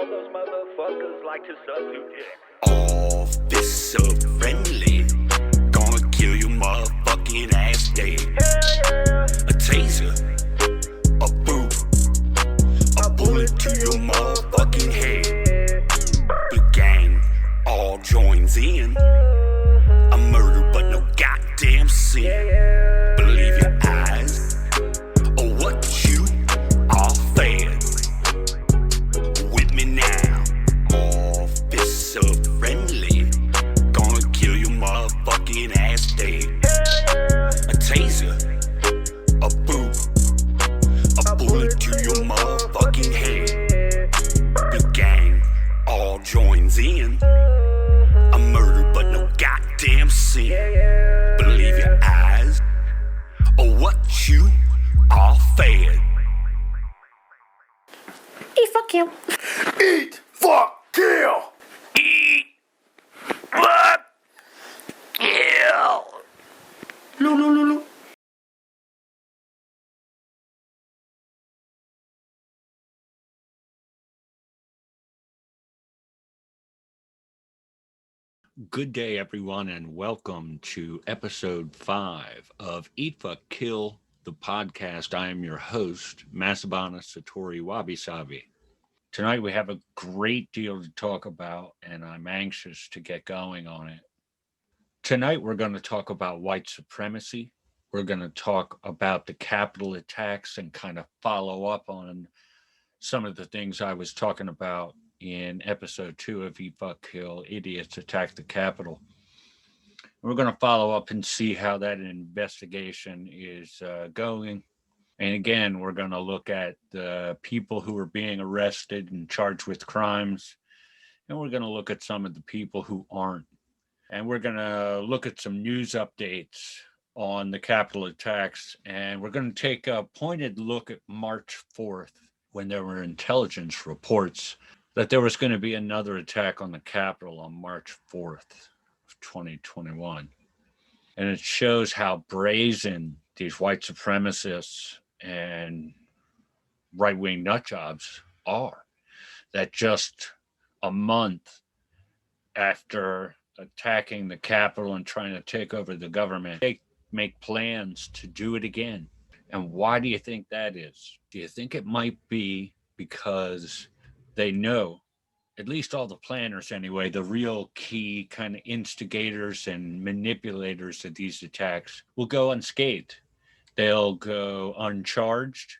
All those motherfuckers like to suck your dick. Officer friendly, gonna kill your motherfucking ass dead. Hell yeah. A taser, a boot, a bullet to your motherfucking head. The gang all joins in. A murder but no goddamn sin. Believe your eyes or what you are fed. With me now, officer friendly, gonna kill your motherfucking ass dead. A taser, a boot, a bullet to your motherfucking head. The gang all joins in. A murder but no goddamn sin. Believe your eyes or what you are fed. Eat, fuck, kill. Eat, fuck, kill. Eat, fuck, kill. Lo. Good day, everyone, and welcome to episode 5 of Eat, Fuck, Kill, the podcast. I am your host, Masabana Satori Wabi-Sabi. Tonight we have a great deal to talk about, and I'm anxious to get going on it. Tonight we're going to talk about white supremacy. We're going to talk about the Capitol attacks and kind of follow up on some of the things I was talking about in episode 2 of Eat, Fuck, Kill, Idiots Attack the Capitol. We're going to follow up and see how that investigation is going. And again, we're going to look at the people who are being arrested and charged with crimes. And we're going to look at some of the people who aren't. And we're going to look at some news updates on the Capitol attacks. And we're going to take a pointed look at March 4th, when there were intelligence reports that there was going to be another attack on the Capitol on March 4th of 2021. And it shows how brazen these white supremacists and right-wing nutjobs are. That just a month after attacking the Capitol and trying to take over the government, they make plans to do it again. And why do you think that is? Do you think it might be because they know, at least all the planners anyway, the real key kind of instigators and manipulators of these attacks will go unscathed? They'll go uncharged.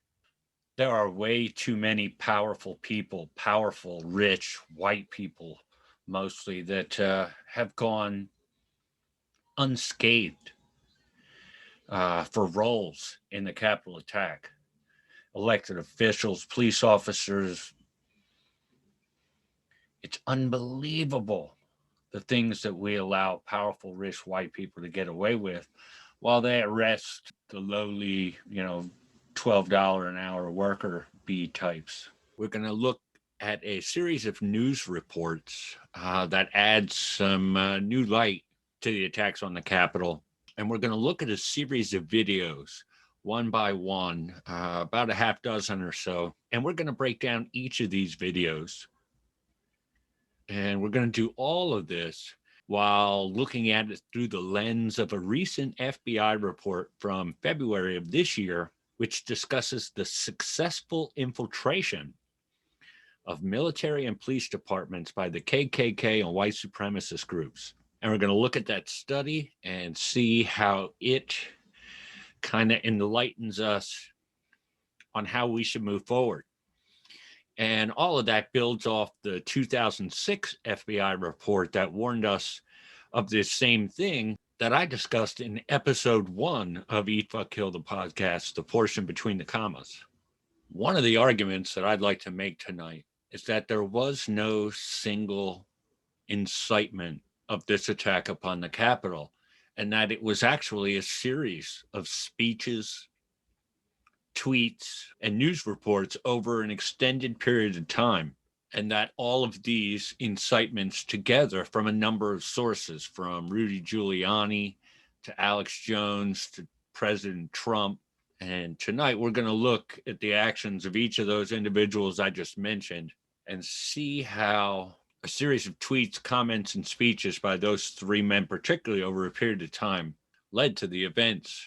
There are way too many powerful people, powerful, rich, white people mostly, that have gone unscathed for roles in the Capitol attack. Elected officials, police officers. It's unbelievable the things that we allow powerful, rich white people to get away with while they arrest the lowly, $12 an hour worker bee types. We're going to look at a series of news reports that add some new light to the attacks on the Capitol. And we're going to look at a series of videos, one by one, about a half dozen or so. And we're going to break down each of these videos. And we're going to do all of this while looking at it through the lens of a recent FBI report from February of this year, which discusses the successful infiltration of military and police departments by the KKK and white supremacist groups. And we're going to look at that study and see how it kind of enlightens us on how we should move forward. And all of that builds off the 2006 FBI report that warned us of this same thing that I discussed in episode 1 of Eat, Fuck, Kill, the podcast, the portion between the commas. One of the arguments that I'd like to make tonight is that there was no single incitement of this attack upon the Capitol, and that it was actually a series of speeches, tweets, and news reports over an extended period of time, and that all of these incitements together from a number of sources, from Rudy Giuliani to Alex Jones to President Trump. And tonight we're going to look at the actions of each of those individuals I just mentioned and see how a series of tweets, comments, and speeches by those three men, particularly over a period of time, led to the events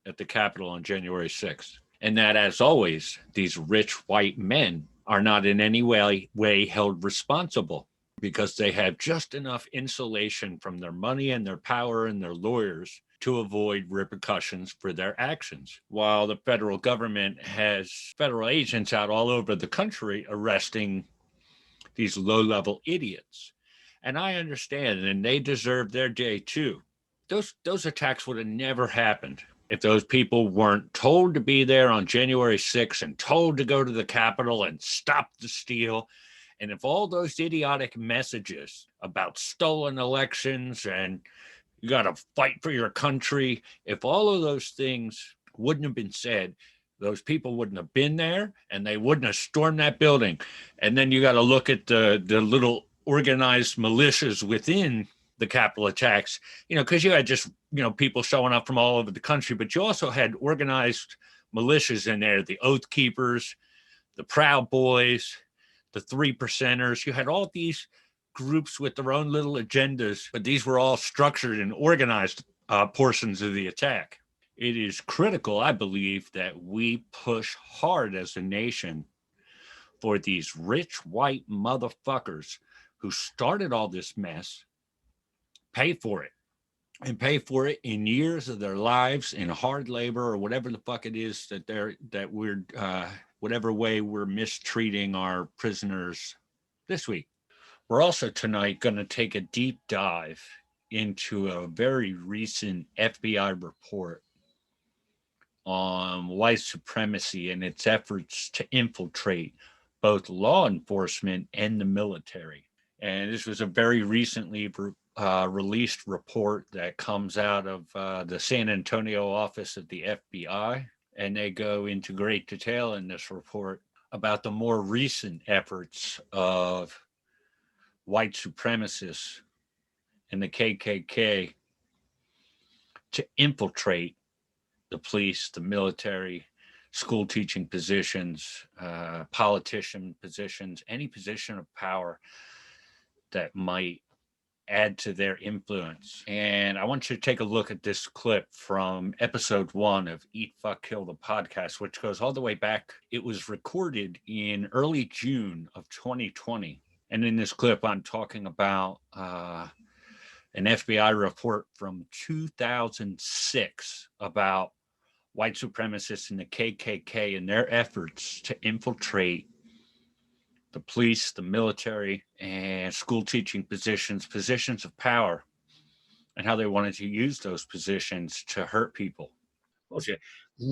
at the Capitol on January 6th. And that, as always, these rich white men are not in any way held responsible because they have just enough insulation from their money and their power and their lawyers to avoid repercussions for their actions. While the federal government has federal agents out all over the country arresting these low-level idiots. And I understand, and they deserve their day too. Those attacks would have never happened if those people weren't told to be there on January 6th and told to go to the Capitol and stop the steal. And if all those idiotic messages about stolen elections and you got to fight for your country, if all of those things wouldn't have been said, those people wouldn't have been there and they wouldn't have stormed that building. And then you got to look at the little organized militias within the Capitol attacks, because you had just, people showing up from all over the country, but you also had organized militias in there, the Oath Keepers, the Proud Boys, the 3%ers. You had all these groups with their own little agendas, but these were all structured and organized portions of the attack. It is critical, I believe, that we push hard as a nation for these rich white motherfuckers who started all this mess, pay for it, and pay for it in years of their lives in hard labor or whatever the fuck it is that we're whatever way we're mistreating our prisoners this week. We're also tonight going to take a deep dive into a very recent FBI report on white supremacy and its efforts to infiltrate both law enforcement and the military. And this was a very recently released report that comes out of the San Antonio office of the FBI. And they go into great detail in this report about the more recent efforts of white supremacists and the KKK to infiltrate the police, the military, school teaching positions, politician positions, any position of power that might add to their influence. And I want you to take a look at this clip from episode 1 of Eat, Fuck, Kill, the podcast, which goes all the way back. It was recorded in early June of 2020. And in this clip, I'm talking about an FBI report from 2006 about white supremacists and the KKK and their efforts to infiltrate the police, the military, and school teaching positions of power, and how they wanted to use those positions to hurt people. Bullshit.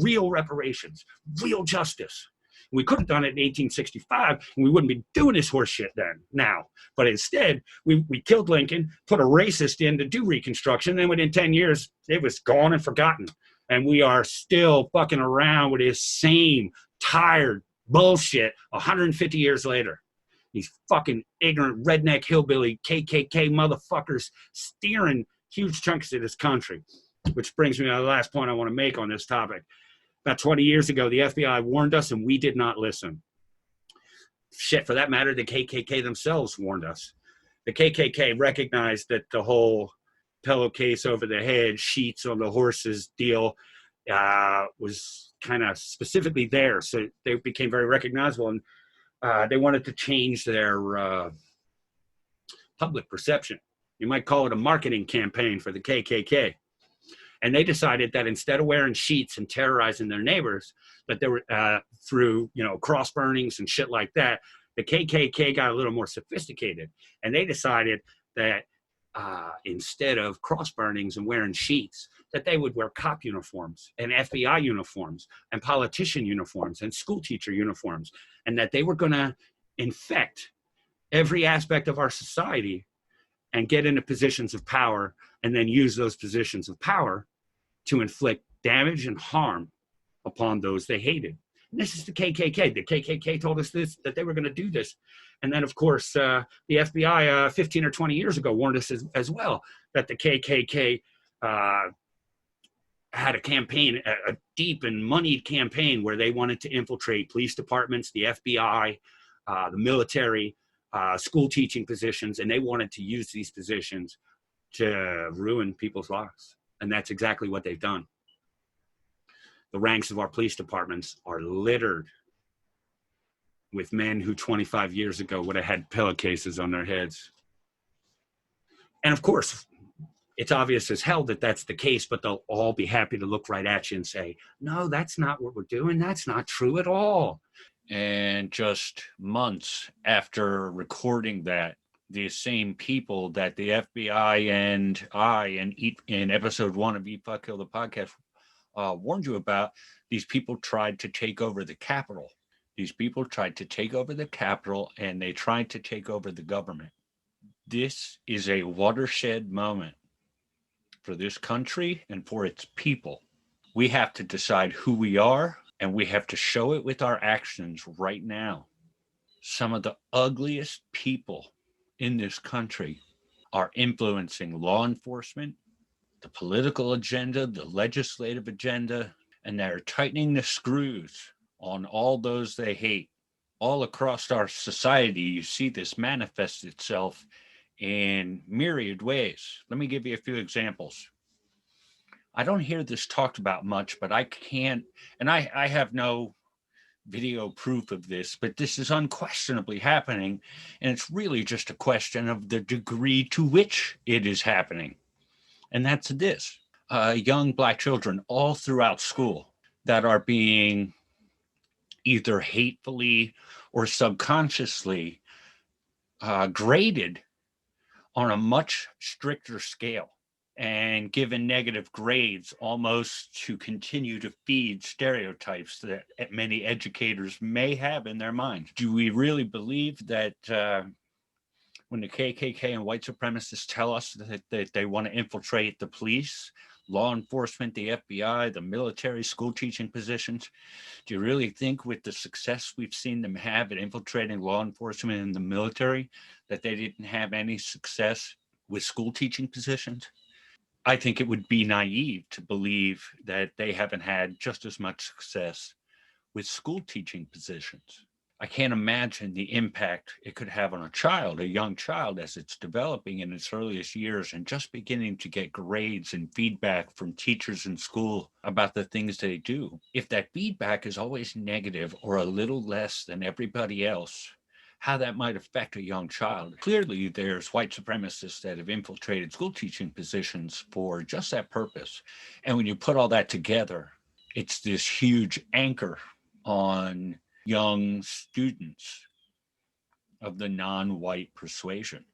Real reparations, real justice. We could have done it in 1865, and we wouldn't be doing this horse shit then, now. But instead, we killed Lincoln, put a racist in to do Reconstruction, and then within 10 years, it was gone and forgotten. And we are still fucking around with this same tired bullshit 150 years later. These fucking ignorant redneck hillbilly KKK motherfuckers steering huge chunks of this country. Which brings me to the last point I want to make on this topic. About 20 years ago, the FBI warned us and we did not listen. Shit, for that matter, the KKK themselves warned us. The KKK recognized that the whole pillowcase over the head, sheets on the horses deal was kind of specifically there. So they became very recognizable, and they wanted to change their public perception. You might call it a marketing campaign for the KKK. And they decided that instead of wearing sheets and terrorizing their neighbors, that they were through, cross burnings and shit like that, the KKK got a little more sophisticated. And they decided that instead of cross burnings and wearing sheets, that they would wear cop uniforms and FBI uniforms and politician uniforms and school teacher uniforms, and that they were going to infect every aspect of our society and get into positions of power, and then use those positions of power to inflict damage and harm upon those they hated. And this is the KKK. The KKK told us this, that they were going to do this. And then, of course, the FBI 15 or 20 years ago warned us as well that the KKK had a campaign, a deep and moneyed campaign where they wanted to infiltrate police departments, the FBI, the military, school teaching positions, and they wanted to use these positions to ruin people's lives. And that's exactly what they've done. The ranks of our police departments are littered with men who 25 years ago would have had pillowcases on their heads. And of course, it's obvious as hell that that's the case, but they'll all be happy to look right at you and say, no, that's not what we're doing. That's not true at all. And just months after recording that, the same people that the FBI and I in episode 1 of Eat, Fuck, Kill the podcast warned you about, these people tried to take over the Capitol. These people tried to take over the Capitol, and they tried to take over the government. This is a watershed moment for this country and for its people. We have to decide who we are, and we have to show it with our actions right now. Some of the ugliest people in this country are influencing law enforcement, the political agenda, the legislative agenda, and they're tightening the screws on all those they hate. All across our society, you see this manifest itself in myriad ways. Let me give you a few examples. I don't hear this talked about much, but I can't, and I have no video proof of this, but this is unquestionably happening. And it's really just a question of the degree to which it is happening. And that's this. Young Black children all throughout school that are being either hatefully or subconsciously graded on a much stricter scale and given negative grades almost to continue to feed stereotypes that many educators may have in their minds. Do we really believe that when the KKK and white supremacists tell us that they want to infiltrate the police, law enforcement, the FBI, the military, school teaching positions, do you really think with the success we've seen them have at infiltrating law enforcement and the military that they didn't have any success with school teaching positions? I think it would be naive to believe that they haven't had just as much success with school teaching positions. I can't imagine the impact it could have on a child, a young child, as it's developing in its earliest years and just beginning to get grades and feedback from teachers in school about the things they do. If that feedback is always negative or a little less than everybody else, how that might affect a young child. Clearly, there's white supremacists that have infiltrated school teaching positions for just that purpose. And when you put all that together, it's this huge anchor on young students of the non-white persuasion.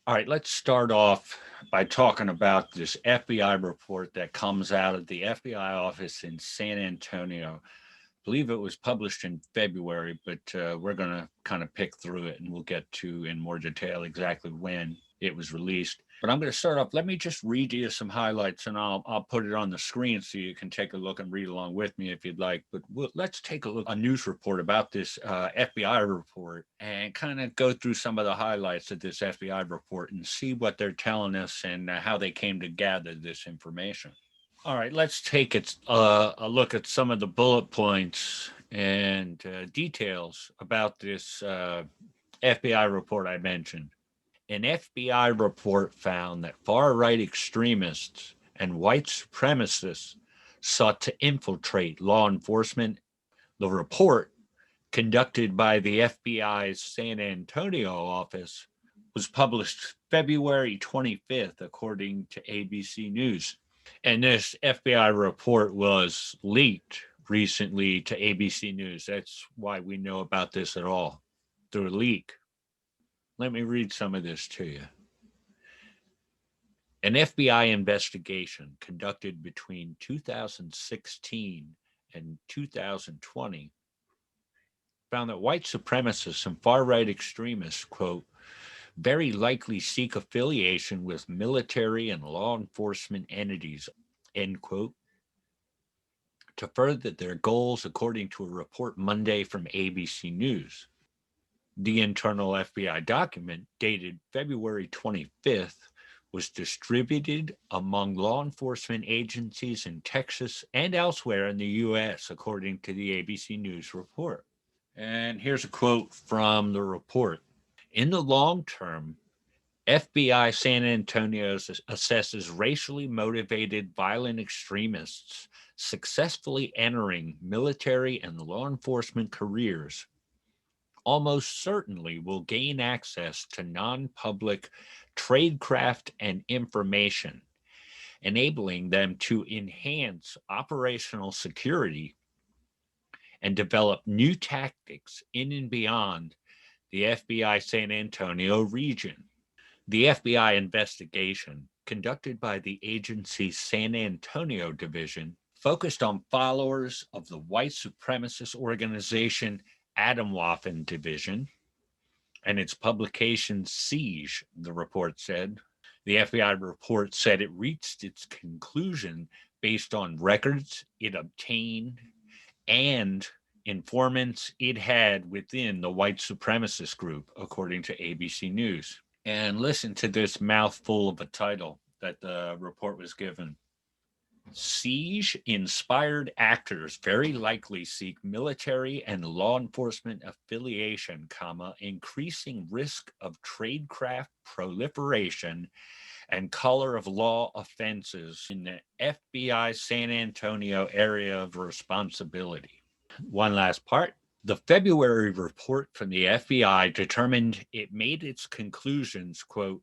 All right, let's start off by talking about this FBI report that comes out of the FBI office in San Antonio. I believe it was published in February, but we're going to kind of pick through it and we'll get to in more detail exactly when it was released. But I'm going to start off. Let me just read you some highlights and I'll put it on the screen so you can take a look and read along with me if you'd like. But let's take a look at a news report about this FBI report and kind of go through some of the highlights of this FBI report and see what they're telling us and how they came to gather this information. All right, let's take a look at some of the bullet points and details about this FBI report I mentioned. An FBI report found that far-right extremists and white supremacists sought to infiltrate law enforcement. The report, conducted by the FBI's San Antonio office, was published February 25th, according to ABC News. And this FBI report was leaked recently to ABC News. That's why we know about this at all, through a leak. Let me read some of this to you. An FBI investigation conducted between 2016 and 2020 found that white supremacists and far-right extremists, quote, very likely seek affiliation with military and law enforcement entities, end quote, to further their goals, according to a report Monday from ABC News. The internal FBI document, dated February 25th, was distributed among law enforcement agencies in Texas and elsewhere in the U.S., according to the ABC News report. And here's a quote from the report. In the long term, FBI San Antonio assesses racially motivated violent extremists successfully entering military and law enforcement careers almost certainly will gain access to non-public tradecraft and information, enabling them to enhance operational security and develop new tactics in and beyond the FBI San Antonio region. The FBI investigation, conducted by the agency's San Antonio division, focused on followers of the white supremacist organization Atomwaffen Division and its publication Siege, the report said. The FBI report said it reached its conclusion based on records it obtained and informants it had within the white supremacist group, according to ABC News. And listen to this mouthful of a title that the report was given. Siege inspired actors very likely seek military and law enforcement affiliation, increasing risk of tradecraft proliferation and color of law offenses in the FBI San Antonio area of responsibility. One last part. The February report from the FBI determined it made its conclusions, quote,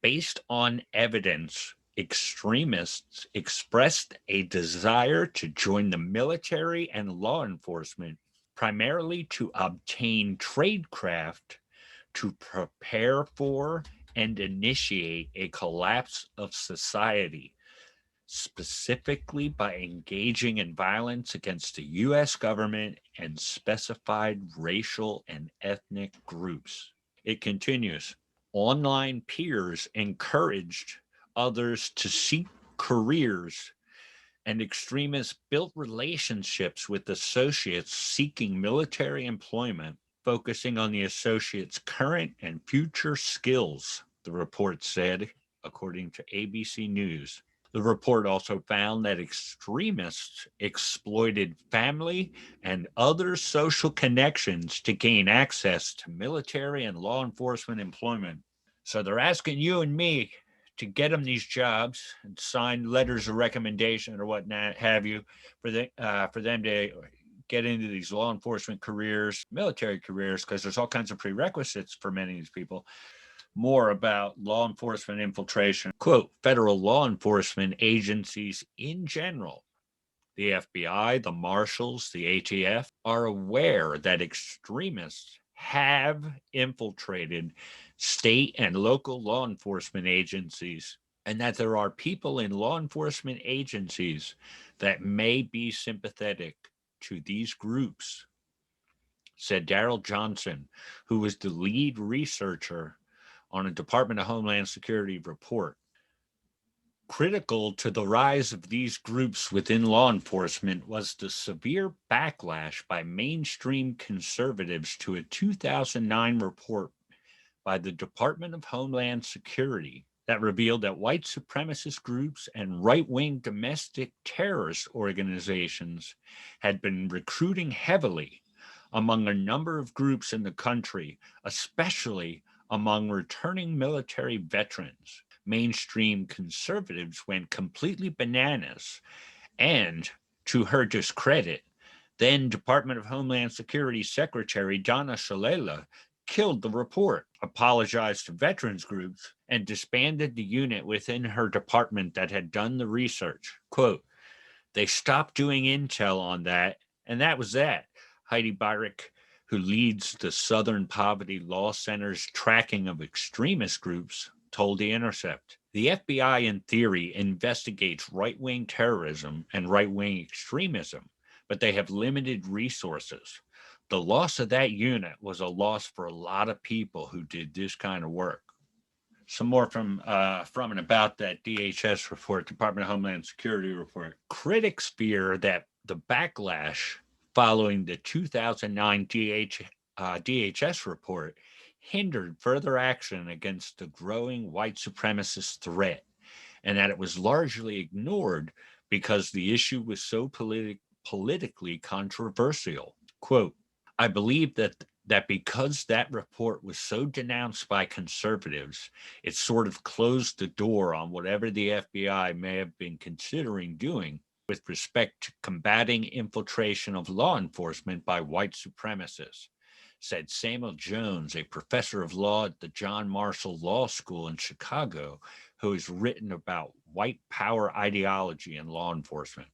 based on evidence, extremists expressed a desire to join the military and law enforcement primarily to obtain tradecraft to prepare for and initiate a collapse of society, specifically by engaging in violence against the U.S. government and specified racial and ethnic groups. It continues. Online peers encouraged others to seek careers, and extremists built relationships with associates seeking military employment, focusing on the associates' current and future skills, the report said, according to ABC News. The report also found that extremists exploited family and other social connections to gain access to military and law enforcement employment. So they're asking you and me to get them these jobs and sign letters of recommendation or whatnot have you for them to get into these law enforcement careers, military careers, because there's all kinds of prerequisites for many of these people. More about law enforcement infiltration. Quote, federal law enforcement agencies in general, the FBI, the Marshals, the ATF, are aware that extremists have infiltrated state and local law enforcement agencies, and that there are people in law enforcement agencies that may be sympathetic to these groups, said Daryl Johnson, who was the lead researcher on a Department of Homeland Security report. Critical to the rise of these groups within law enforcement was the severe backlash by mainstream conservatives to a 2009 report by the Department of Homeland Security that revealed that white supremacist groups and right-wing domestic terrorist organizations had been recruiting heavily among a number of groups in the country, especially among returning military veterans. Mainstream conservatives went completely bananas, and to her discredit, then Department of Homeland Security Secretary Donna Shalala killed the report, apologized to veterans groups, and disbanded the unit within her department that had done the research. Quote, they stopped doing intel on that, and that was that. Heidi Byrick, who leads the Southern Poverty Law Center's tracking of extremist groups, told The Intercept. The FBI, in theory, investigates right-wing terrorism and right-wing extremism, but they have limited resources. The loss of that unit was a loss for a lot of people who did this kind of work. Some more from and about that DHS report, Department of Homeland Security report. Critics fear that the backlash following the 2009 DHS report hindered further action against the growing white supremacist threat, and that it was largely ignored because the issue was so politically controversial. Quote, I believe that because that report was so denounced by conservatives, it sort of closed the door on whatever the FBI may have been considering doing with respect to combating infiltration of law enforcement by white supremacists, said Samuel Jones, a professor of law at the John Marshall Law School in Chicago, who has written about white power ideology in law enforcement.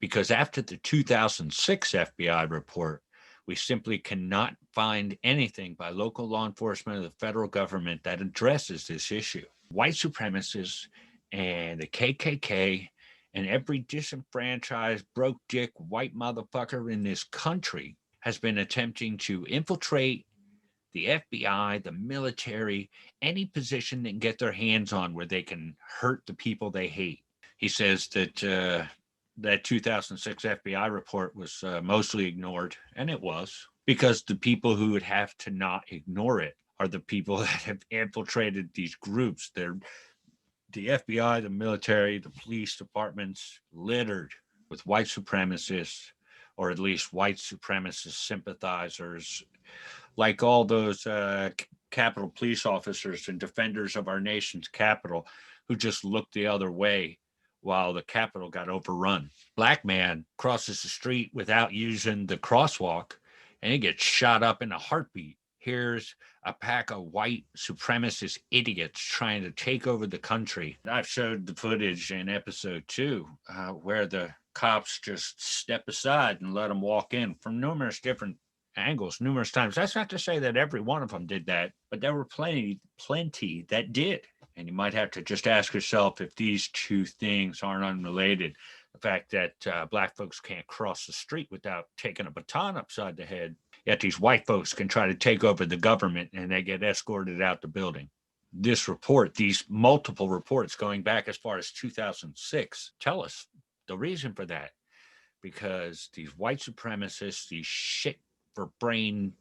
Because after the 2006 FBI report, we simply cannot find anything by local law enforcement or the federal government that addresses this issue. White supremacists and the KKK and every disenfranchised, broke dick white motherfucker in this country has been attempting to infiltrate the FBI, the military, any position they can get their hands on where they can hurt the people they hate. He says that that 2006 FBI report was mostly ignored, and it was, because the people who would have to not ignore it are the people that have infiltrated these groups. They're the FBI, the military, the police departments littered with white supremacists, or at least white supremacist sympathizers, like all those Capitol police officers and defenders of our nation's capital who just looked the other way while the Capitol got overrun. Black man crosses the street without using the crosswalk and he gets shot up in a heartbeat. Here's a pack of white supremacist idiots trying to take over the country. I've showed the footage in episode 2 where the cops just step aside and let them walk in from numerous different angles, numerous times. That's not to say that every one of them did that, but there were plenty that did. And you might have to just ask yourself if these two things aren't unrelated. The fact that black folks can't cross the street without taking a baton upside the head, yet these white folks can try to take over the government and they get escorted out the building. This report, these multiple reports going back as far as 2006, tell us the reason for that. Because these white supremacists, these shit for brain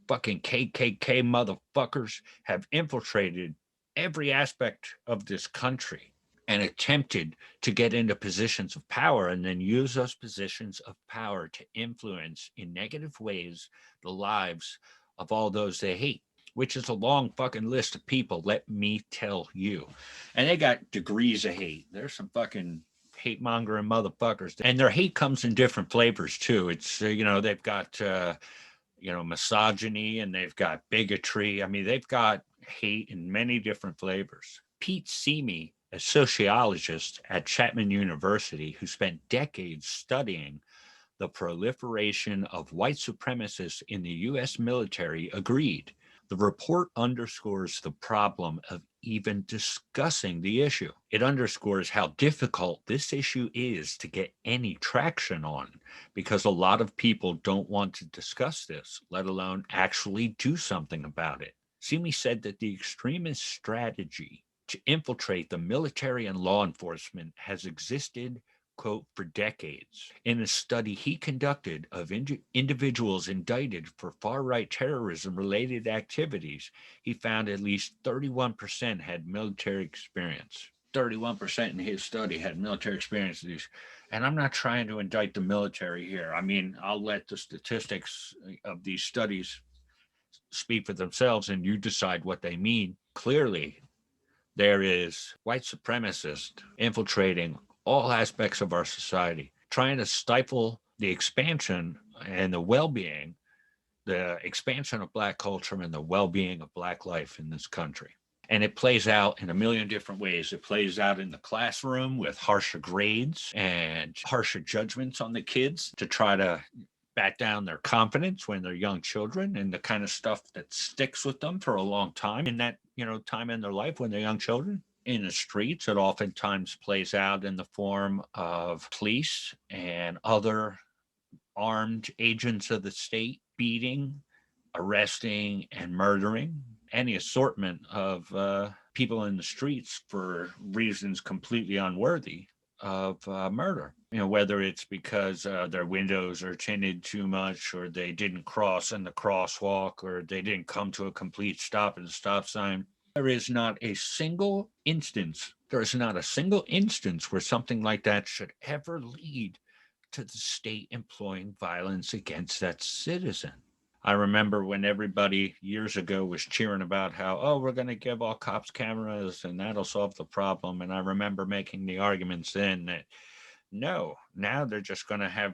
fucking KKK motherfuckers have infiltrated every aspect of this country and attempted to get into positions of power and then use those positions of power to influence in negative ways the lives of all those they hate, which is a long fucking list of people, let me tell you. And they got degrees of hate. There's some fucking hate mongering motherfuckers, and their hate comes in different flavors too. It's they've got misogyny, and they've got bigotry. I mean, they've got hate in many different flavors. Pete Simi, a sociologist at Chapman University who spent decades studying the proliferation of white supremacists in the U.S. military, agreed. The report underscores the problem of even discussing the issue. It underscores how difficult this issue is to get any traction on, because a lot of people don't want to discuss this, let alone actually do something about it. Simi said that the extremist strategy to infiltrate the military and law enforcement has existed, quote, for decades. In a study he conducted of individuals indicted for far-right terrorism-related activities, he found at least 31% had military experience. 31% in his study had military experience. And I'm not trying to indict the military here. I mean, I'll let the statistics of these studies speak for themselves and you decide what they mean. Clearly, there is white supremacists infiltrating all aspects of our society, trying to stifle the expansion and the well-being, the expansion of Black culture and the well-being of Black life in this country. And it plays out in a million different ways. It plays out in the classroom with harsher grades and harsher judgments on the kids to try to back down their confidence when they're young children, and the kind of stuff that sticks with them for a long time in that, time in their life when they're young children. In the streets, it oftentimes plays out in the form of police and other armed agents of the state beating, arresting, and murdering any assortment of people in the streets for reasons completely unworthy of murder. Whether it's because their windows are tinted too much, or they didn't cross in the crosswalk, or they didn't come to a complete stop at the stop sign. There is not a single instance where something like that should ever lead to the state employing violence against that citizen. I remember when everybody years ago was cheering about how, oh, we're going to give all cops cameras and that'll solve the problem. And I remember making the arguments then that no, now they're just going to have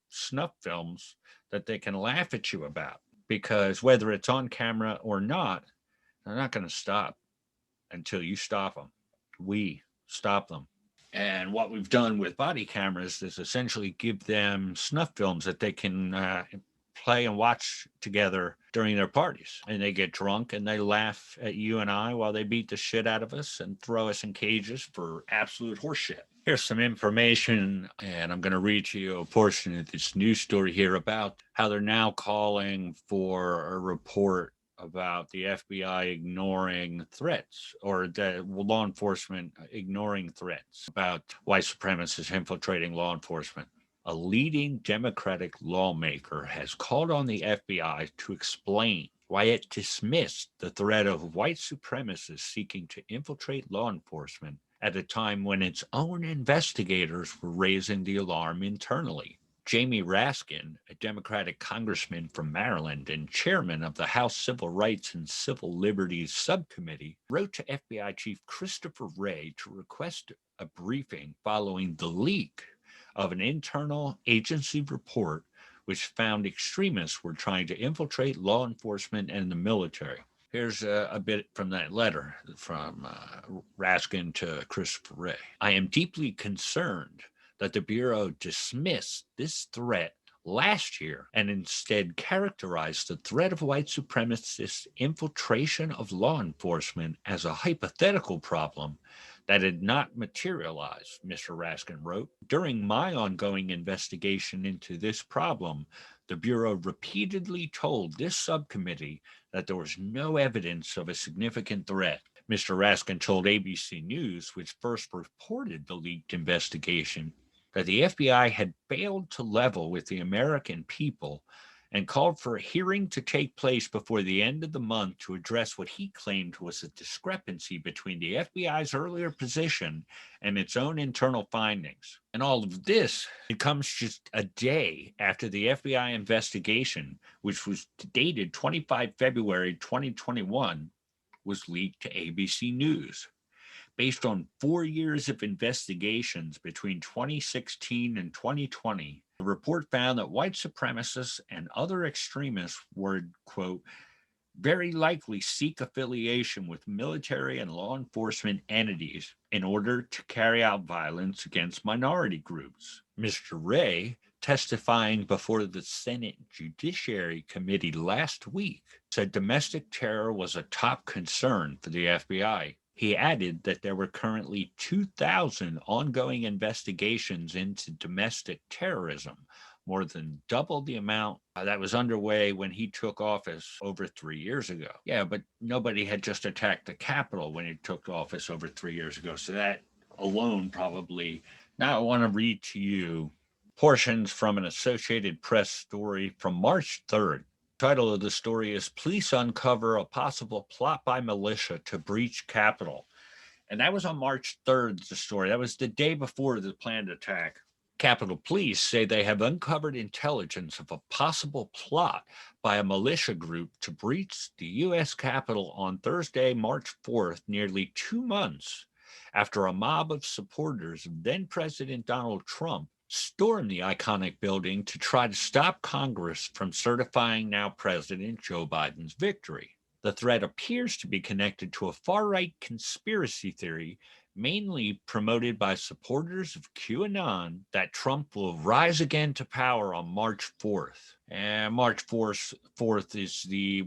snuff films that they can laugh at you about, because whether it's on camera or not, they're not going to stop until you stop them. We stop them. And what we've done with body cameras is essentially give them snuff films that they can play and watch together during their parties. And they get drunk and they laugh at you and I while they beat the shit out of us and throw us in cages for absolute horseshit. Here's some information, and I'm going to read to you a portion of this news story here about how they're now calling for a report about the FBI ignoring threats, or the law enforcement ignoring threats about white supremacists infiltrating law enforcement. A leading Democratic lawmaker has called on the FBI to explain why it dismissed the threat of white supremacists seeking to infiltrate law enforcement at a time when its own investigators were raising the alarm internally. Jamie Raskin, a Democratic congressman from Maryland and chairman of the House Civil Rights and Civil Liberties Subcommittee, wrote to FBI Chief Christopher Wray to request a briefing following the leak of an internal agency report which found extremists were trying to infiltrate law enforcement and the military. Here's a bit from that letter from Raskin to Christopher Wray. I am deeply concerned that the Bureau dismissed this threat last year and instead characterized the threat of white supremacist infiltration of law enforcement as a hypothetical problem that had not materialized, Mr. Raskin wrote. During my ongoing investigation into this problem, the Bureau repeatedly told this subcommittee that there was no evidence of a significant threat. Mr. Raskin told ABC News, which first reported the leaked investigation, that the FBI had failed to level with the American people and called for a hearing to take place before the end of the month to address what he claimed was a discrepancy between the FBI's earlier position and its own internal findings. And all of this, it comes just a day after the FBI investigation, which was dated 25 February 2021, was leaked to ABC News. Based on 4 years of investigations between 2016 and 2020, the report found that white supremacists and other extremists would, quote, very likely seek affiliation with military and law enforcement entities in order to carry out violence against minority groups. Mr. Wray, testifying before the Senate Judiciary Committee last week, said domestic terror was a top concern for the FBI. He added that there were currently 2,000 ongoing investigations into domestic terrorism, more than double the amount that was underway when he took office over 3 years ago. Yeah, but nobody had just attacked the Capitol when he took office over 3 years ago. So that alone probably. Now I want to read to you portions from an Associated Press story from March 3rd. The title of the story is Police Uncover a Possible Plot by Militia to Breach Capitol. And that was on March 3rd, the story. That was the day before the planned attack. Capitol Police say they have uncovered intelligence of a possible plot by a militia group to breach the U.S. Capitol on Thursday, March 4th, nearly 2 months after a mob of supporters of then-President Donald Trump stormed the iconic building to try to stop Congress from certifying now President Joe Biden's victory. The threat appears to be connected to a far-right conspiracy theory, mainly promoted by supporters of QAnon, that Trump will rise again to power on March 4th. And March 4th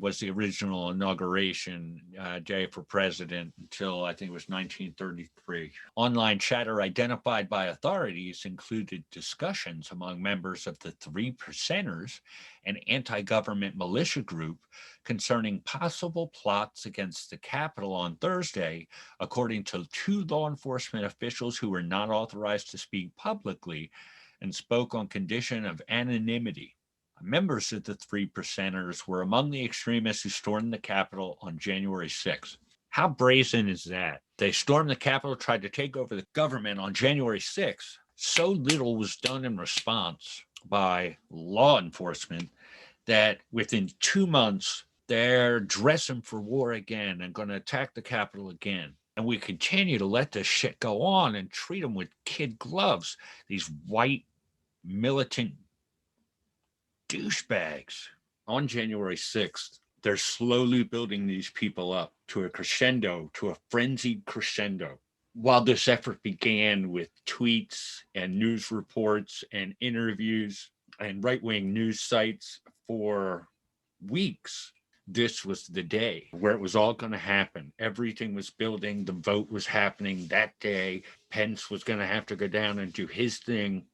was the original inauguration day for president until I think it was 1933. Online chatter identified by authorities included discussions among members of the Three Percenters, an anti-government militia group, concerning possible plots against the Capitol on Thursday, according to 2 law enforcement officials who were not authorized to speak publicly and spoke on condition of anonymity. Members of the Three Percenters were among the extremists who stormed the Capitol on January 6th. How brazen is that? They stormed the Capitol, tried to take over the government on January 6th, So little was done in response by law enforcement that within 2 months, they're dressing for war again and going to attack the Capitol again. And we continue to let this shit go on and treat them with kid gloves, these white militant douchebags. On January 6th, they're slowly building these people up to a crescendo, to a frenzied crescendo. While this effort began with tweets and news reports and interviews and right-wing news sites for weeks, this was the day where it was all going to happen. Everything was building. The vote was happening that day. Pence was going to have to go down and do his thing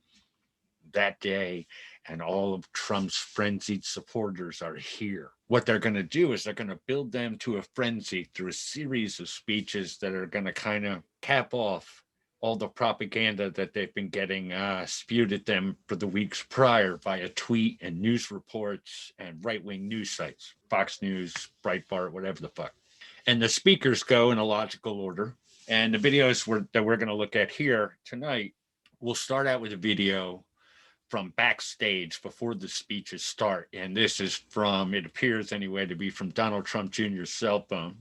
that day. And all of Trump's frenzied supporters are here. What they're going to do is they're going to build them to a frenzy through a series of speeches that are going to kind of cap off all the propaganda that they've been getting spewed at them for the weeks prior via tweet and news reports and right-wing news sites, Fox News, Breitbart, whatever the fuck. And the speakers go in a logical order. And the videos that we're going to look at here tonight, we'll start out with a video from backstage before the speeches start. And this is from, it appears anyway, to be from Donald Trump Jr.'s cell phone.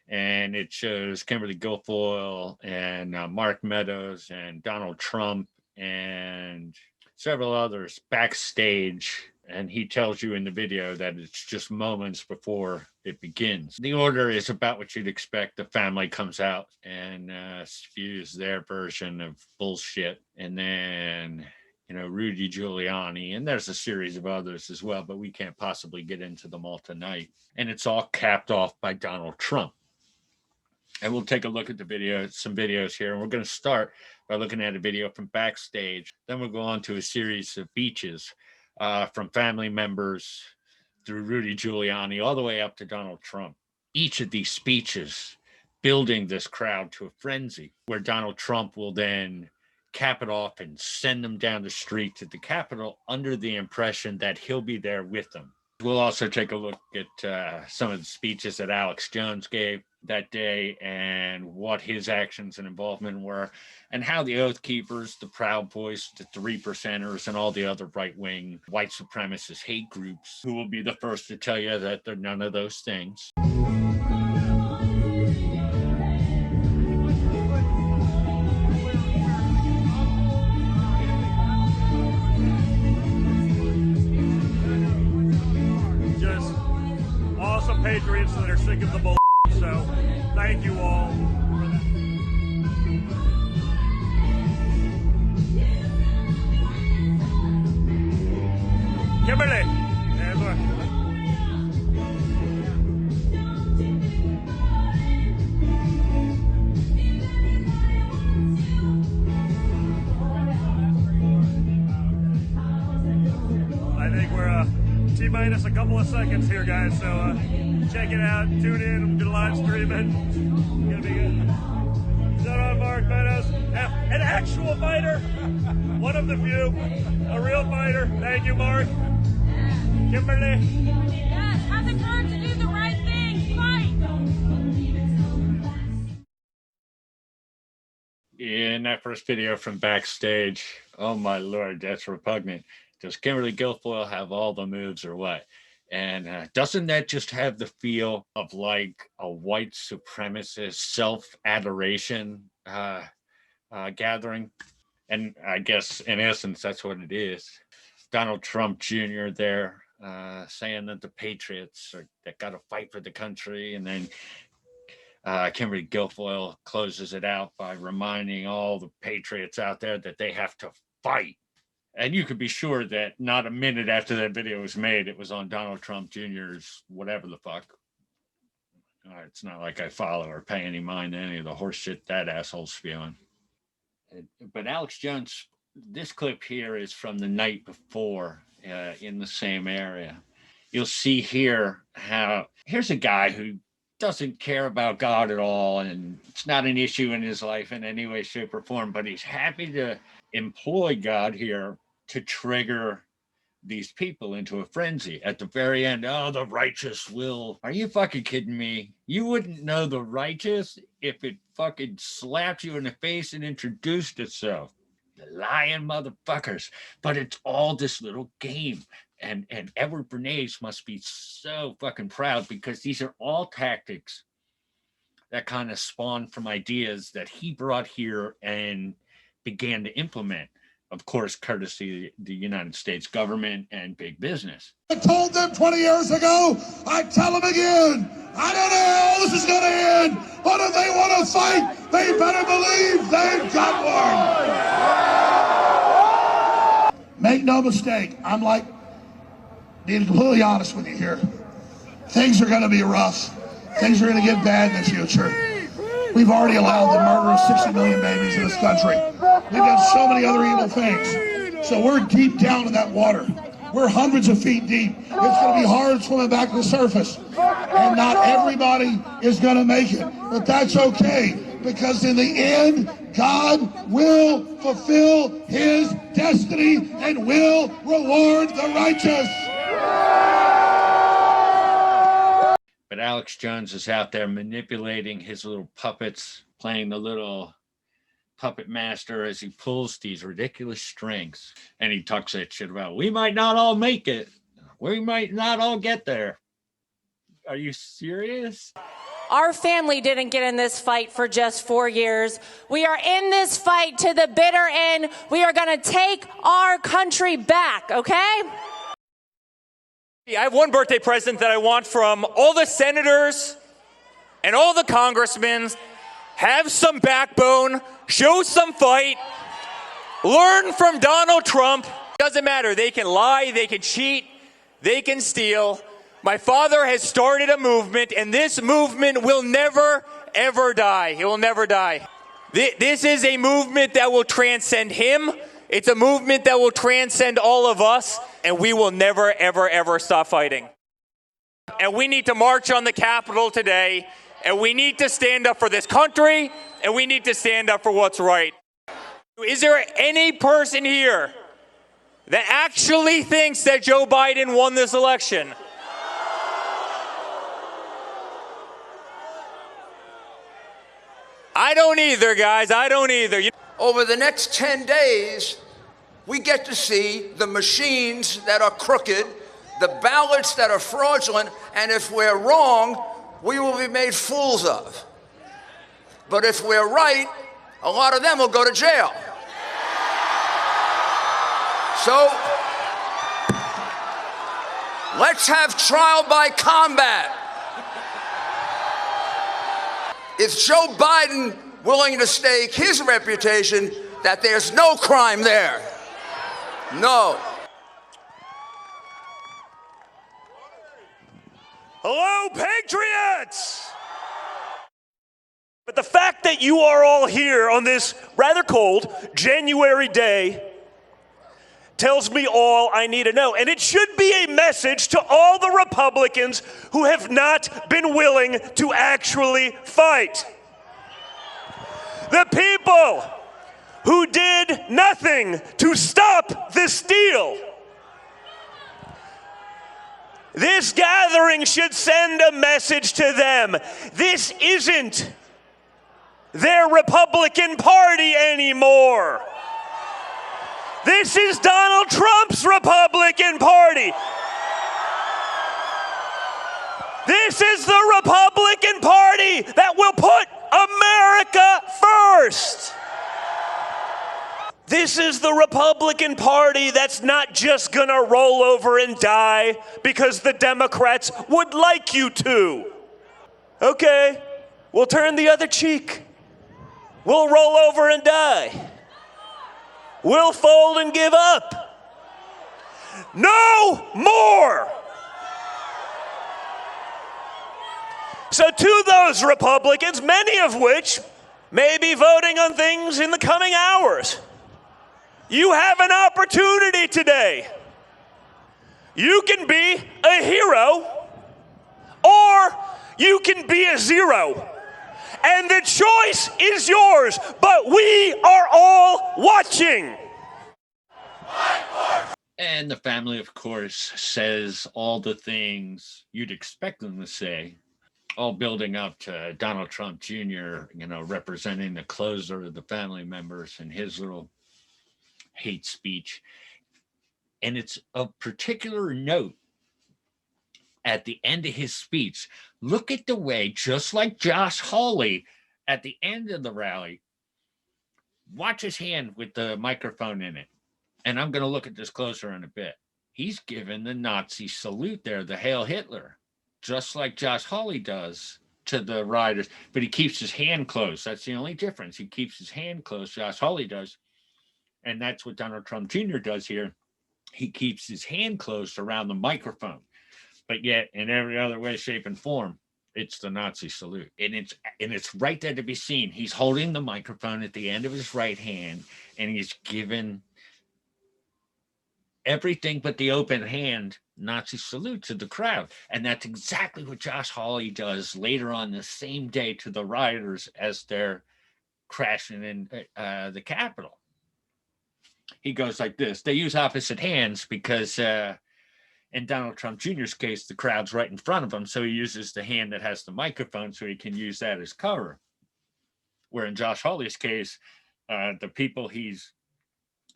And it shows Kimberly Guilfoyle and Mark Meadows and Donald Trump and several others backstage. And he tells you in the video that it's just moments before it begins. The order is about what you'd expect. The family comes out and spews their version of bullshit. And then, Rudy Giuliani, and there's a series of others as well, but we can't possibly get into them all tonight. And it's all capped off by Donald Trump. And we'll take a look at some videos here. And we're going to start by looking at a video from backstage. Then we'll go on to a series of speeches from family members through Rudy Giuliani all the way up to Donald Trump. Each of these speeches building this crowd to a frenzy where Donald Trump will then cap it off and send them down the street to the Capitol under the impression that he'll be there with them. We'll also take a look at some of the speeches that Alex Jones gave that day and what his actions and involvement were, and how the Oath Keepers, the Proud Boys, the 3%ers, and all the other right-wing white supremacist hate groups who will be the first to tell you that they're none of those things. Patriots that are sick of the bull. So, thank you all for that. Kimberly! I think we're T-minus a couple of seconds here, guys, so check it out, tune in, I'm gonna live stream it. It's gonna be good. Shout out Mark Meadows, an actual fighter, one of the few, a real fighter. Thank you, Mark. Kimberly. Yes, have the courage to do the right thing, fight. In that first video from backstage, oh my Lord, that's repugnant. Does Kimberly Guilfoyle have all the moves or what? And doesn't that just have the feel of like a white supremacist self-adoration gathering? And I guess in essence, that's what it is. Donald Trump Jr. there saying that the patriots that got to fight for the country. And then Kimberly Guilfoyle closes it out by reminding all the patriots out there that they have to fight. And you could be sure that not a minute after that video was made, it was on Donald Trump Jr.'s whatever the fuck. It's not like I follow or pay any mind to any of the horse shit that asshole's spewing. But Alex Jones, this clip here is from the night before in the same area. You'll see here how here's a guy who doesn't care about God at all, and it's not an issue in his life in any way, shape, or form, but he's happy to employ God here to trigger these people into a frenzy. At the very end, oh, the righteous will. Are you fucking kidding me? You wouldn't know the righteous if it fucking slapped you in the face and introduced itself. The lying motherfuckers. But it's all this little game. And Edward Bernays must be so fucking proud because these are all tactics that kind of spawned from ideas that he brought here and began to implement, of course, courtesy of the United States government and big business. I told them 20 years ago, I tell them again, I don't know how this is going to end, but if they want to fight, they better believe they've got one. Make no mistake, I'm being completely honest with you here. Things are going to be rough. Things are going to get bad in the future. We've already allowed the murder of 60 million babies in this country. We've done so many other evil things. So we're deep down in that water. We're hundreds of feet deep. It's going to be hard swimming back to the surface. And not everybody is going to make it. But that's okay, because in the end, God will fulfill his destiny and will reward the righteous. But Alex Jones is out there manipulating his little puppets, playing the little puppet master as he pulls these ridiculous strings. And he talks that shit about, we might not all make it. We might not all get there. Are you serious? Our family didn't get in this fight for just 4 years. We are in this fight to the bitter end. We are going to take our country back, okay? I have one birthday present that I want from all the senators and all the congressmen. Have some backbone, show some fight, learn from Donald Trump. Doesn't matter. They can lie, they can cheat, they can steal. My father has started a movement, and this movement will never, ever die. It will never die. This is a movement that will transcend him. It's a movement that will transcend all of us, and we will never, ever, ever stop fighting. And we need to march on the Capitol today, and we need to stand up for this country, and we need to stand up for what's right. Is there any person here that actually thinks that Joe Biden won this election? I don't either, guys. I don't either. Over the next 10 days, we get to see the machines that are crooked, the ballots that are fraudulent, and if we're wrong, we will be made fools of. But if we're right, a lot of them will go to jail. So, let's have trial by combat. Is Joe Biden willing to stake his reputation that there's no crime there? No. Hello, patriots! But the fact that you are all here on this rather cold January day tells me all I need to know. And it should be a message to all the Republicans who have not been willing to actually fight. The people who did nothing to stop this deal. This gathering should send a message to them. This isn't their Republican Party anymore. This is Donald Trump's Republican Party. This is the Republican Party that will put America first. This is the Republican Party that's not just gonna roll over and die because the Democrats would like you to. Okay, we'll turn the other cheek. We'll roll over and die. We'll fold and give up. No more. So to those Republicans, many of which may be voting on things in the coming hours, you have an opportunity today. You can be a hero or you can be a zero. And the choice is yours, but we are all watching. And the family, of course, says all the things you'd expect them to say, all building up to Donald Trump Jr., representing the closer of the family members and his little hate speech. And it's of particular note at the end of his speech. Look at the way, just like Josh Hawley at the end of the rally, watch his hand with the microphone in it. And I'm going to look at this closer in a bit. He's given the Nazi salute there, the Hail Hitler, just like Josh Hawley does to the rioters, but he keeps his hand closed. That's the only difference. He keeps his hand closed, Josh Hawley does. And that's what Donald Trump Jr. does here. He keeps his hand closed around the microphone, but yet in every other way, shape, and form, it's the Nazi salute. And it's right there to be seen. He's holding the microphone at the end of his right hand, and he's given everything but the open hand Nazi salute to the crowd. And that's exactly what Josh Hawley does later on the same day to the rioters as they're crashing in the Capitol. He goes like this. They use opposite hands because in Donald Trump Jr.'s case, the crowd's right in front of him. So he uses the hand that has the microphone so he can use that as cover. Where in Josh Hawley's case, the people he's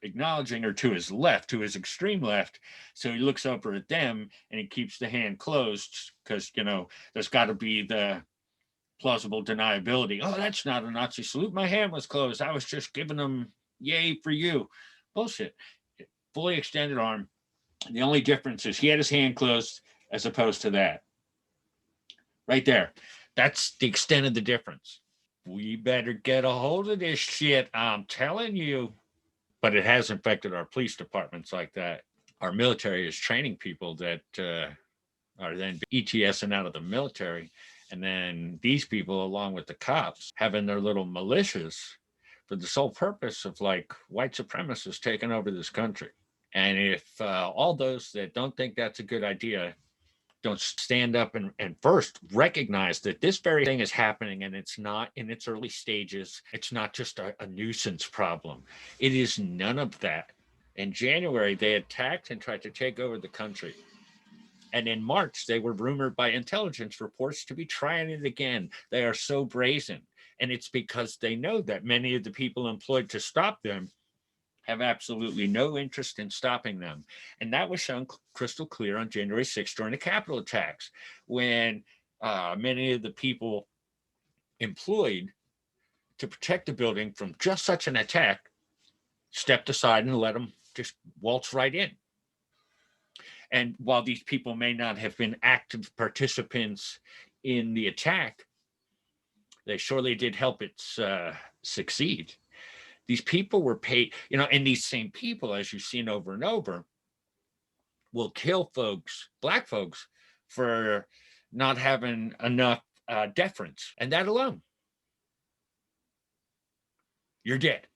acknowledging are to his left, to his extreme left. So he looks over at them and he keeps the hand closed because, you know, there's got to be the plausible deniability. Oh, that's not a Nazi salute. My hand was closed. I was just giving them yay for you. Bullshit. Fully extended arm. The only difference is he had his hand closed as opposed to that. Right there. That's the extent of the difference. We better get a hold of this shit. I'm telling you. But it has affected our police departments like that. Our military is training people that are then ETSing out of the military. And then these people, along with the cops, having their little militias for the sole purpose of like white supremacists taking over this country. And if all those that don't think that's a good idea don't stand up and first recognize that this very thing is happening and it's not in its early stages. It's not just a nuisance problem. It is none of that. In January, they attacked and tried to take over the country. And in March, they were rumored by intelligence reports to be trying it again. They are so brazen. And it's because they know that many of the people employed to stop them have absolutely no interest in stopping them. And that was shown crystal clear on January 6th during the Capitol attacks, when many of the people employed to protect the building from just such an attack stepped aside and let them just waltz right in. And while these people may not have been active participants in the attack, they surely did help it succeed. These people were paid, you know, and these same people, as you've seen over and over, will kill folks, black folks, for not having enough deference. And that alone, you're dead.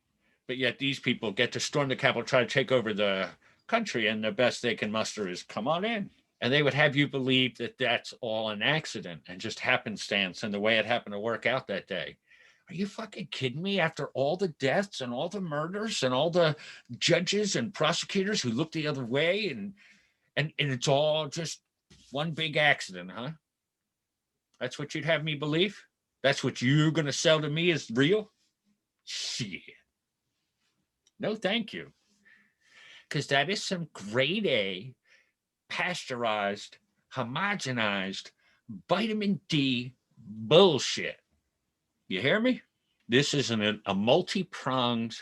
But yet these people get to storm the Capitol, try to take over the country, and the best they can muster is come on in. And they would have you believe that that's all an accident and just happenstance and the way it happened to work out that day. Are you fucking kidding me? After all the deaths and all the murders and all the judges and prosecutors who looked the other way, and it's all just one big accident, huh? That's what you'd have me believe? That's what you're going to sell to me as real? Shit. No, thank you. Because that is some grade A, pasteurized, homogenized, vitamin D bullshit. You hear me? This is a multi-pronged,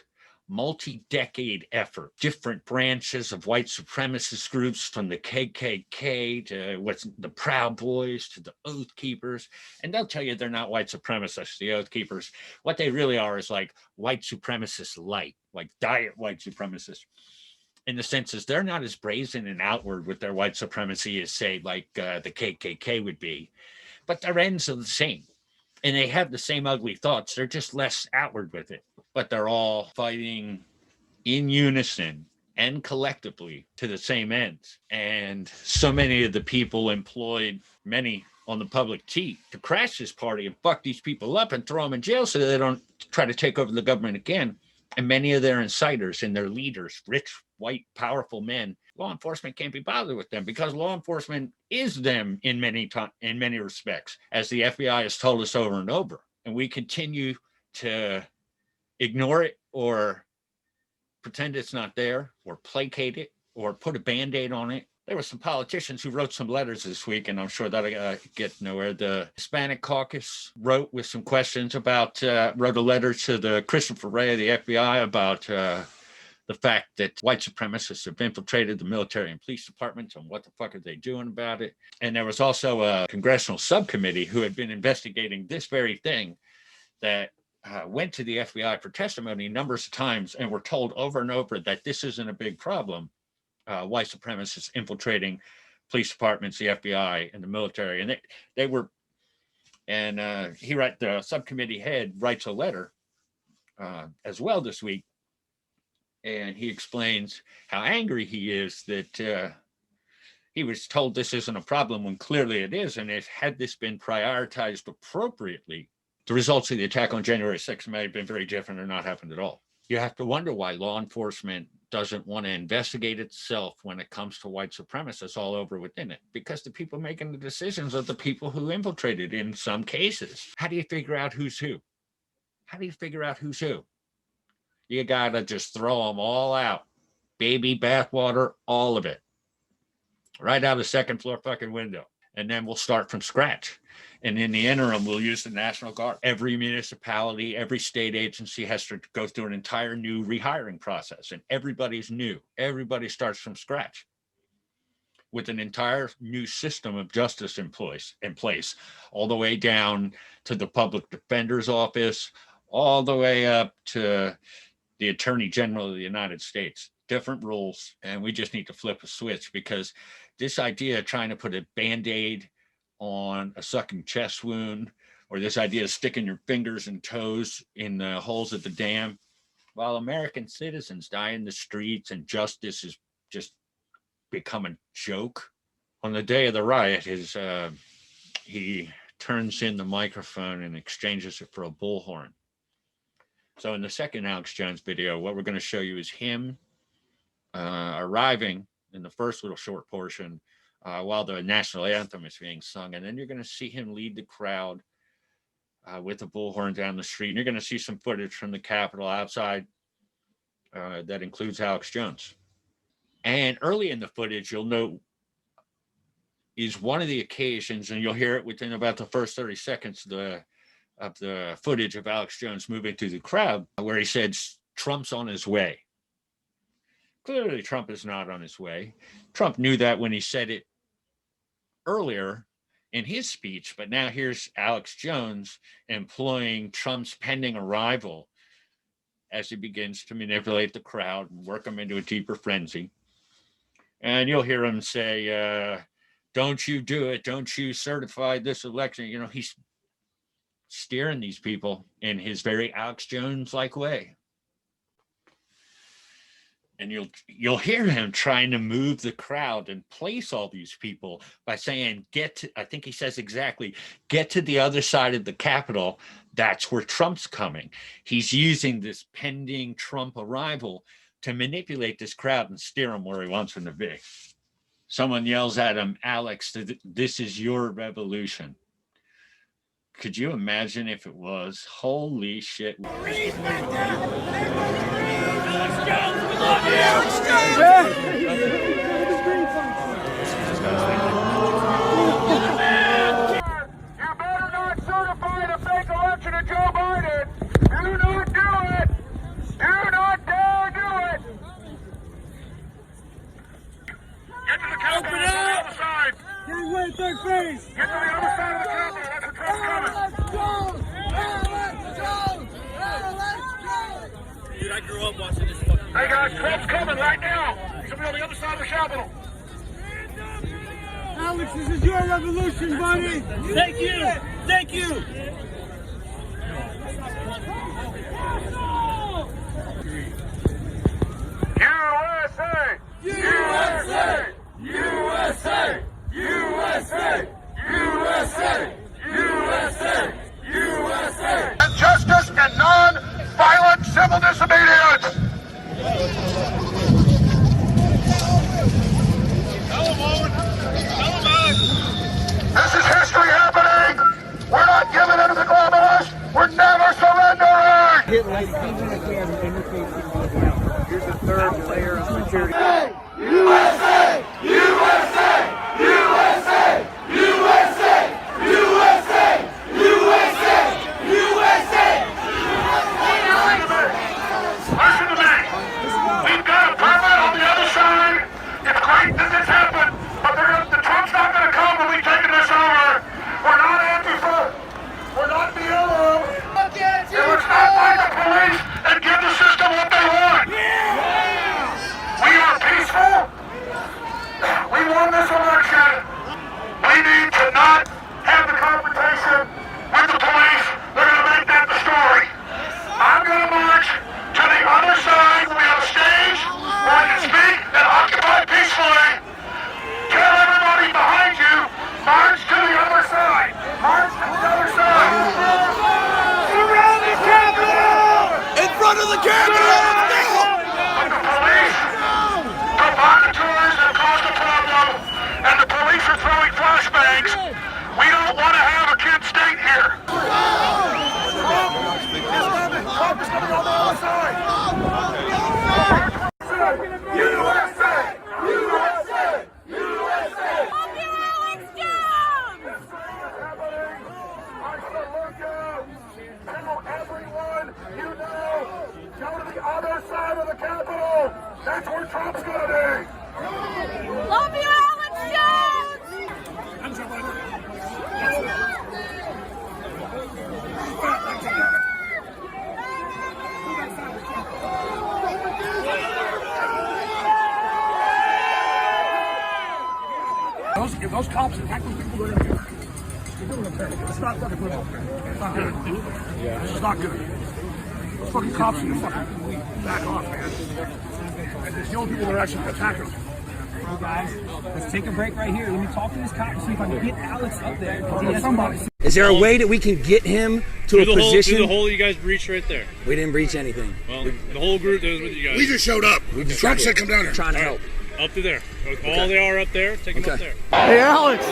multi-decade effort. Different branches of white supremacist groups, from the KKK to what's the Proud Boys to the Oath Keepers. And they'll tell you they're not white supremacists, the Oath Keepers. What they really are is like white supremacists light, like diet white supremacists. In the sense is they're not as brazen and outward with their white supremacy as, say, like the KKK would be. But their ends are the same. And they have the same ugly thoughts. They're just less outward with it. But they're all fighting in unison and collectively to the same ends. And so many of the people employed, many on the public tee, to crash this party and fuck these people up and throw them in jail so they don't try to take over the government again. And many of their inciters and their leaders, rich, white, powerful men, law enforcement can't be bothered with them because law enforcement is them in many respects, as the FBI has told us over and over. And we continue to ignore it or pretend it's not there or placate it or put a Band-Aid on it. There were some politicians who wrote some letters this week, and I'm sure that'll get nowhere. The Hispanic caucus wrote with some questions about, wrote a letter to the Christopher Wray of the FBI about the fact that white supremacists have infiltrated the military and police departments, and what the fuck are they doing about it? And there was also a congressional subcommittee who had been investigating this very thing that went to the FBI for testimony numbers of times and were told over and over that this isn't a big problem. White supremacists infiltrating police departments, the FBI, and the military. And they were, and the subcommittee head writes a letter as well this week. And he explains how angry he is that he was told this isn't a problem when clearly it is. And if had this been prioritized appropriately, the results of the attack on January 6th may have been very different or not happened at all. You have to wonder why law enforcement doesn't want to investigate itself when it comes to white supremacists all over within it, because the people making the decisions are the people who infiltrated in some cases. How do you figure out who's who? How do you figure out who's who? You gotta just throw them all out. Baby bathwater, all of it. Right out of the second floor fucking window. And then we'll start from scratch. And in the interim, we'll use the National Guard. Every municipality, every state agency has to go through an entire new rehiring process. And everybody's new. Everybody starts from scratch with an entire new system of justice in place, all the way down to the public defender's office, all the way up to the Attorney General of the United States. Different rules. And we just need to flip a switch, because this idea of trying to put a Band-Aid on a sucking chest wound, or this idea of sticking your fingers and toes in the holes of the dam, while American citizens die in the streets and justice has just become a joke. On the day of the riot, he turns in the microphone and exchanges it for a bullhorn. So in the second Alex Jones video, what we're going to show you is him arriving in the first little short portion while the national anthem is being sung. And then you're going to see him lead the crowd with a bullhorn down the street. And you're going to see some footage from the Capitol outside that includes Alex Jones. And early in the footage, you'll note, is one of the occasions, and you'll hear it within about the first 30 seconds of the footage of Alex Jones moving through the crowd, where he said, Trump's on his way. Clearly, Trump is not on his way. Trump knew that when he said it earlier in his speech, but now here's Alex Jones employing Trump's pending arrival as he begins to manipulate the crowd and work them into a deeper frenzy. And you'll hear him say, don't you do it. Don't you certify this election. You know, he's steering these people in his very Alex Jones-like way. And you'll hear him trying to move the crowd and place all these people by saying, I think he says exactly, get to the other side of the Capitol. That's where Trump's coming. He's using this pending Trump arrival to manipulate this crowd and steer them where he wants them to be. Someone yells at him, Alex, this is your revolution. Could you imagine if it was? Holy shit. Dude, I grew up watching this fucking. Hey guys, Trump's coming right now. He's gonna be on the other side of the Capitol. Alex, this is your revolution, buddy. Thank you. Thank you. USA! USA! USA! USA! USA! USA! USA! And justice and non-violent civil disobedience. This is history happening. We're not giving in to the globalists. We're never surrendering. if those cops attack those people, they're going to get hurt. They're doing them terrible. It's not fucking good. It's not good. It's not good. Those fucking cops need to fucking back off, man. And there's the only people that are actually attacking them. Hey guys, let's take a break right here. Let me talk to this cop and see if I can get Alex up there. Is there a way that we can get him to a position? The hole you guys breached right there. We didn't breach anything. Well, the whole group that was with you guys. We just showed up. The truck said come down here. Trying to help. Up to there. All they are up there, take them up there. Hey, Alex.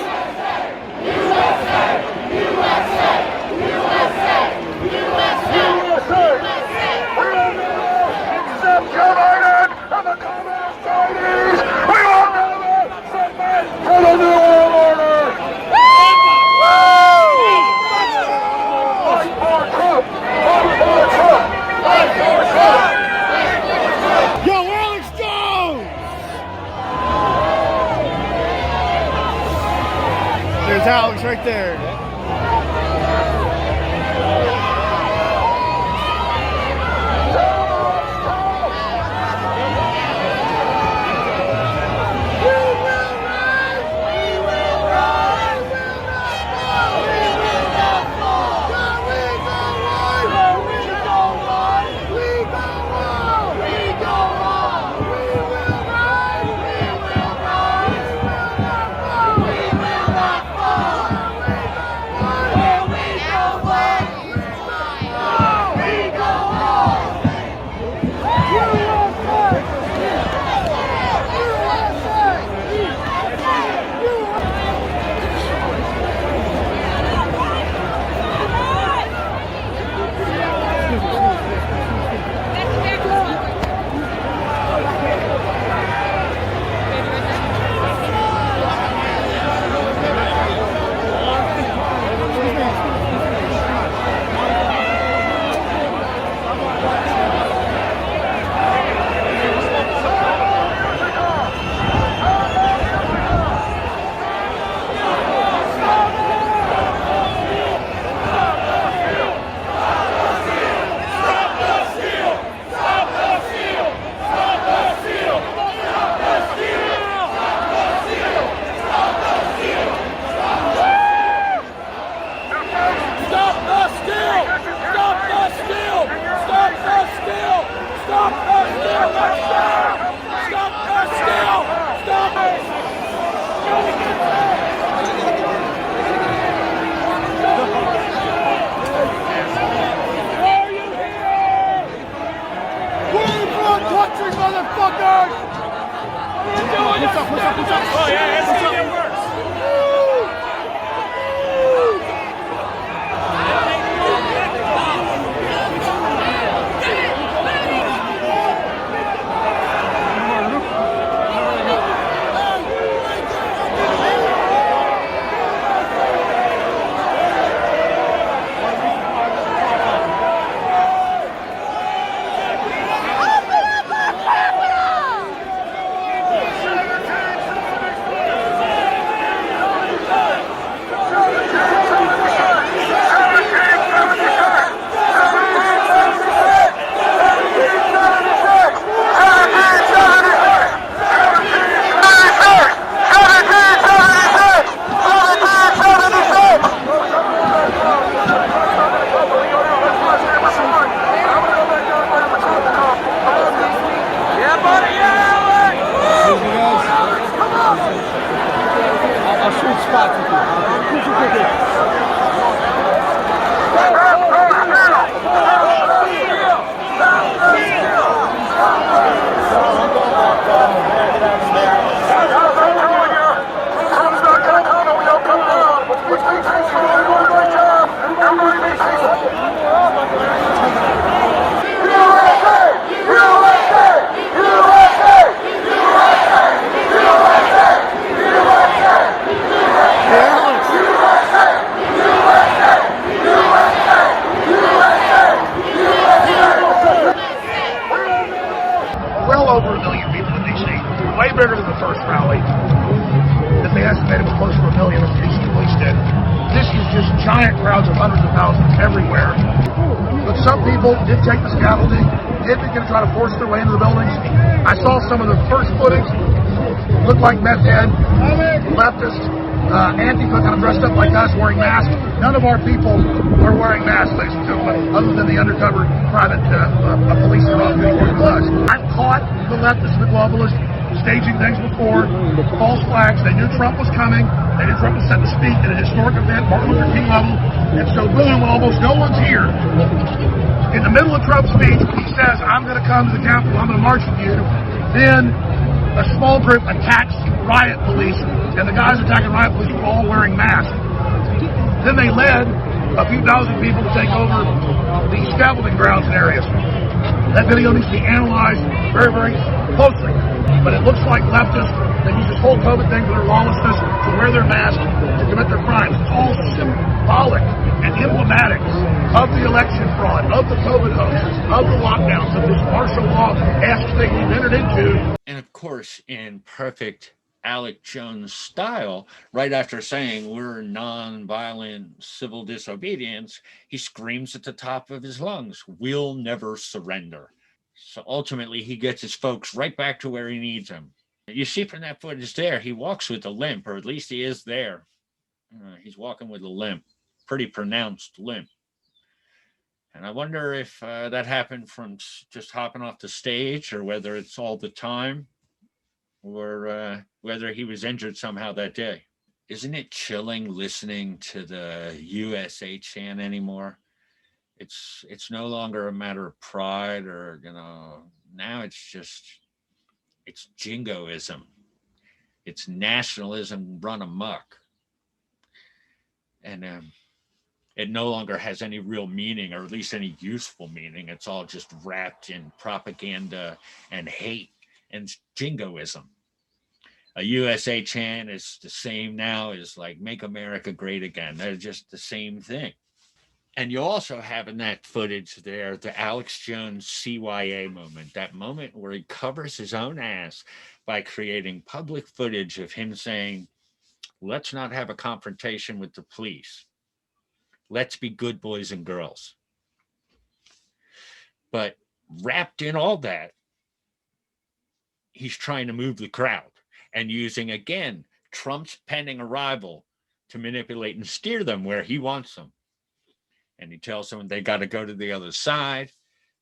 There's Alex right there. Did take the scaffolding, did begin to try to force their way into the buildings. I saw some of the first footage, looked like meth head. leftists, Antifa kind of dressed up like us, wearing masks. None of our people were wearing masks, ladies and gentlemen, other than the undercover private police that are off duty working with us. I've caught the leftists and the globalists staging things before, false flags. They knew Trump was coming. They knew Trump was set to speak at a historic event, Martin Luther King level. And so boom, when almost no one's here, in the middle of Trump's speech, he says, I'm going to come to the Capitol, I'm going to march with you. Then a small group attacks riot police, and the guys attacking riot police were all wearing masks. Then they led a few dozen people to take over the scaffolding grounds and areas. That video needs to be analyzed very, very closely. But it looks like leftists, they use this whole COVID thing for their lawlessness, to wear their masks, to commit their crimes. It's all symbolic and emblematic of the election fraud, of the COVID hoaxes, of the lockdowns, of this martial law-esque thing we've entered into. And of course, in perfect Alex Jones style, right after saying we're non-violent civil disobedience, he screams at the top of his lungs, we'll never surrender. So ultimately, he gets his folks right back to where he needs them. You see from that footage there, he walks with a limp, or at least he is there. He's walking with a limp, pretty pronounced limp. And I wonder if that happened from just hopping off the stage, or whether it's all the time, or whether he was injured somehow that day. Isn't it chilling listening to the USA chant anymore? It's no longer a matter of pride, or, now it's jingoism. It's nationalism run amok. And it no longer has any real meaning, or at least any useful meaning. It's all just wrapped in propaganda and hate and jingoism. A USA chant is the same now as like Make America Great Again. They're just the same thing. And you also have in that footage there the Alex Jones CYA moment, that moment where he covers his own ass by creating public footage of him saying, let's not have a confrontation with the police. Let's be good boys and girls. But wrapped in all that, he's trying to move the crowd and using, again, Trump's pending arrival to manipulate and steer them where he wants them. And he tells them they got to go to the other side,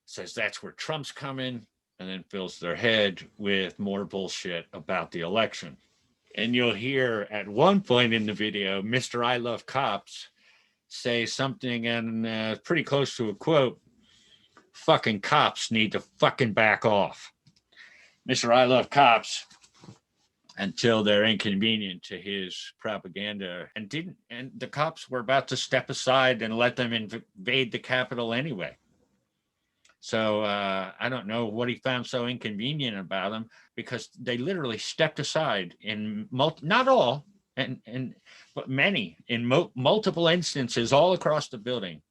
says that's where Trump's coming, and then fills their head with more bullshit about the election. And you'll hear at one point in the video, Mr. I Love Cops say something, and pretty close to a quote, fucking cops need to fucking back off. Mr. I Love Cops, until they're inconvenient to his propaganda, and the cops were about to step aside and let them invade the Capitol anyway. So I don't know what he found so inconvenient about them, because they literally stepped aside in not all, but many, in multiple instances all across the building.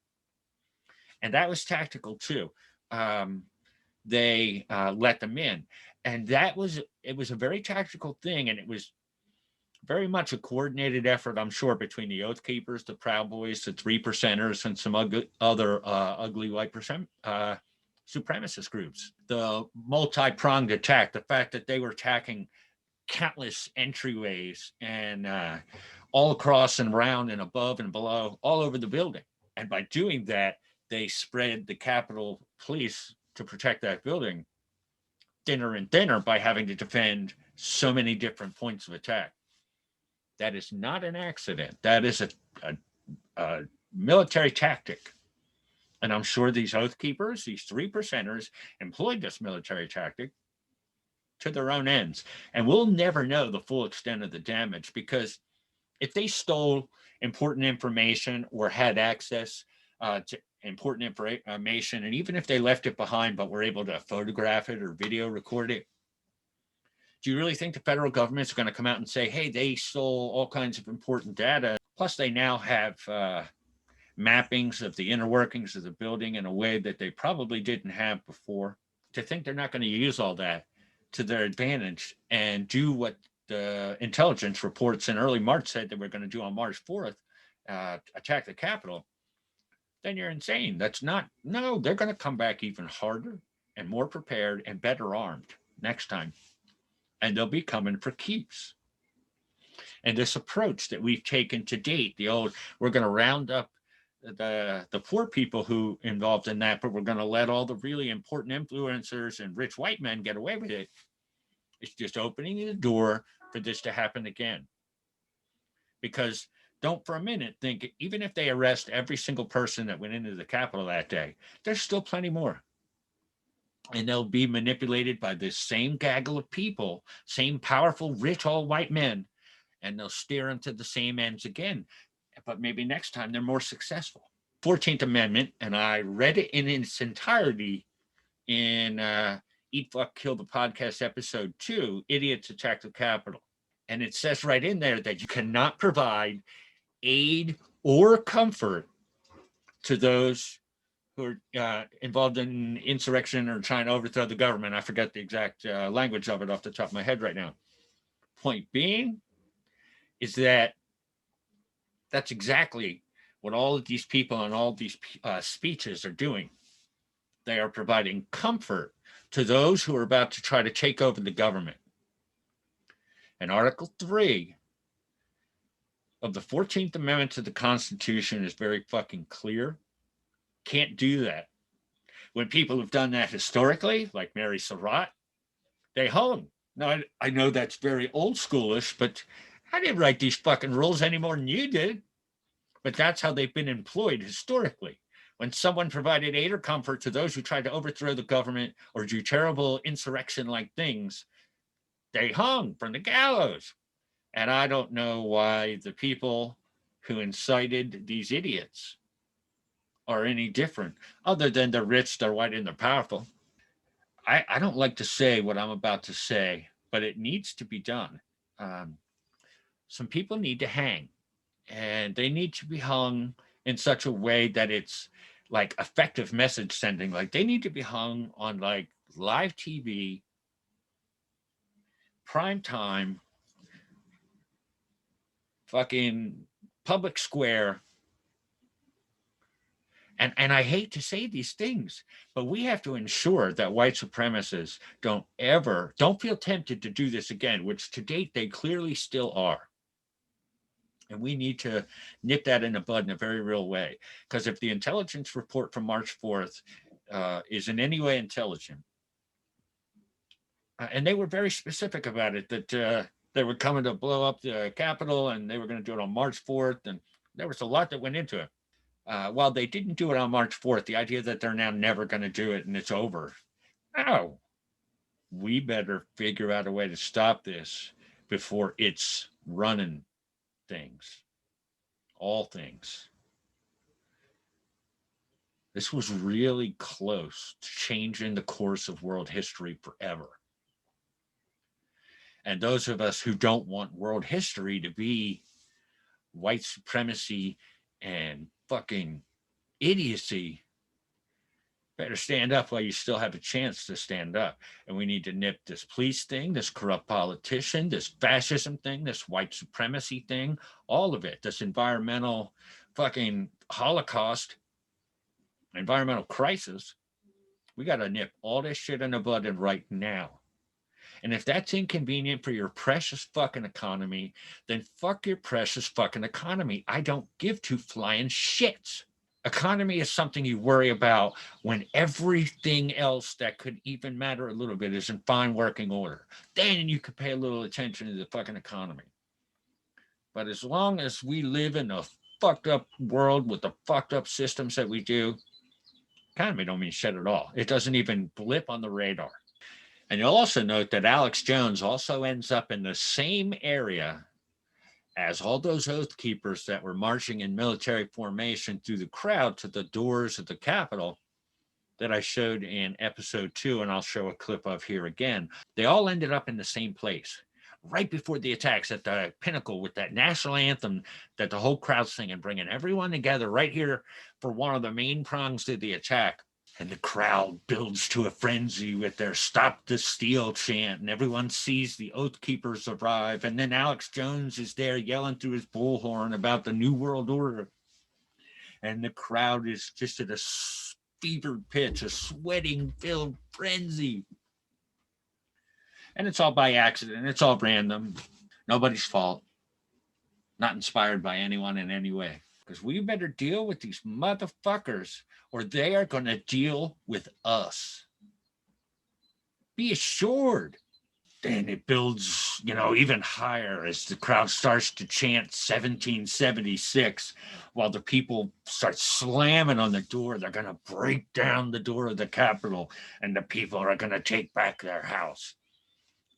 And that was tactical too. They let them in. And it was a very tactical thing, and it was very much a coordinated effort, I'm sure, between the Oath Keepers, the Proud Boys, the 3%ers, and some other ugly white supremacist groups. The multi-pronged attack, the fact that they were attacking countless entryways and all across and around and above and below, all over the building. And by doing that, they spread the Capitol Police to protect that building thinner and thinner by having to defend so many different points of attack. That is not an accident. That is a military tactic. And I'm sure these Oath Keepers, these 3%ers, employed this military tactic to their own ends. And we'll never know the full extent of the damage, because if they stole important information or had access to important information, and even if they left it behind but were able to photograph it or video record it, do you really think the federal government's going to come out and say, hey, they stole all kinds of important data? Plus, they now have mappings of the inner workings of the building in a way that they probably didn't have before. To think they're not going to use all that to their advantage and do what the intelligence reports in early March said they were going to do on March 4th, attack the Capitol, then you're insane. No, they're going to come back even harder and more prepared and better armed next time. And they'll be coming for keeps. And this approach that we've taken to date, the old, we're going to round up the poor people who involved in that, but we're going to let all the really important influencers and rich white men get away with it. It's just opening the door for this to happen again. Because don't for a minute think, even if they arrest every single person that went into the Capitol that day, there's still plenty more. And they'll be manipulated by this same gaggle of people, same powerful, rich, all white men, and they'll steer them to the same ends again. But maybe next time they're more successful. 14th Amendment, and I read it in its entirety in Eat, Fuck, Kill the Podcast episode 2, Idiots Attack the Capitol. And it says right in there that you cannot provide aid or comfort to those who are involved in insurrection or trying to overthrow the government. I forget the exact language of it off the top of my head right now. Point being is that that's exactly what all of these people and all these speeches are doing. They are providing comfort to those who are about to try to take over the government. And Article 3 of the 14th Amendment to the Constitution is very fucking clear. Can't do that. When people have done that historically, like Mary Surratt, they hung. Now, I know that's very old schoolish, but I didn't write these fucking rules any more than you did. But that's how they've been employed historically. When someone provided aid or comfort to those who tried to overthrow the government or do terrible insurrection-like things, they hung from the gallows. And I don't know why the people who incited these idiots are any different, other than they're rich, they're white, and they're powerful. I don't like to say what I'm about to say, but it needs to be done. Some people need to hang, and they need to be hung in such a way that it's like effective message sending. Like they need to be hung on like live TV, prime time, fucking public square. And I hate to say these things, but we have to ensure that white supremacists don't feel tempted to do this again, which to date they clearly still are. And we need to nip that in the bud in a very real way. Because if the intelligence report from March 4th is in any way intelligent, and they were very specific about it, that they were coming to blow up the Capitol and they were going to do it on March 4th. And there was a lot that went into it. While they didn't do it on March 4th, the idea that they're now never going to do it and it's over. No, we better figure out a way to stop this before it's running things, all things. This was really close to changing the course of world history forever. And those of us who don't want world history to be white supremacy and fucking idiocy, better stand up while you still have a chance to stand up. And we need to nip this police thing, this corrupt politician, this fascism thing, this white supremacy thing, all of it, this environmental fucking Holocaust, environmental crisis. We got to nip all this shit in the bud and right now. And if that's inconvenient for your precious fucking economy, then fuck your precious fucking economy. I don't give two flying shits. Economy is something you worry about when everything else that could even matter a little bit is in fine working order. Then you could pay a little attention to the fucking economy. But as long as we live in a fucked up world with the fucked up systems that we do, economy don't mean shit at all. It doesn't even blip on the radar. And you'll also note that Alex Jones also ends up in the same area as all those oath keepers that were marching in military formation through the crowd to the doors of the Capitol that I showed in episode 2, and I'll show a clip of here again. They all ended up in the same place, right before the attacks at the pinnacle with that national anthem that the whole crowd's singing, bringing everyone together right here for one of the main prongs to the attack. And the crowd builds to a frenzy with their "Stop the Steal" chant, and everyone sees the Oath Keepers arrive. And then Alex Jones is there yelling through his bullhorn about the New World Order. And the crowd is just at a fevered pitch, a sweating-filled frenzy. And it's all by accident. It's all random. Nobody's fault. not inspired by anyone in any way. Because we better deal with these motherfuckers or they are going to deal with us. Be assured. Then it builds, even higher as the crowd starts to chant 1776 while the people start slamming on the door. They're going to break down the door of the Capitol and the people are going to take back their house.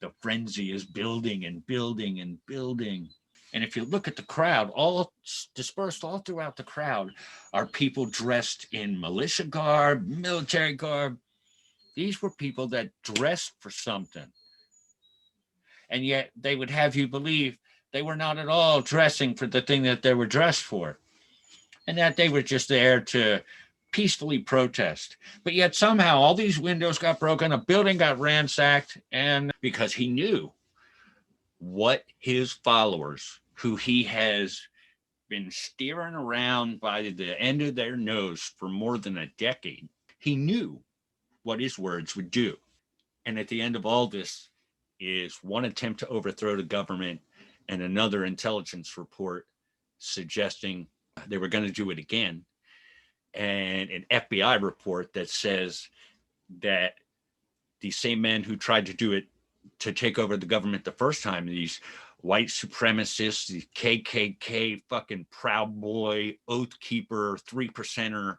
The frenzy is building and building and building. And if you look at the crowd, all dispersed all throughout the crowd are people dressed in militia garb, military garb. These were people that dressed for something. And yet they would have you believe they were not at all dressing for the thing that they were dressed for. And that they were just there to peacefully protest. But yet somehow all these windows got broken, a building got ransacked, and because he knew what his followers, who he has been steering around by the end of their nose for more than a decade, he knew what his words would do. And at the end of all this is one attempt to overthrow the government and another intelligence report suggesting they were going to do it again, and an FBI report that says that the same men who tried to do it to take over the government the first time, these white supremacists, the KKK, fucking Proud Boy, Oath Keeper, 3%er,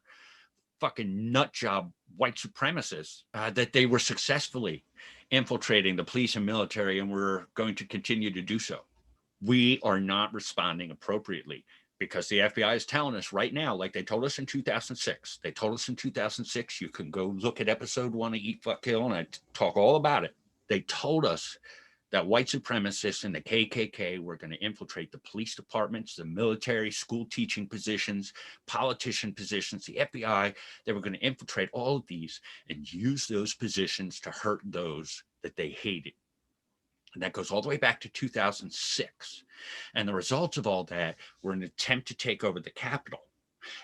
fucking nut job white supremacists, that they were successfully infiltrating the police and military and were going to continue to do so. We are not responding appropriately because the FBI is telling us right now, like they told us in 2006. They told us in 2006, you can go look at episode 1 of Eat, Fuck, Kill, and I talk all about it. They told us that white supremacists and the KKK were going to infiltrate the police departments, the military, school teaching positions, politician positions, the FBI. They were going to infiltrate all of these and use those positions to hurt those that they hated. And that goes all the way back to 2006. And the results of all that were an attempt to take over the Capitol.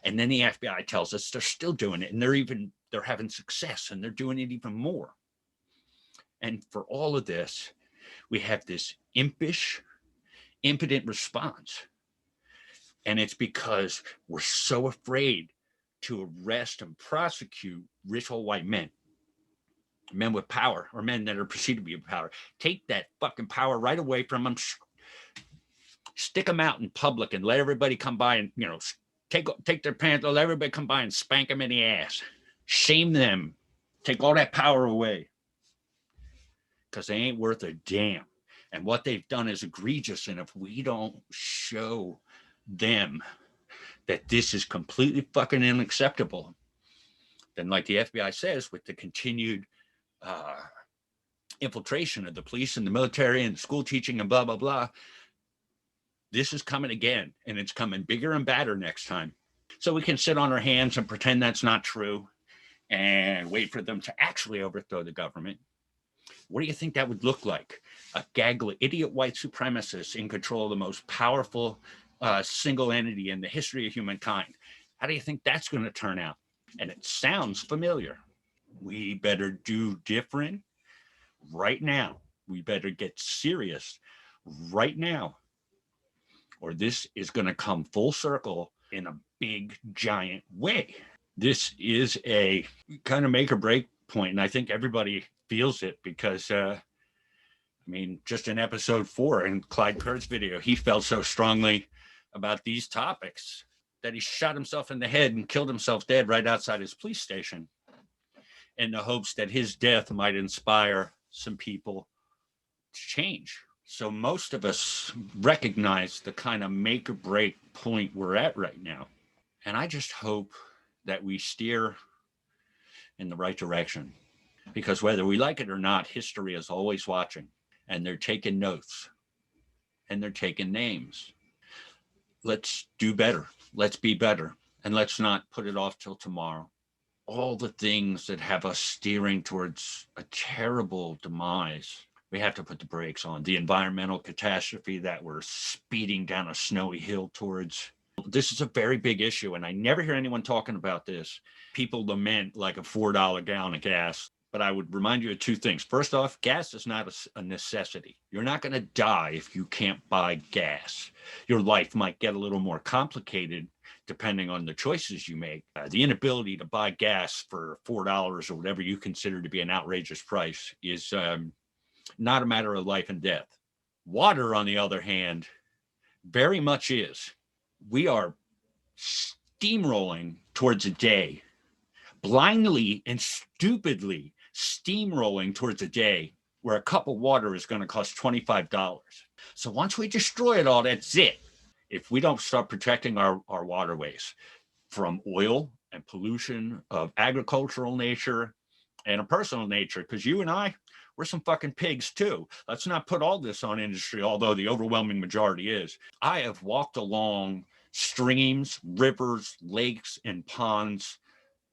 And then the FBI tells us they're still doing it, and they're having success, and they're doing it even more. And for all of this, we have this impish, impotent response. And it's because we're so afraid to arrest and prosecute rich old white men with power, or men that are perceived to be with power. Take that fucking power right away from them, stick them out in public and let everybody come by and, take their pants, let everybody come by and spank them in the ass. Shame them. Take all that power away. Because they ain't worth a damn. And what they've done is egregious. And if we don't show them that this is completely fucking unacceptable, then like the FBI says, with the continued infiltration of the police and the military and school teaching and blah, blah, blah, this is coming again. And it's coming bigger and badder next time. So we can sit on our hands and pretend that's not true and wait for them to actually overthrow the government. What do you think that would look like? A gaggle of idiot white supremacists in control of the most powerful single entity in the history of humankind. How do you think that's going to turn out? And it sounds familiar. We better do different right now. We better get serious right now, or this is going to come full circle in a big, giant way. This is a kind of make or break point, and I think everybody feels it because, just in episode 4 in Clyde Kurt's video, he felt so strongly about these topics that he shot himself in the head and killed himself dead right outside his police station in the hopes that his death might inspire some people to change. So most of us recognize the kind of make or break point we're at right now. And I just hope that we steer in the right direction. Because whether we like it or not, history is always watching, and they're taking notes and they're taking names. Let's do better. Let's be better. And let's not put it off till tomorrow. All the things that have us steering towards a terrible demise, we have to put the brakes on. The environmental catastrophe that we're speeding down a snowy hill towards. This is a very big issue, and I never hear anyone talking about this. People lament like a $4 gallon of gas. but I would remind you of two things. First off, gas is not a necessity. You're not going to die if you can't buy gas. Your life might get a little more complicated depending on the choices you make. The inability to buy gas for $4 or whatever you consider to be an outrageous price is not a matter of life and death. Water, on the other hand, very much is. We are steamrolling towards a day, blindly and stupidly steamrolling towards a day where a cup of water is going to cost $25. So once we destroy it all, that's it. If we don't start protecting our waterways from oil and pollution of agricultural nature and a personal nature, because you and I, we're some fucking pigs too. Let's not put all this on industry, although the overwhelming majority is. I have walked along streams, rivers, lakes, and ponds,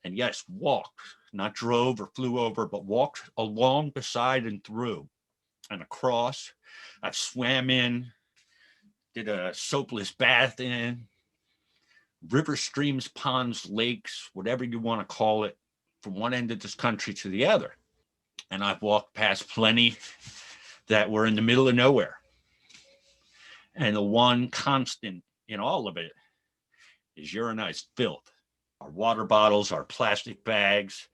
and yes, walked, not drove or flew over, but walked along, beside, and through and across. I've swam in, did a soapless bath in, river, streams, ponds, lakes, whatever you want to call it, from one end of this country to the other. And I've walked past plenty that were in the middle of nowhere. And the one constant in all of it is urinized filth. Our water bottles, our plastic bags,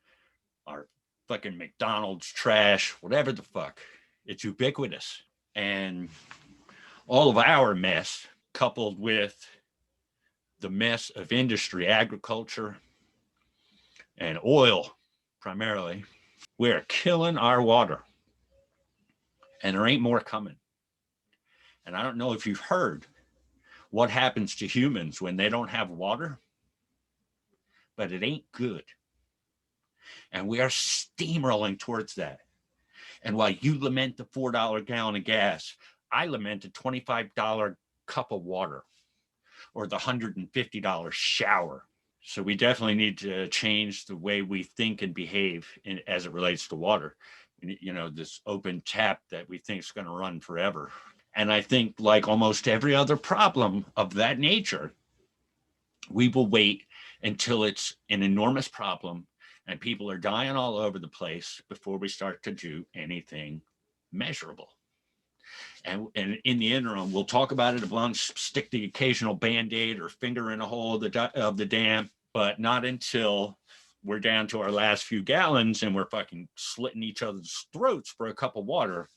our fucking McDonald's trash, whatever the fuck. It's ubiquitous. And all of our mess, coupled with the mess of industry, agriculture, and oil primarily, we're killing our water. And there ain't more coming. And I don't know if you've heard what happens to humans when they don't have water, but it ain't good. And we are steamrolling towards that. And while you lament the $4 gallon of gas, I lament a $25 cup of water or the $150 shower. So we definitely need to change the way we think and behave as it relates to water. You know, this open tap that we think is going to run forever. And I think, like almost every other problem of that nature, we will wait until it's an enormous problem and people are dying all over the place before we start to do anything measurable. And in the interim, we'll talk about it, we'll stick the occasional Band-Aid or finger in a hole of the dam, but not until we're down to our last few gallons and we're fucking slitting each other's throats for a cup of water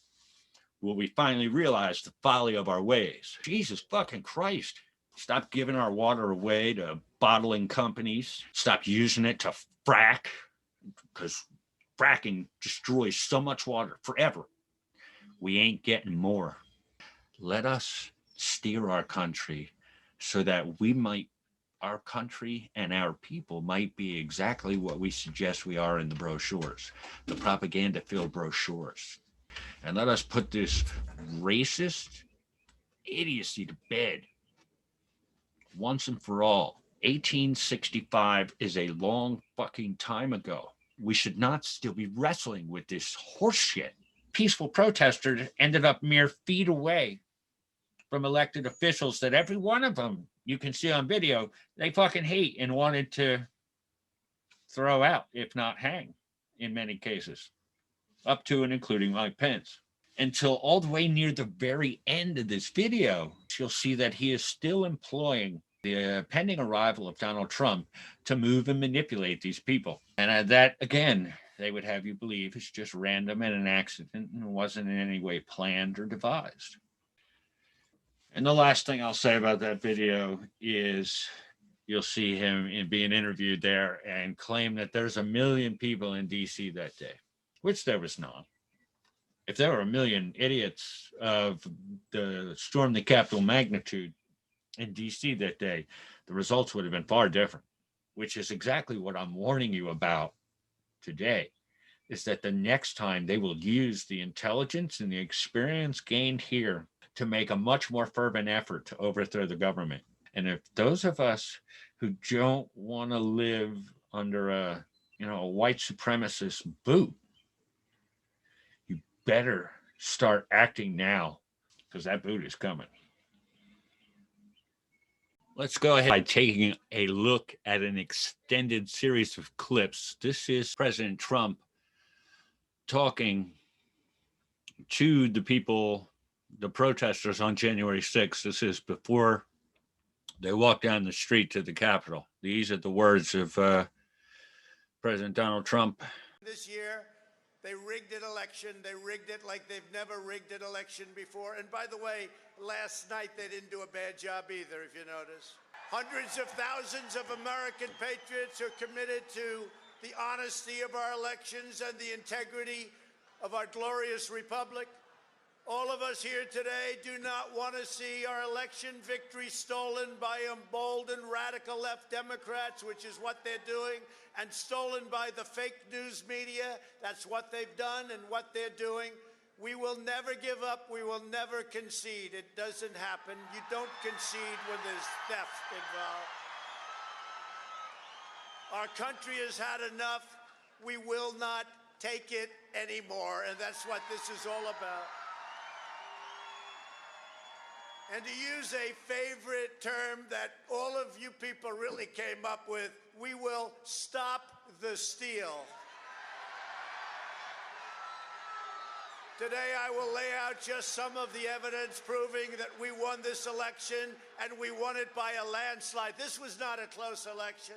will we finally realize the folly of our ways. Jesus fucking Christ. Stop giving our water away to bottling companies. Stop using it to frack, because fracking destroys so much water forever. We ain't getting more. Let us steer our country so that our country and our people might be exactly what we suggest we are in the brochures, the propaganda-filled brochures. And let us put this racist idiocy to bed once and for all. 1865 is a long fucking time ago. We should not still be wrestling with this horseshit. Peaceful protesters ended up mere feet away from elected officials that every one of them, you can see on video, they fucking hate and wanted to throw out, if not hang, in many cases, up to and including Mike Pence. Until all the way near the very end of this video, you'll see that he is still employing the pending arrival of Donald Trump to move and manipulate these people. And that, again, they would have you believe is just random and an accident and wasn't in any way planned or devised. And the last thing I'll say about that video is you'll see him being interviewed there and claim that there's 1 million people in DC that day, which there was not. If there were 1 million idiots of the storm the Capitol magnitude in DC that day, the results would have been far different, which is exactly what I'm warning you about today, is that the next time they will use the intelligence and the experience gained here to make a much more fervent effort to overthrow the government. And if those of us who don't want to live under a white supremacist boot, you better start acting now, because that boot is coming. Let's go ahead by taking a look at an extended series of clips. This is President Trump talking to the people, the protesters on January 6th. This is before they walked down the street to the Capitol. These are the words of President Donald Trump. This year, they rigged an election. They rigged it like they've never rigged an election before. And by the way, last night they didn't do a bad job either, if you notice. Hundreds of thousands of American patriots are committed to the honesty of our elections and the integrity of our glorious republic. All of us here today do not want to see our election victory stolen by emboldened radical left Democrats, which is what they're doing, and stolen by the fake news media. That's what they've done and what they're doing. We will never give up. We will never concede. It doesn't happen. You don't concede when there's theft involved. Our country has had enough. We will not take it anymore, and that's what this is all about. And to use a favorite term that all of you people really came up with, we will stop the steal. Today I will lay out just some of the evidence proving that we won this election, and we won it by a landslide. This was not a close election.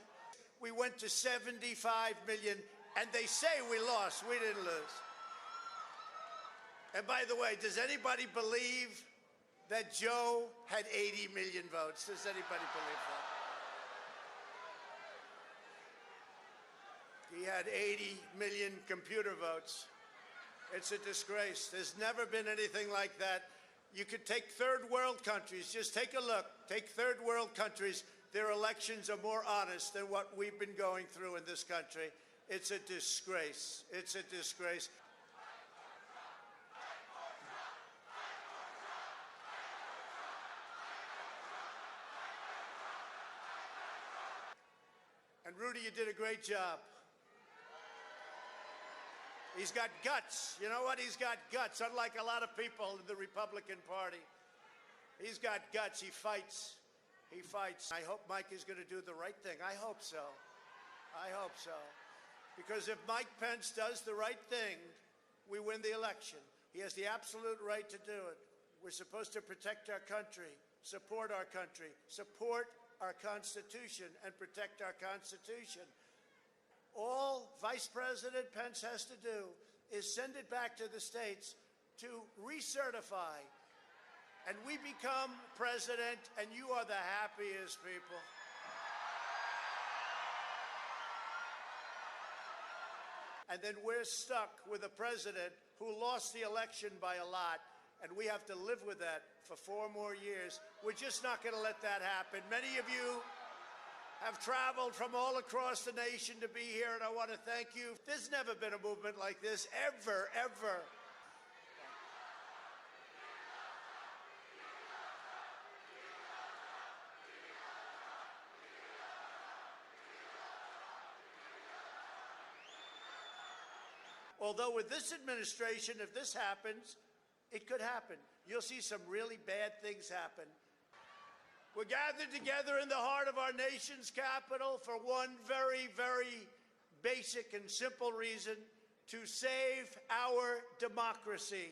We went to 75 million, and they say we lost. We didn't lose. And by the way, does anybody believe that Joe had 80 million votes? Does anybody believe that? He had 80 million computer votes. It's a disgrace. There's never been anything like that. You could take third world countries. Just take a look. Take third world countries. Their elections are more honest than what we've been going through in this country. It's a disgrace. It's a disgrace. And Rudy, you did a great job. He's got guts. You know what? He's got guts, unlike a lot of people in the Republican Party. He's got guts. He fights. He fights. I hope Mike is going to do the right thing. I hope so. I hope so. Because if Mike Pence does the right thing, we win the election. He has the absolute right to do it. We're supposed to protect our country, support our country, support our Constitution, and protect our Constitution. All Vice President Pence has to do is send it back to the states to recertify, and we become president, and you are the happiest people. And then we're stuck with a president who lost the election by a lot, and we have to live with that for 4 more years. We're just not going to let that happen. Many of you have traveled from all across the nation to be here, and I want to thank you. There's never been a movement like this, ever, ever. Although with this administration, if this happens, it could happen. You'll see some really bad things happen. We're gathered together in the heart of our nation's capital for one very, very basic and simple reason: to save our democracy.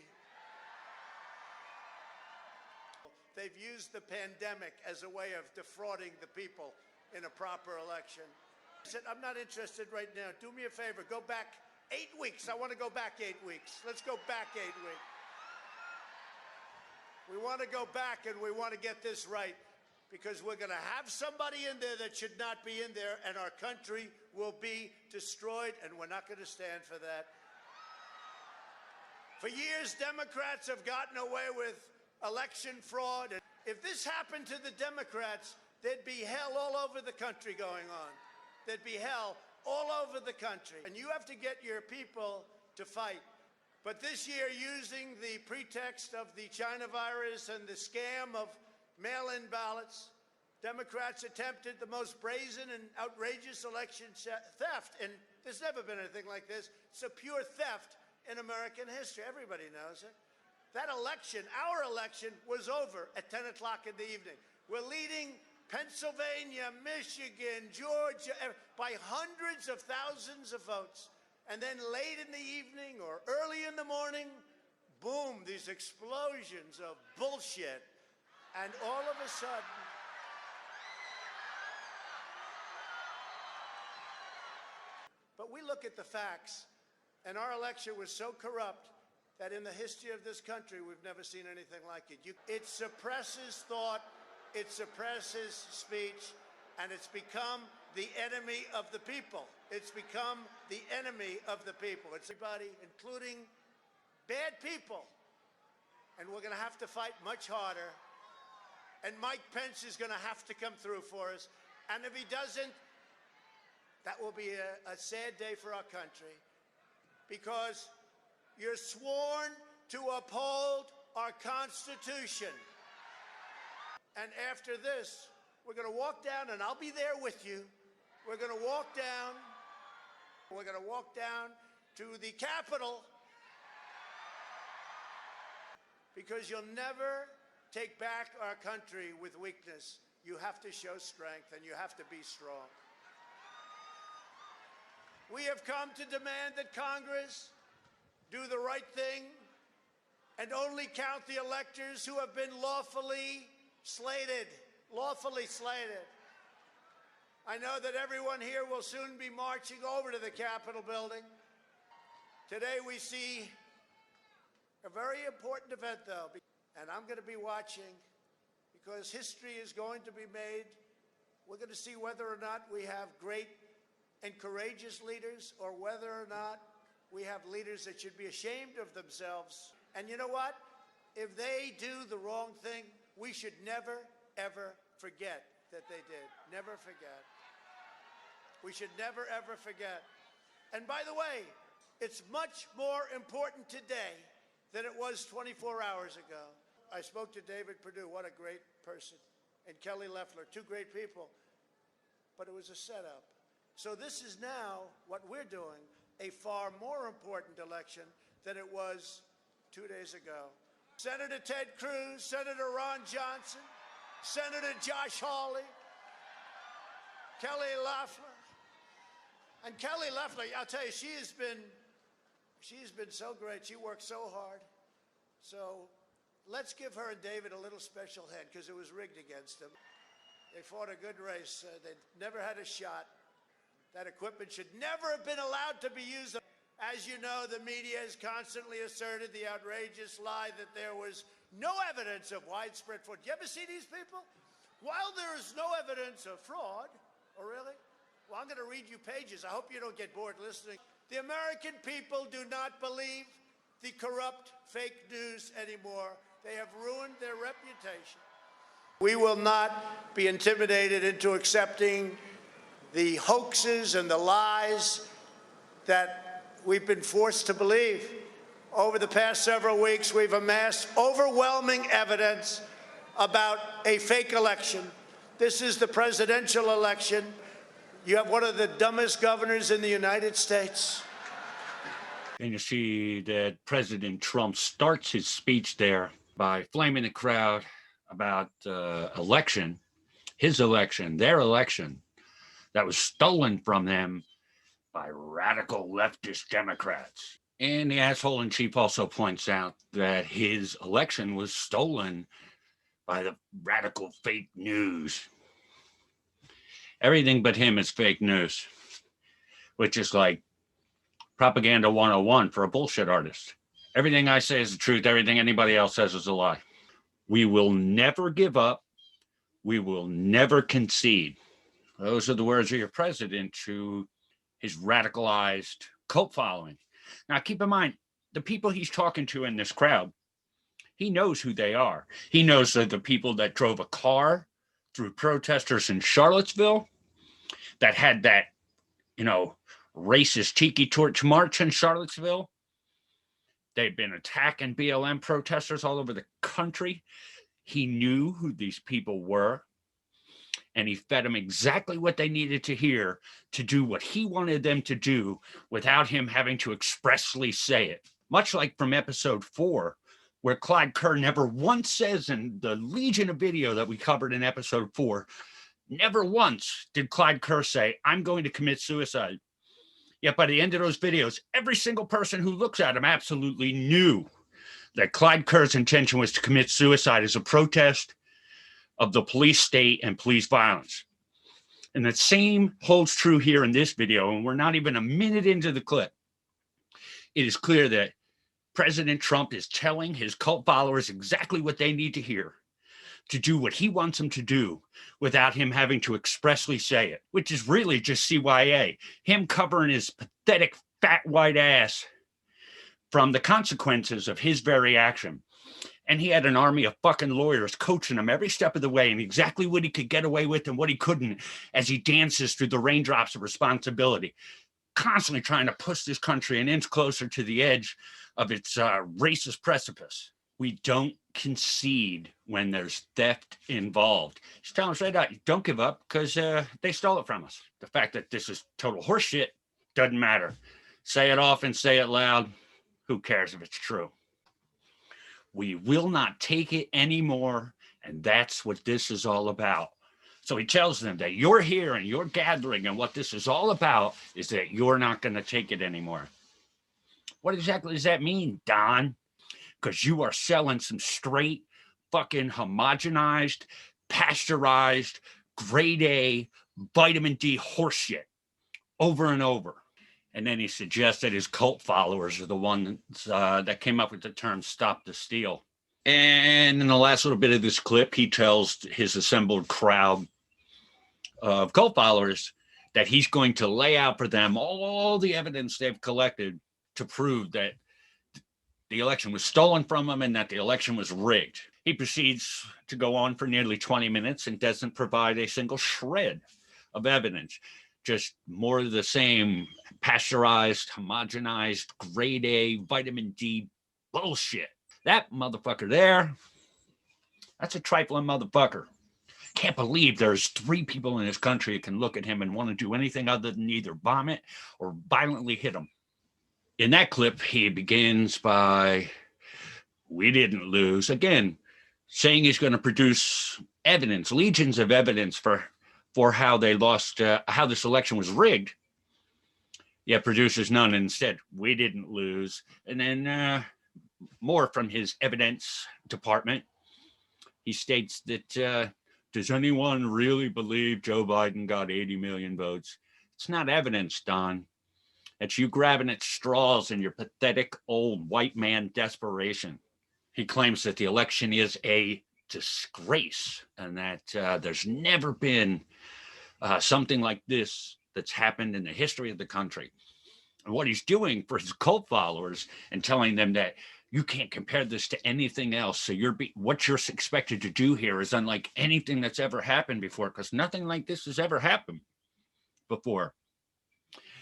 They've used the pandemic as a way of defrauding the people in a proper election. I said, I'm not interested right now. Do me a favor, go back 8 weeks. I want to go back 8 weeks. Let's go back 8 weeks. We want to go back, and we want to get this right, because we're going to have somebody in there that should not be in there, and our country will be destroyed, and we're not going to stand for that. For years, Democrats have gotten away with election fraud. And if this happened to the Democrats, there'd be hell all over the country going on. There'd be hell all over the country. And you have to get your people to fight. But this year, using the pretext of the China virus and the scam of mail-in ballots, Democrats attempted the most brazen and outrageous election theft. And there's never been anything like this. It's a pure theft in American history. Everybody knows it. That election, our election, was over at 10 o'clock in the evening. We're leading Pennsylvania, Michigan, Georgia, by hundreds of thousands of votes. And then late in the evening or early in the morning, boom, these explosions of bullshit. And all of a sudden, but we look at the facts, and our election was so corrupt that in the history of this country, we've never seen anything like it. It suppresses thought, it suppresses speech, and it's become the enemy of the people. It's become the enemy of the people. It's everybody, including bad people. And we're going to have to fight much harder. And Mike Pence is going to have to come through for us. And if he doesn't, that will be a sad day for our country, because you're sworn to uphold our Constitution. And after this, we're going to walk down, and I'll be there with you. We're going to walk down. We're going to walk down to the Capitol, because you'll never take back our country with weakness. You have to show strength, and you have to be strong. We have come to demand that Congress do the right thing and only count the electors who have been lawfully slated. Lawfully slated. I know that everyone here will soon be marching over to the Capitol building. Today we see a very important event, though, and I'm going to be watching, because history is going to be made. We're going to see whether or not we have great and courageous leaders, or whether or not we have leaders that should be ashamed of themselves. And you know what? If they do the wrong thing, we should never, ever forget that they did. Never forget. We should never, ever forget. And by the way, it's much more important today than it was 24 hours ago. I spoke to David Perdue, what a great person, and Kelly Loeffler, two great people, but it was a setup. So this is now what we're doing, a far more important election than it was 2 days ago. Senator Ted Cruz, Senator Ron Johnson, Senator Josh Hawley, Kelly Loeffler. And Kelly Loeffler, I'll tell you, she's been so great. She worked so hard. So let's give her and David a little special hand, because it was rigged against them. They fought a good race. They never had a shot. That equipment should never have been allowed to be used. As you know, the media has constantly asserted the outrageous lie that there was no evidence of widespread fraud. You ever see these people? While there is no evidence of fraud, oh really? Well, I'm going to read you pages. I hope you don't get bored listening. The American people do not believe the corrupt fake news anymore. They have ruined their reputation. We will not be intimidated into accepting the hoaxes and the lies that we've been forced to believe. Over the past several weeks, we've amassed overwhelming evidence about a fake election. This is the presidential election. You have one of the dumbest governors in the United States. And you see that President Trump starts his speech there by flaming the crowd about election, his election, their election, that was stolen from them by radical leftist Democrats. And the asshole in chief also points out that his election was stolen by the radical fake news. Everything but him is fake news, which is like propaganda 101 for a bullshit artist. Everything I say is the truth. Everything anybody else says is a lie. We will never give up. We will never concede. Those are the words of your president to his radicalized cult following. Now, keep in mind, the people he's talking to in this crowd, he knows who they are. He knows that the people that drove a car through protesters in Charlottesville, that had that, racist tiki torch march in Charlottesville. They've been attacking BLM protesters all over the country. He knew who these people were, and he fed them exactly what they needed to hear to do what he wanted them to do without him having to expressly say it. Much like from episode 4, where Clyde Kerr never once says in the legion of video that we covered in episode 4, never once did Clyde Kerr say, I'm going to commit suicide. Yet by the end of those videos, every single person who looks at them absolutely knew that Clyde Kerr's intention was to commit suicide as a protest of the police state and police violence. And the same holds true here in this video, and we're not even a minute into the clip. It is clear that President Trump is telling his cult followers exactly what they need to hear to do what he wants them to do without him having to expressly say it, which is really just CYA, him covering his pathetic fat white ass from the consequences of his very action. And he had an army of fucking lawyers coaching him every step of the way and exactly what he could get away with and what he couldn't as he dances through the raindrops of responsibility, constantly trying to push this country an inch closer to the edge of its racist precipice. We don't concede when there's theft involved. Just tell them straight out, don't give up because they stole it from us. The fact that this is total horseshit doesn't matter. Say it often, say it loud. Who cares if it's true? We will not take it anymore, and that's what this is all about. So he tells them that you're here and you're gathering, and what this is all about is that you're not going to take it anymore. What exactly does that mean, Don? Because you are selling some straight fucking homogenized, pasteurized, grade A vitamin D horseshit over and over. And then he suggests that his cult followers are the ones that came up with the term "stop the steal." And in the last little bit of this clip, he tells his assembled crowd of cult followers that he's going to lay out for them all the evidence they've collected to prove that the election was stolen from them and that the election was rigged. He proceeds to go on for nearly 20 minutes and doesn't provide a single shred of evidence. Just more of the same pasteurized, homogenized, grade A, vitamin D bullshit. That motherfucker there, that's a trifling motherfucker. Can't believe there's 3 people in this country that can look at him and want to do anything other than either vomit or violently hit him. In that clip, he begins by, we didn't lose. Again, saying he's going to produce evidence, legions of evidence for how they lost, how this election was rigged. Yet produces none. Instead, we didn't lose. And then more from his evidence department. He states that, does anyone really believe Joe Biden got 80 million votes? It's not evidence, Don. It's you grabbing at straws in your pathetic old white man desperation. He claims that the election is a disgrace and that there's never been something like this that's happened in the history of the country. And what he's doing for his cult followers and telling them that you can't compare this to anything else. So what you're expected to do here is unlike anything that's ever happened before, because nothing like this has ever happened before.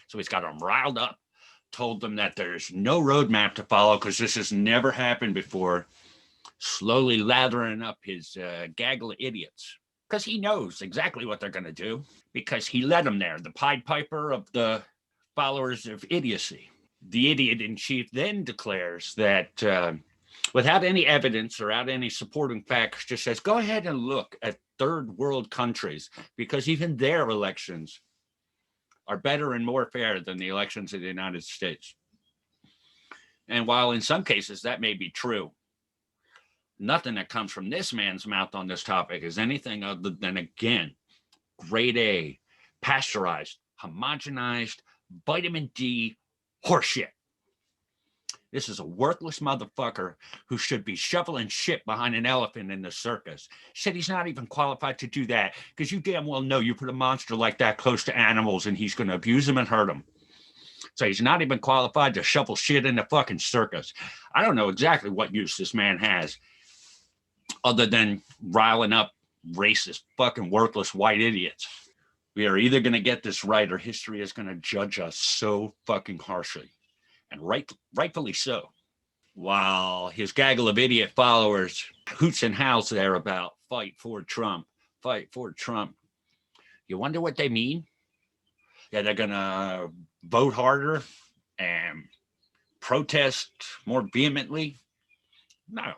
So he's got them riled up, told them that there's no roadmap to follow because this has never happened before, slowly lathering up his gaggle of idiots because he knows exactly what they're going to do because he led them there, the Pied Piper of the followers of idiocy. The idiot in chief then declares that without any evidence or without any supporting facts, just says, go ahead and look at third world countries because even their elections are better and more fair than the elections of the United States. And while in some cases that may be true, nothing that comes from this man's mouth on this topic is anything other than, again, grade A, pasteurized, homogenized, vitamin D horseshit. This is a worthless motherfucker who should be shoveling shit behind an elephant in the circus. Said he's not even qualified to do that because you damn well know you put a monster like that close to animals and he's going to abuse them and hurt them. So he's not even qualified to shovel shit in the fucking circus. I don't know exactly what use this man has other than riling up racist, fucking worthless white idiots. We are either going to get this right or history is going to judge us so fucking harshly. And rightfully so. While his gaggle of idiot followers hoots and howls there about fight for Trump, fight for Trump. You wonder what they mean? Yeah, they're going to vote harder and protest more vehemently? No.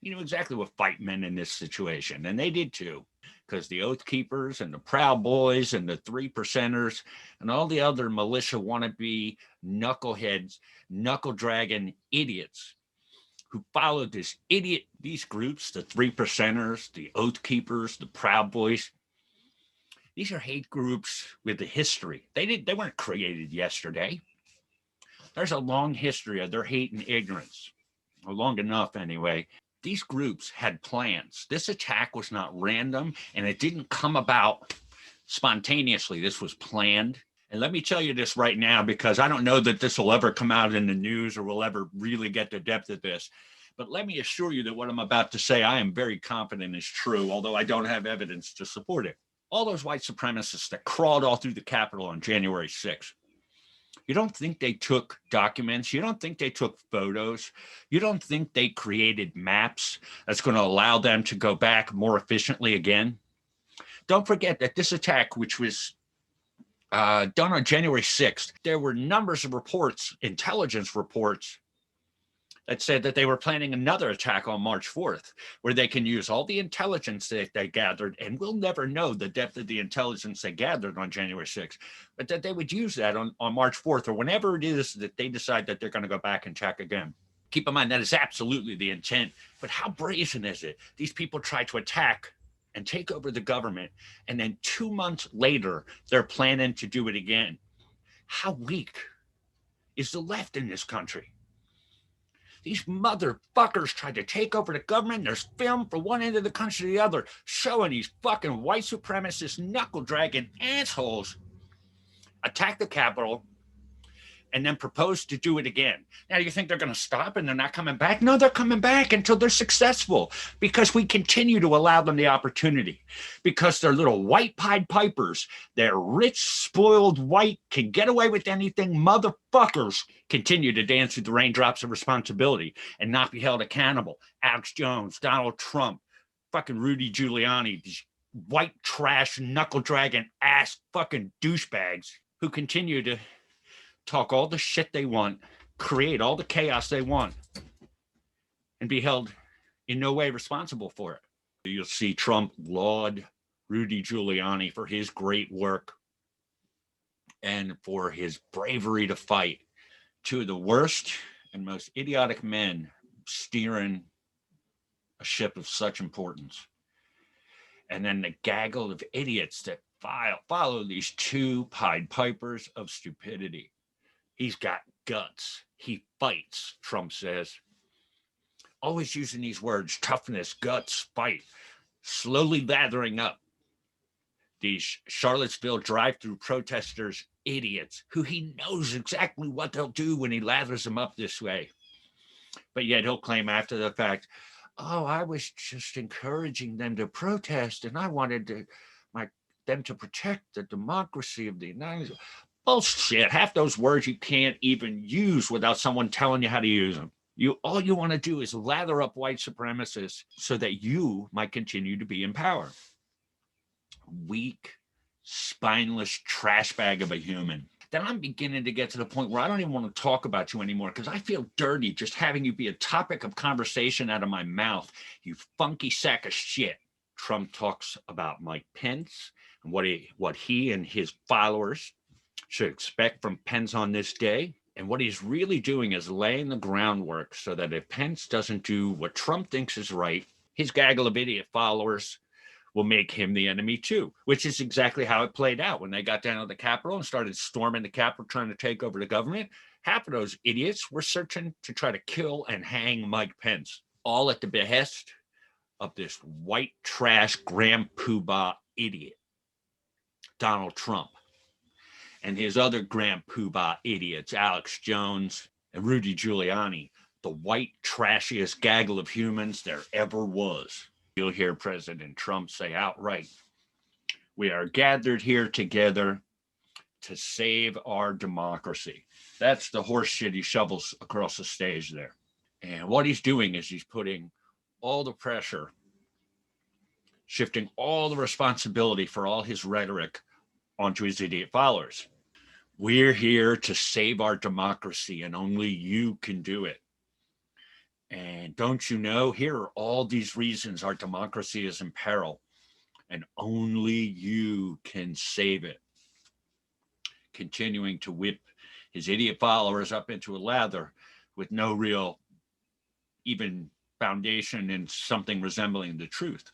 You know exactly what fight meant in this situation, and they did too. because the Oath Keepers and the Proud Boys and the 3%ers and all the other militia wannabe knuckleheads, knuckle-dragging idiots who followed these groups, the 3%ers, the Oath Keepers, the Proud Boys. These are hate groups with a history. They weren't created yesterday. There's a long history of their hate and ignorance, or long enough anyway. These groups had plans. This attack was not random, and it didn't come about spontaneously. This was planned. And let me tell you this right now, because I don't know that this will ever come out in the news or we'll ever really get the depth of this. But let me assure you that what I'm about to say, I am very confident is true, although I don't have evidence to support it. All those white supremacists that crawled all through the Capitol on January 6th, you don't think they took documents? You don't think they took photos? You don't think they created maps that's going to allow them to go back more efficiently again? Don't forget that this attack, which was done on January 6th, there were numbers of reports, intelligence reports, that said that they were planning another attack on March 4th, where they can use all the intelligence that they gathered, and we'll never know the depth of the intelligence they gathered on January 6th, but that they would use that on March 4th, or whenever it is that they decide that they're going to go back and check again. Keep in mind, that is absolutely the intent, but how brazen is it? These people try to attack and take over the government, and then 2 months later, they're planning to do it again. How weak is the left in this country? These motherfuckers tried to take over the government. There's film from one end of the country to the other showing these fucking white supremacist knuckle-dragging assholes attack the Capitol and then propose to do it again. Now, you think they're going to stop and they're not coming back? No, they're coming back until they're successful, because we continue to allow them the opportunity, because they're little white Pied Pipers. They're rich, spoiled, white, can get away with anything motherfuckers continue to dance through the raindrops of responsibility and not be held accountable. Alex Jones, Donald Trump, fucking Rudy Giuliani, these white trash, knuckle-dragging ass fucking douchebags who continue to talk all the shit they want, create all the chaos they want, and be held in no way responsible for it. You'll see Trump laud Rudy Giuliani for his great work and for his bravery to fight. Two of the worst and most idiotic men steering a ship of such importance. And then the gaggle of idiots that follow these two Pied Pipers of stupidity. He's got guts. He fights, Trump says. Always using these words, toughness, guts, fight. Slowly lathering up these Charlottesville drive-through protesters, idiots, who he knows exactly what they'll do when he lathers them up this way. But yet he'll claim after the fact, oh, I was just encouraging them to protest, and I wanted them to protect the democracy of the United States. Bullshit. Half those words you can't even use without someone telling you how to use them. All you want to do is lather up white supremacists so that you might continue to be in power. Weak, spineless trash bag of a human. Then I'm beginning to get to the point where I don't even want to talk about you anymore, because I feel dirty just having you be a topic of conversation out of my mouth, you funky sack of shit. Trump talks about Mike Pence and what he and his followers should expect from Pence on this day. And what he's really doing is laying the groundwork so that if Pence doesn't do what Trump thinks is right, his gaggle of idiot followers will make him the enemy too, which is exactly how it played out when they got down to the Capitol and started storming the Capitol trying to take over the government. Half of those idiots were searching to try to kill and hang Mike Pence, all at the behest of this white trash grand poobah idiot, Donald Trump. And his other grand poobah idiots, Alex Jones and Rudy Giuliani, the white, trashiest gaggle of humans there ever was. You'll hear President Trump say outright, we are gathered here together to save our democracy. That's the horse shit he shovels across the stage there. And what he's doing is he's putting all the pressure, shifting all the responsibility for all his rhetoric onto his idiot followers. We're here to save our democracy, and only you can do it. And don't you know, here are all these reasons our democracy is in peril. and only you can save it. Continuing to whip his idiot followers up into a lather with no real even foundation in something resembling the truth,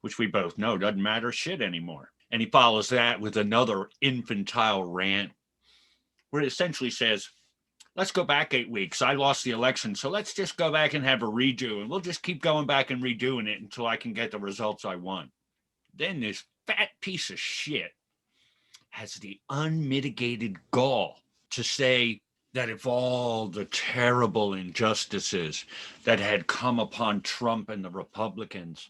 which we both know doesn't matter shit anymore. And he follows that with another infantile rant where it essentially says, let's go back 8 weeks. I lost the election, so let's just go back and have a redo, and we'll just keep going back and redoing it until I can get the results I want. Then this fat piece of shit has the unmitigated gall to say that if all the terrible injustices that had come upon Trump and the Republicans,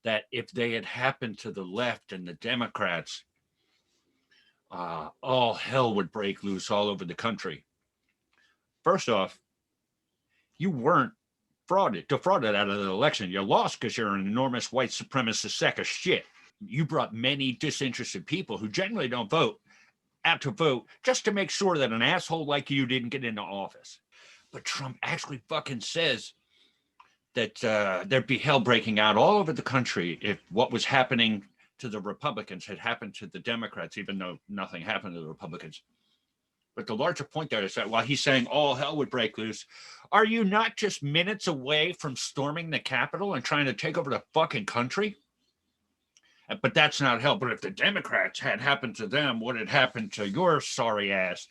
that if they had happened to the left and the Democrats, all hell would break loose all over the country. First off, you weren't defrauded out of the election. You lost because you're an enormous white supremacist sack of shit. You brought many disinterested people who generally don't vote out to vote just to make sure that an asshole like you didn't get into office. But Trump actually fucking says that there'd be hell breaking out all over the country if what was happening to the Republicans had happened to the Democrats, even though nothing happened to the Republicans. But the larger point there is that while he's saying all hell would break loose, are you not just minutes away from storming the Capitol and trying to take over the fucking country? But that's not hell. But if the Democrats had happened to them what had happened to your sorry ass,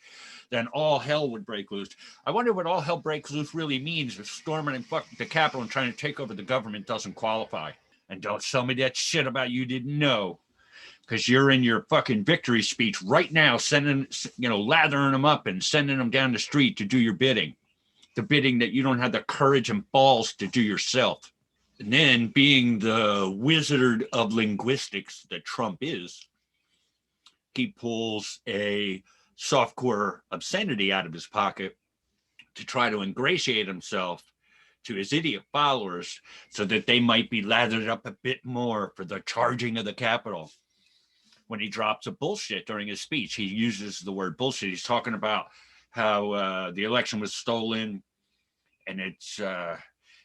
then all hell would break loose. I wonder what all hell breaks loose really means if storming and fucking the Capitol and trying to take over the government doesn't qualify. And don't tell me that shit about you didn't know, because you're in your fucking victory speech right now, lathering them up and sending them down the street to do your bidding, the bidding that you don't have the courage and balls to do yourself. And then, being the wizard of linguistics that Trump is, he pulls a softcore obscenity out of his pocket to try to ingratiate himself to his idiot followers so that they might be lathered up a bit more for the charging of the Capitol. When he drops a bullshit during his speech, he uses the word bullshit. He's talking about how the election was stolen, and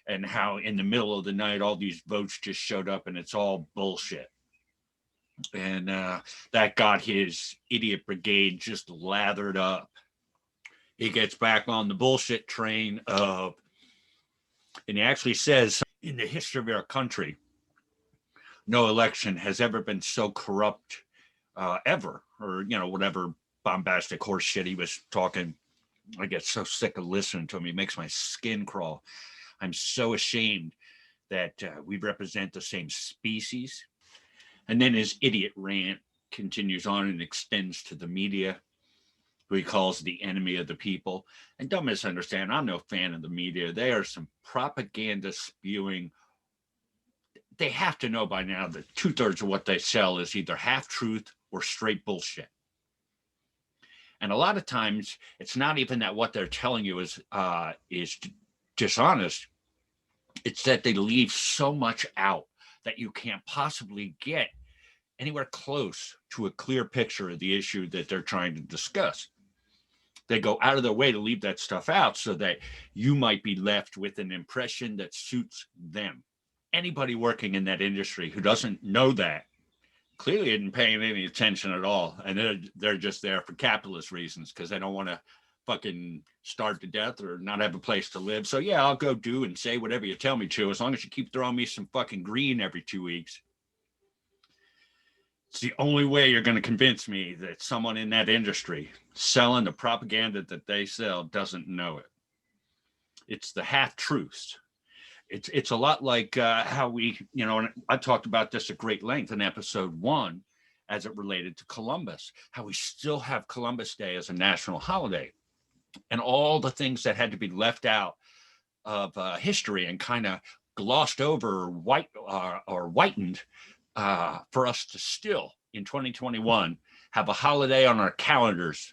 and how in the middle of the night all these votes just showed up, and it's all bullshit. And that got his idiot brigade just lathered up. He gets back on the bullshit train and he actually says, in the history of our country, no election has ever been so corrupt ever, or whatever bombastic horse shit he was talking. I get so sick of listening to him. He makes my skin crawl. I'm so ashamed that we represent the same species. And then his idiot rant continues on and extends to the media, who he calls the enemy of the people. And don't misunderstand, I'm no fan of the media. They are some propaganda spewing. They have to know by now that 2/3 of what they sell is either half truth or straight bullshit. And a lot of times it's not even that what they're telling you is dishonest. It's that they leave so much out that you can't possibly get anywhere close to a clear picture of the issue that they're trying to discuss. They go out of their way to leave that stuff out so that you might be left with an impression that suits them. Anybody working in that industry who doesn't know that clearly isn't paying any attention at all. And they're just there for capitalist reasons because they don't want to fucking starve to death or not have a place to live. So yeah, I'll go do and say whatever you tell me to, as long as you keep throwing me some fucking green every 2 weeks. It's the only way you're going to convince me that someone in that industry selling the propaganda that they sell doesn't know it. It's the half truths. It's a lot like how we, and I talked about this at great length in episode 1 as it related to Columbus, how we still have Columbus Day as a national holiday. And all the things that had to be left out of history and kind of glossed over or whitened for us to still, in 2021, have a holiday on our calendars,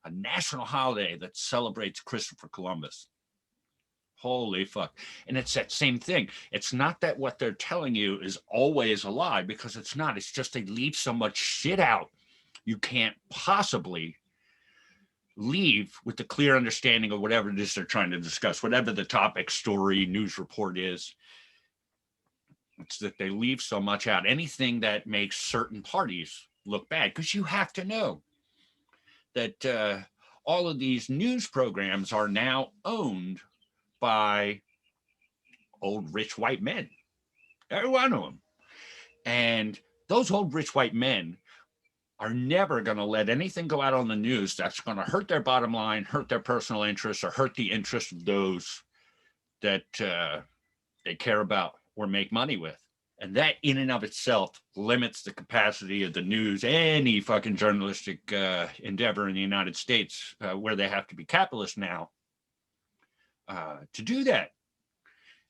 a national holiday that celebrates Christopher Columbus. Holy fuck. And it's that same thing. It's not that what they're telling you is always a lie, because it's not. It's just they leave so much shit out. You can't possibly leave with the clear understanding of whatever it is they're trying to discuss, whatever the topic, story, news report is. It's that they leave so much out, anything that makes certain parties look bad, because you have to know that all of these news programs are now owned by old rich white men, every one of them. And those old rich white men are never going to let anything go out on the news that's going to hurt their bottom line, hurt their personal interests, or hurt the interests of those that they care about or make money with. And that in and of itself limits the capacity of the news, any fucking journalistic endeavor in the United States, where they have to be capitalist now, to do that.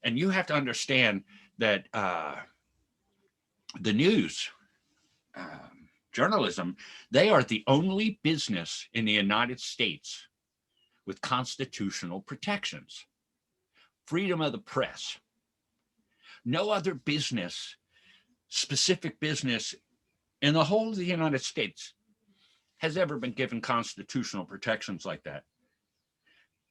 And you have to understand that the news, journalism, they are the only business in the United States with constitutional protections. Freedom of the press. No other business, specific business in the whole of the United States has ever been given constitutional protections like that,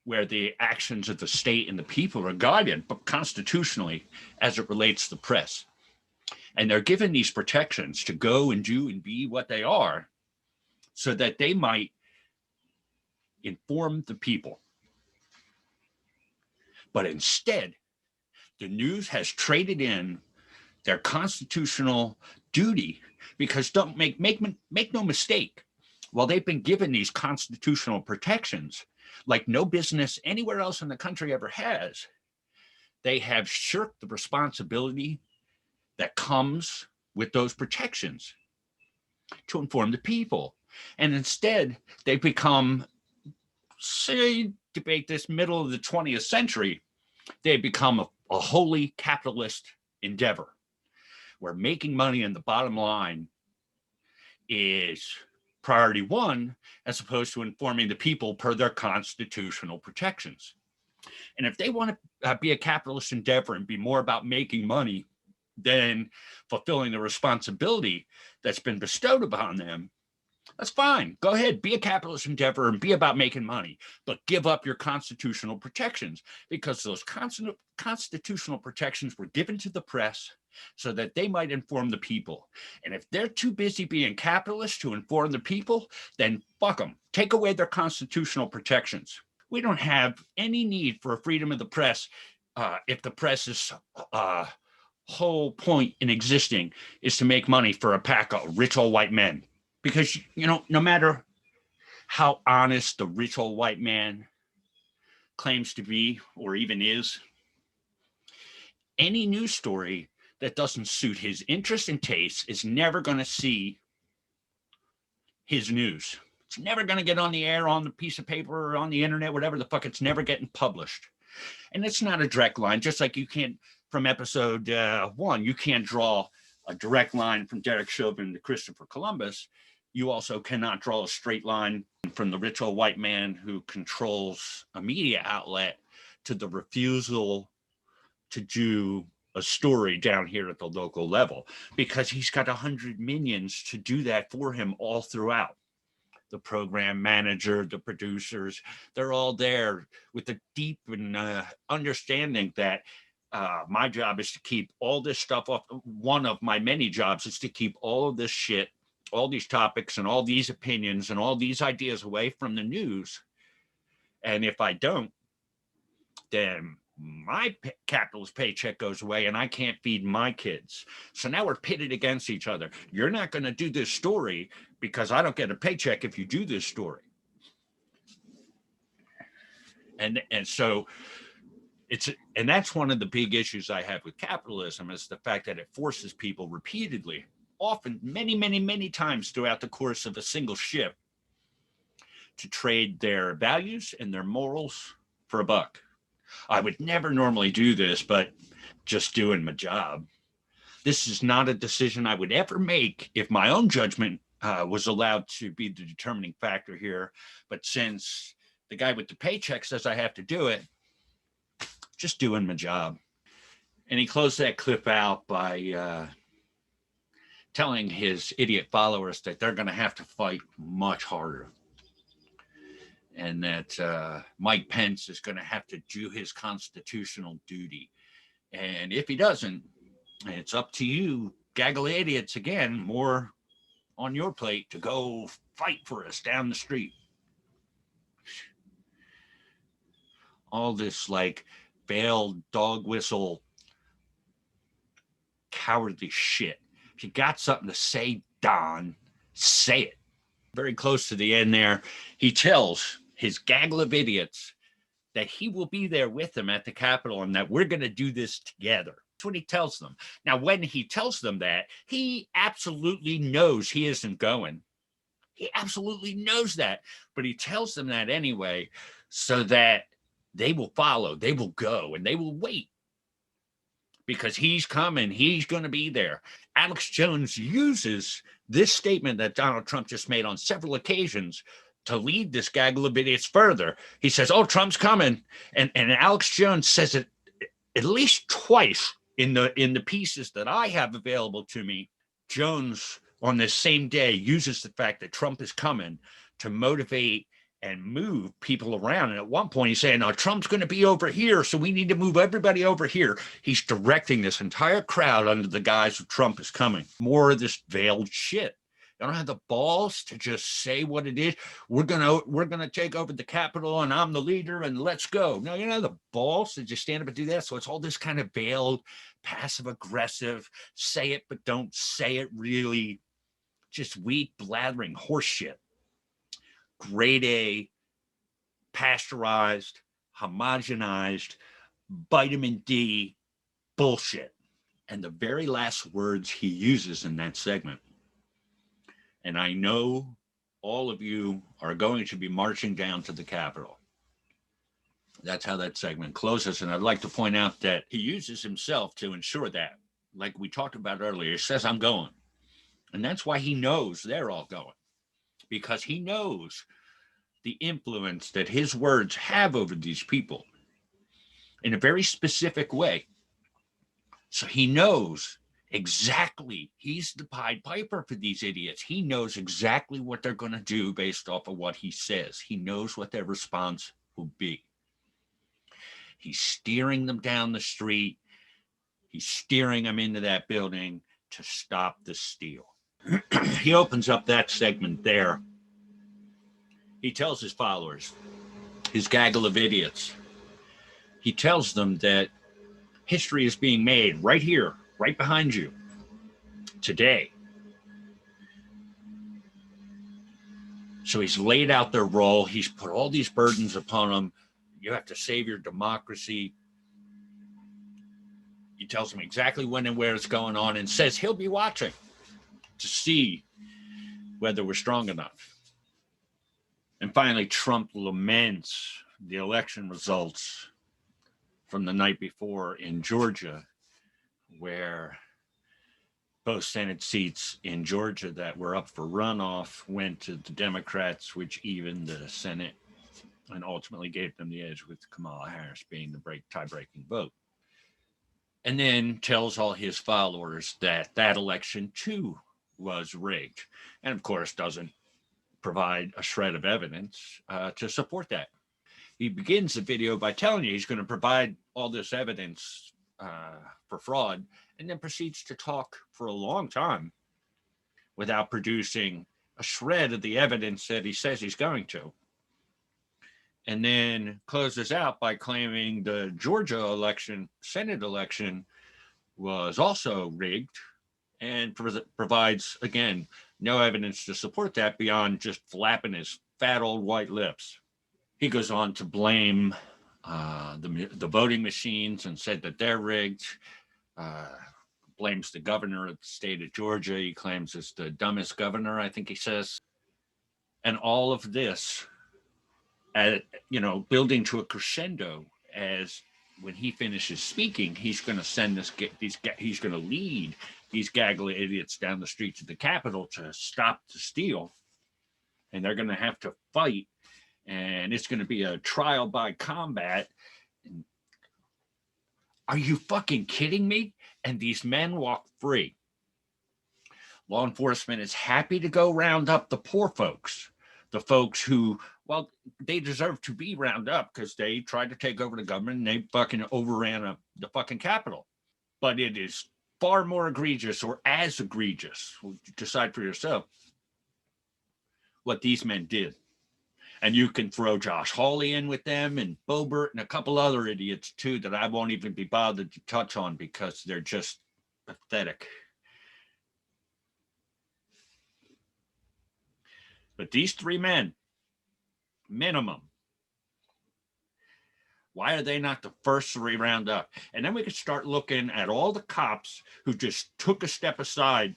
where the actions of the state and the people are guided, but constitutionally, as it relates to the press. And they're given these protections to go and do and be what they are, so that they might inform the people. But instead, the news has traded in their constitutional duty, because don't make no mistake, while they've been given these constitutional protections like no business anywhere else in the country ever has, they have shirked the responsibility that comes with those protections to inform the people. And instead, they've become, say, debate this middle of the 20th century, they've become a wholly capitalist endeavor, where making money in the bottom line is priority one, as opposed to informing the people per their constitutional protections. And if they want to be a capitalist endeavor and be more about making money than fulfilling the responsibility that's been bestowed upon them, that's fine. Go ahead, be a capitalist endeavor and be about making money, but give up your constitutional protections, because those constitutional protections were given to the press so that they might inform the people. And if they're too busy being capitalists to inform the people, then fuck them. Take away their constitutional protections. We don't have any need for a freedom of the press if the press's whole point in existing is to make money for a pack of rich old white men. Because, you know, no matter how honest the rich old white man claims to be or even is, any news story that doesn't suit his interest and taste is never going to see his news. It's never going to get on the air, on the piece of paper, or on the internet, whatever the fuck. It's never getting published. And it's not a direct line, just like you can't, from episode 1, you can't draw a direct line from Derek Chauvin to Christopher Columbus. You also cannot draw a straight line from the rich old white man who controls a media outlet to the refusal to do a story down here at the local level, because he's got 100 minions to do that for him all throughout. The program manager, the producers, they're all there with a deep and understanding that my job is to keep all this stuff off. One of my many jobs is to keep all of this shit, all these topics and all these opinions and all these ideas away from the news. And if I don't, then my capitalist paycheck goes away and I can't feed my kids. So now we're pitted against each other. You're not going to do this story because I don't get a paycheck if you do this story. And so and that's one of the big issues I have with capitalism, is the fact that it forces people repeatedly, often many, many, many times throughout the course of a single shift, to trade their values and their morals for a buck. I would never normally do this, but just doing my job. This is not a decision I would ever make if my own judgment was allowed to be the determining factor here. But since the guy with the paycheck says I have to do it, just doing my job. And he closed that clip out by telling his idiot followers that they're going to have to fight much harder. And that Mike Pence is going to have to do his constitutional duty. And if he doesn't, And it's up to you, gaggle of idiots, again, more on your plate to go fight for us down the street. All this like veiled dog whistle cowardly shit. If you got something to say, Don, say it. Very close to the end there, he tells his gaggle of idiots that he will be there with them at the Capitol and that we're going to do this together. That's what he tells them. Now, when he tells them that, he absolutely knows he isn't going. He absolutely knows that, but he tells them that anyway so that they will follow, they will go, and they will wait because he's coming, he's going to be there. Alex Jones uses this statement that Donald Trump just made on several occasions to lead this gaggle of idiots further. He says, oh, Trump's coming. And Alex Jones says it at least twice in the pieces that I have available to me. Jones, on this same day, uses the fact that Trump is coming to motivate and move people around. And at one point, he's saying, no, Trump's going to be over here, so we need to move everybody over here. He's directing this entire crowd under the guise of Trump is coming. More of this veiled shit. They don't have the balls to just say what it is. We're gonna take over the Capitol, and I'm the leader, and let's go. No, you don't have the balls to just stand up and do that. So it's all this kind of veiled, passive aggressive, say it but don't say it, really just weak, blathering horse shit. Grade A, pasteurized, homogenized, vitamin D bullshit. And the very last words he uses in that segment, and I know all of you are going to be marching down to the Capitol. That's how that segment closes. And I'd like to point out that he uses himself to ensure that, like we talked about earlier, he says, I'm going. And that's why he knows they're all going, because he knows the influence that his words have over these people in a very specific way. So he knows exactly, he's the Pied Piper for these idiots. He knows exactly what they're going to do based off of what he says. He knows what their response will be. He's steering them down the street. He's steering them into that building to stop the steal. He opens up that segment there. He tells his followers, his gaggle of idiots, he tells them that history is being made right here, right behind you, today. So he's laid out their role. He's put all these burdens upon them. You have to save your democracy. He tells them exactly when and where it's going on and says he'll be watching to see whether we're strong enough. And finally, Trump laments the election results from the night before in Georgia, where both Senate seats in Georgia that were up for runoff went to the Democrats, which evened the Senate and ultimately gave them the edge, with Kamala Harris being the tie-breaking vote. And then tells all his followers that that election too was rigged, and of course doesn't provide a shred of evidence to support that. He begins the video by telling you he's going to provide all this evidence for fraud, and then proceeds to talk for a long time without producing a shred of the evidence that he says he's going to. And then closes out by claiming the Georgia election, Senate election, was also rigged, and provides, again, no evidence to support that beyond just flapping his fat old white lips. He goes on to blame the voting machines and said that they're rigged. Blames the governor of the state of Georgia. He claims it's the dumbest governor, I think he says. And all of this, building to a crescendo, as when he finishes speaking, he's going to he's going to lead these gaggle of idiots down the streets of the Capitol to stop the steal. And they're going to have to fight. And it's going to be a trial by combat. Are you fucking kidding me? And these men walk free. Law enforcement is happy to go round up the poor folks, the folks who, well, they deserve to be round up because they tried to take over the government and they fucking overran the fucking Capitol. But it is far more egregious or as egregious, decide for yourself, what these men did. And you can throw Josh Hawley in with them and Boebert and a couple other idiots too that I won't even be bothered to touch on because they're just pathetic. But these three men, minimum, why are they not the first three round up? And then we could start looking at all the cops who just took a step aside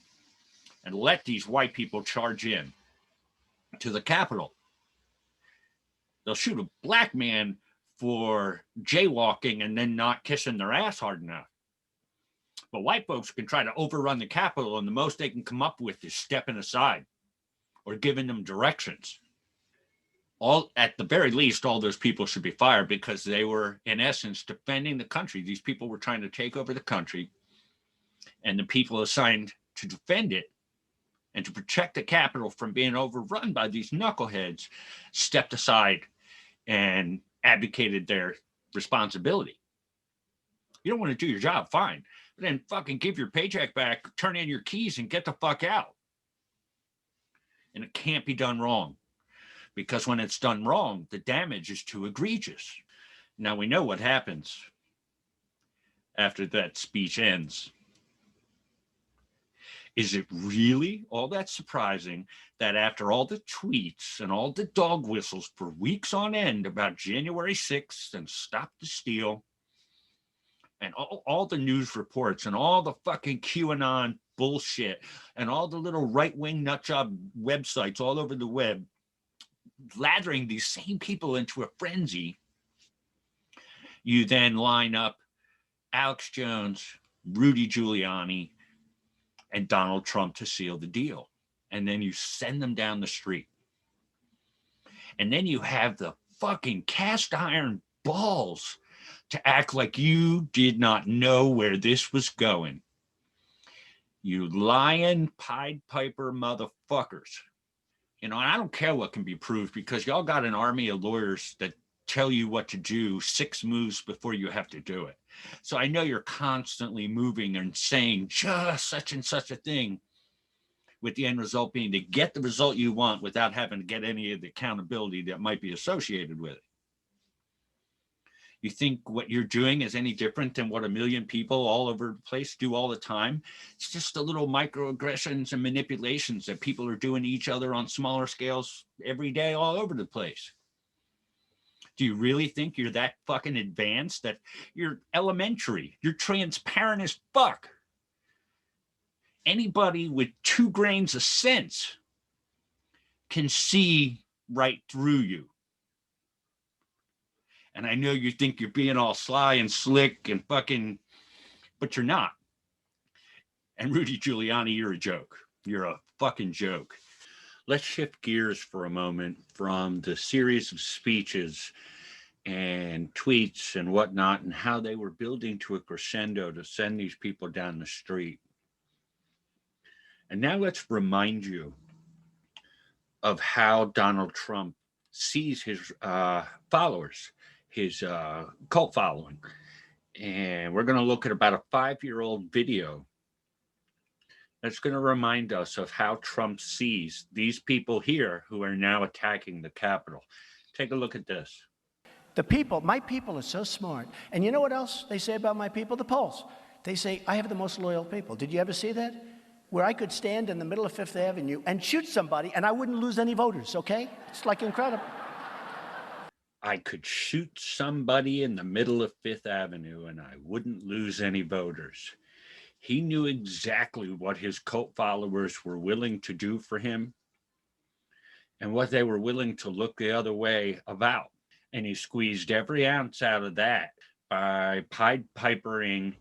and let these white people charge in to the Capitol. They'll shoot a black man for jaywalking and then not kissing their ass hard enough. But white folks can try to overrun the Capitol, and the most they can come up with is stepping aside or giving them directions. All, at the very least, all those people should be fired because they were, in essence, defending the country. These people were trying to take over the country, and the people assigned to defend it and to protect the Capitol from being overrun by these knuckleheads stepped aside and advocated their responsibility. You don't want to do your job, fine. But then fucking give your paycheck back, turn in your keys, and get the fuck out. And it can't be done wrong. Because when it's done wrong, the damage is too egregious. Now we know what happens after that speech ends. Is it really all that surprising that after all the tweets and all the dog whistles for weeks on end about January 6th and Stop the Steal and all the news reports and all the fucking QAnon bullshit and all the little right-wing nutjob websites all over the web lathering these same people into a frenzy, you then line up Alex Jones, Rudy Giuliani, and Donald Trump to seal the deal. And then you send them down the street. And then you have the fucking cast iron balls to act like you did not know where this was going. You lying Pied Piper motherfuckers. You know, I don't care what can be proved because y'all got an army of lawyers that tell you what to do 6 moves before you have to do it. So I know you're constantly moving and saying just such and such a thing, with the end result being to get the result you want without having to get any of the accountability that might be associated with it. You think what you're doing is any different than what a million people all over the place do all the time? It's just the little microaggressions and manipulations that people are doing to each other on smaller scales every day all over the place. Do you really think you're that fucking advanced, that you're elementary? You're transparent as fuck. Anybody with 2 grains of sense can see right through you. And I know you think you're being all sly and slick and fucking, but you're not. And Rudy Giuliani, you're a joke. You're a fucking joke. Let's shift gears for a moment from the series of speeches and tweets and whatnot and how they were building to a crescendo to send these people down the street. And now let's remind you of how Donald Trump sees his followers, his cult following. And we're going to look at about a 5-year-old video that's going to remind us of how Trump sees these people here who are now attacking the Capitol. Take a look at this. The people, my people are so smart. And you know what else they say about my people? The polls. They say, I have the most loyal people. Did you ever see that? Where I could stand in the middle of Fifth Avenue and shoot somebody and I wouldn't lose any voters, okay? It's like incredible. I could shoot somebody in the middle of Fifth Avenue and I wouldn't lose any voters. He knew exactly what his cult followers were willing to do for him and what they were willing to look the other way about. And he squeezed every ounce out of that by Pied Pipering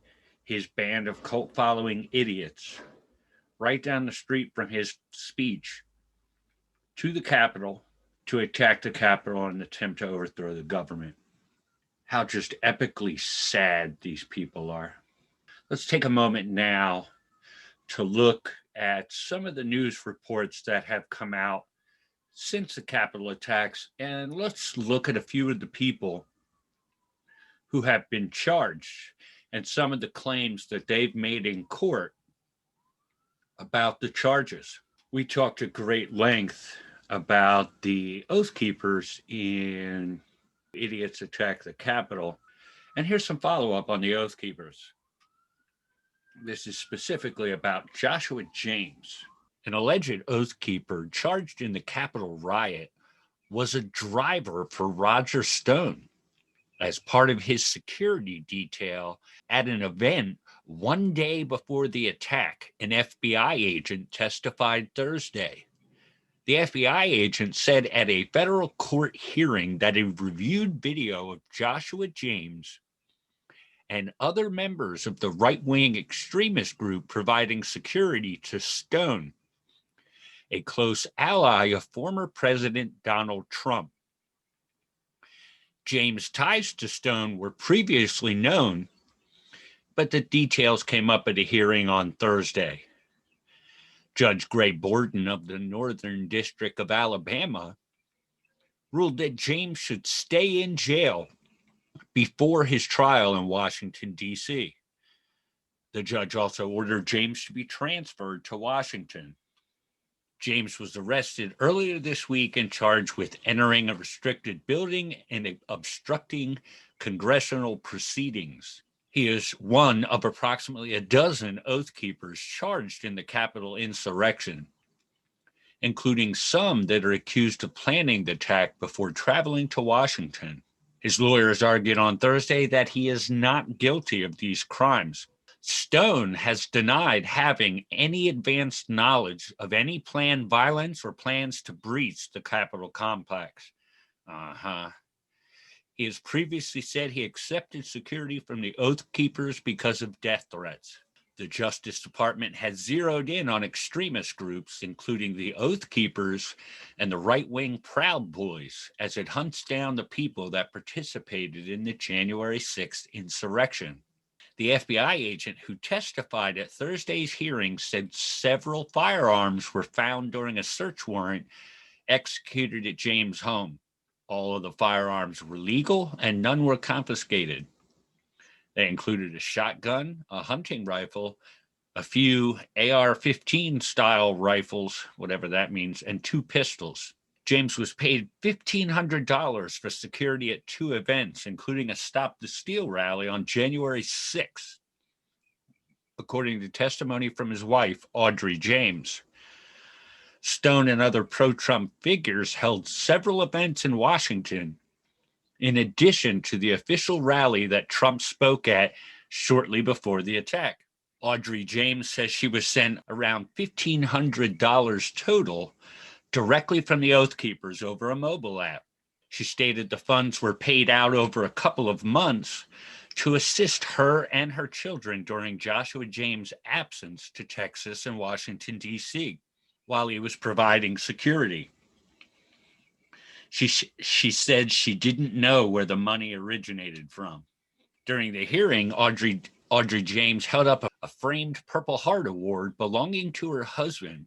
his band of cult following idiots right down the street from his speech to the Capitol to attack the Capitol and attempt to overthrow the government. How just epically sad these people are. Let's take a moment now to look at some of the news reports that have come out since the Capitol attacks, and let's look at a few of the people who have been charged and some of the claims that they've made in court about the charges. We talked at great length about the Oath Keepers in Idiots Attack the Capitol. And here's some follow-up on the Oath Keepers. This is specifically about Joshua James. An alleged Oath Keeper charged in the Capitol riot was a driver for Roger Stone as part of his security detail at an event one day before the attack. An FBI agent testified Thursday. The FBI agent said at a federal court hearing that a reviewed video of Joshua James and other members of the right-wing extremist group providing security to Stone, a close ally of former President Donald Trump. James' ties to Stone were previously known, but the details came up at a hearing on Thursday. Judge Gray Borden of the Northern District of Alabama ruled that James should stay in jail before his trial in Washington, D.C. The judge also ordered James to be transferred to Washington. James was arrested earlier this week and charged with entering a restricted building and obstructing congressional proceedings. He is one of approximately a dozen Oath Keepers charged in the Capitol insurrection, including some that are accused of planning the attack before traveling to Washington. His lawyers argued on Thursday that he is not guilty of these crimes. Stone has denied having any advanced knowledge of any planned violence or plans to breach the Capitol complex. He has previously said he accepted security from the Oath Keepers because of death threats. The Justice Department has zeroed in on extremist groups, including the Oath Keepers and the right-wing Proud Boys, as it hunts down the people that participated in the January 6th insurrection. The FBI agent who testified at Thursday's hearing said several firearms were found during a search warrant executed at James' home. All of the firearms were legal and none were confiscated. They included a shotgun, a hunting rifle, a few AR-15 style rifles, whatever that means, and 2 pistols. James was paid $1,500 for security at 2 events, including a Stop the Steal rally on January 6th, according to testimony from his wife, Audrey James. Stone and other pro-Trump figures held several events in Washington, in addition to the official rally that Trump spoke at shortly before the attack. Audrey James says she was sent around $1,500 total directly from the Oath Keepers over a mobile app. She stated the funds were paid out over a couple of months to assist her and her children during Joshua James' absence to Texas and Washington, D.C., while he was providing security. She said she didn't know where the money originated from. During the hearing, Audrey James held up a framed Purple Heart Award belonging to her husband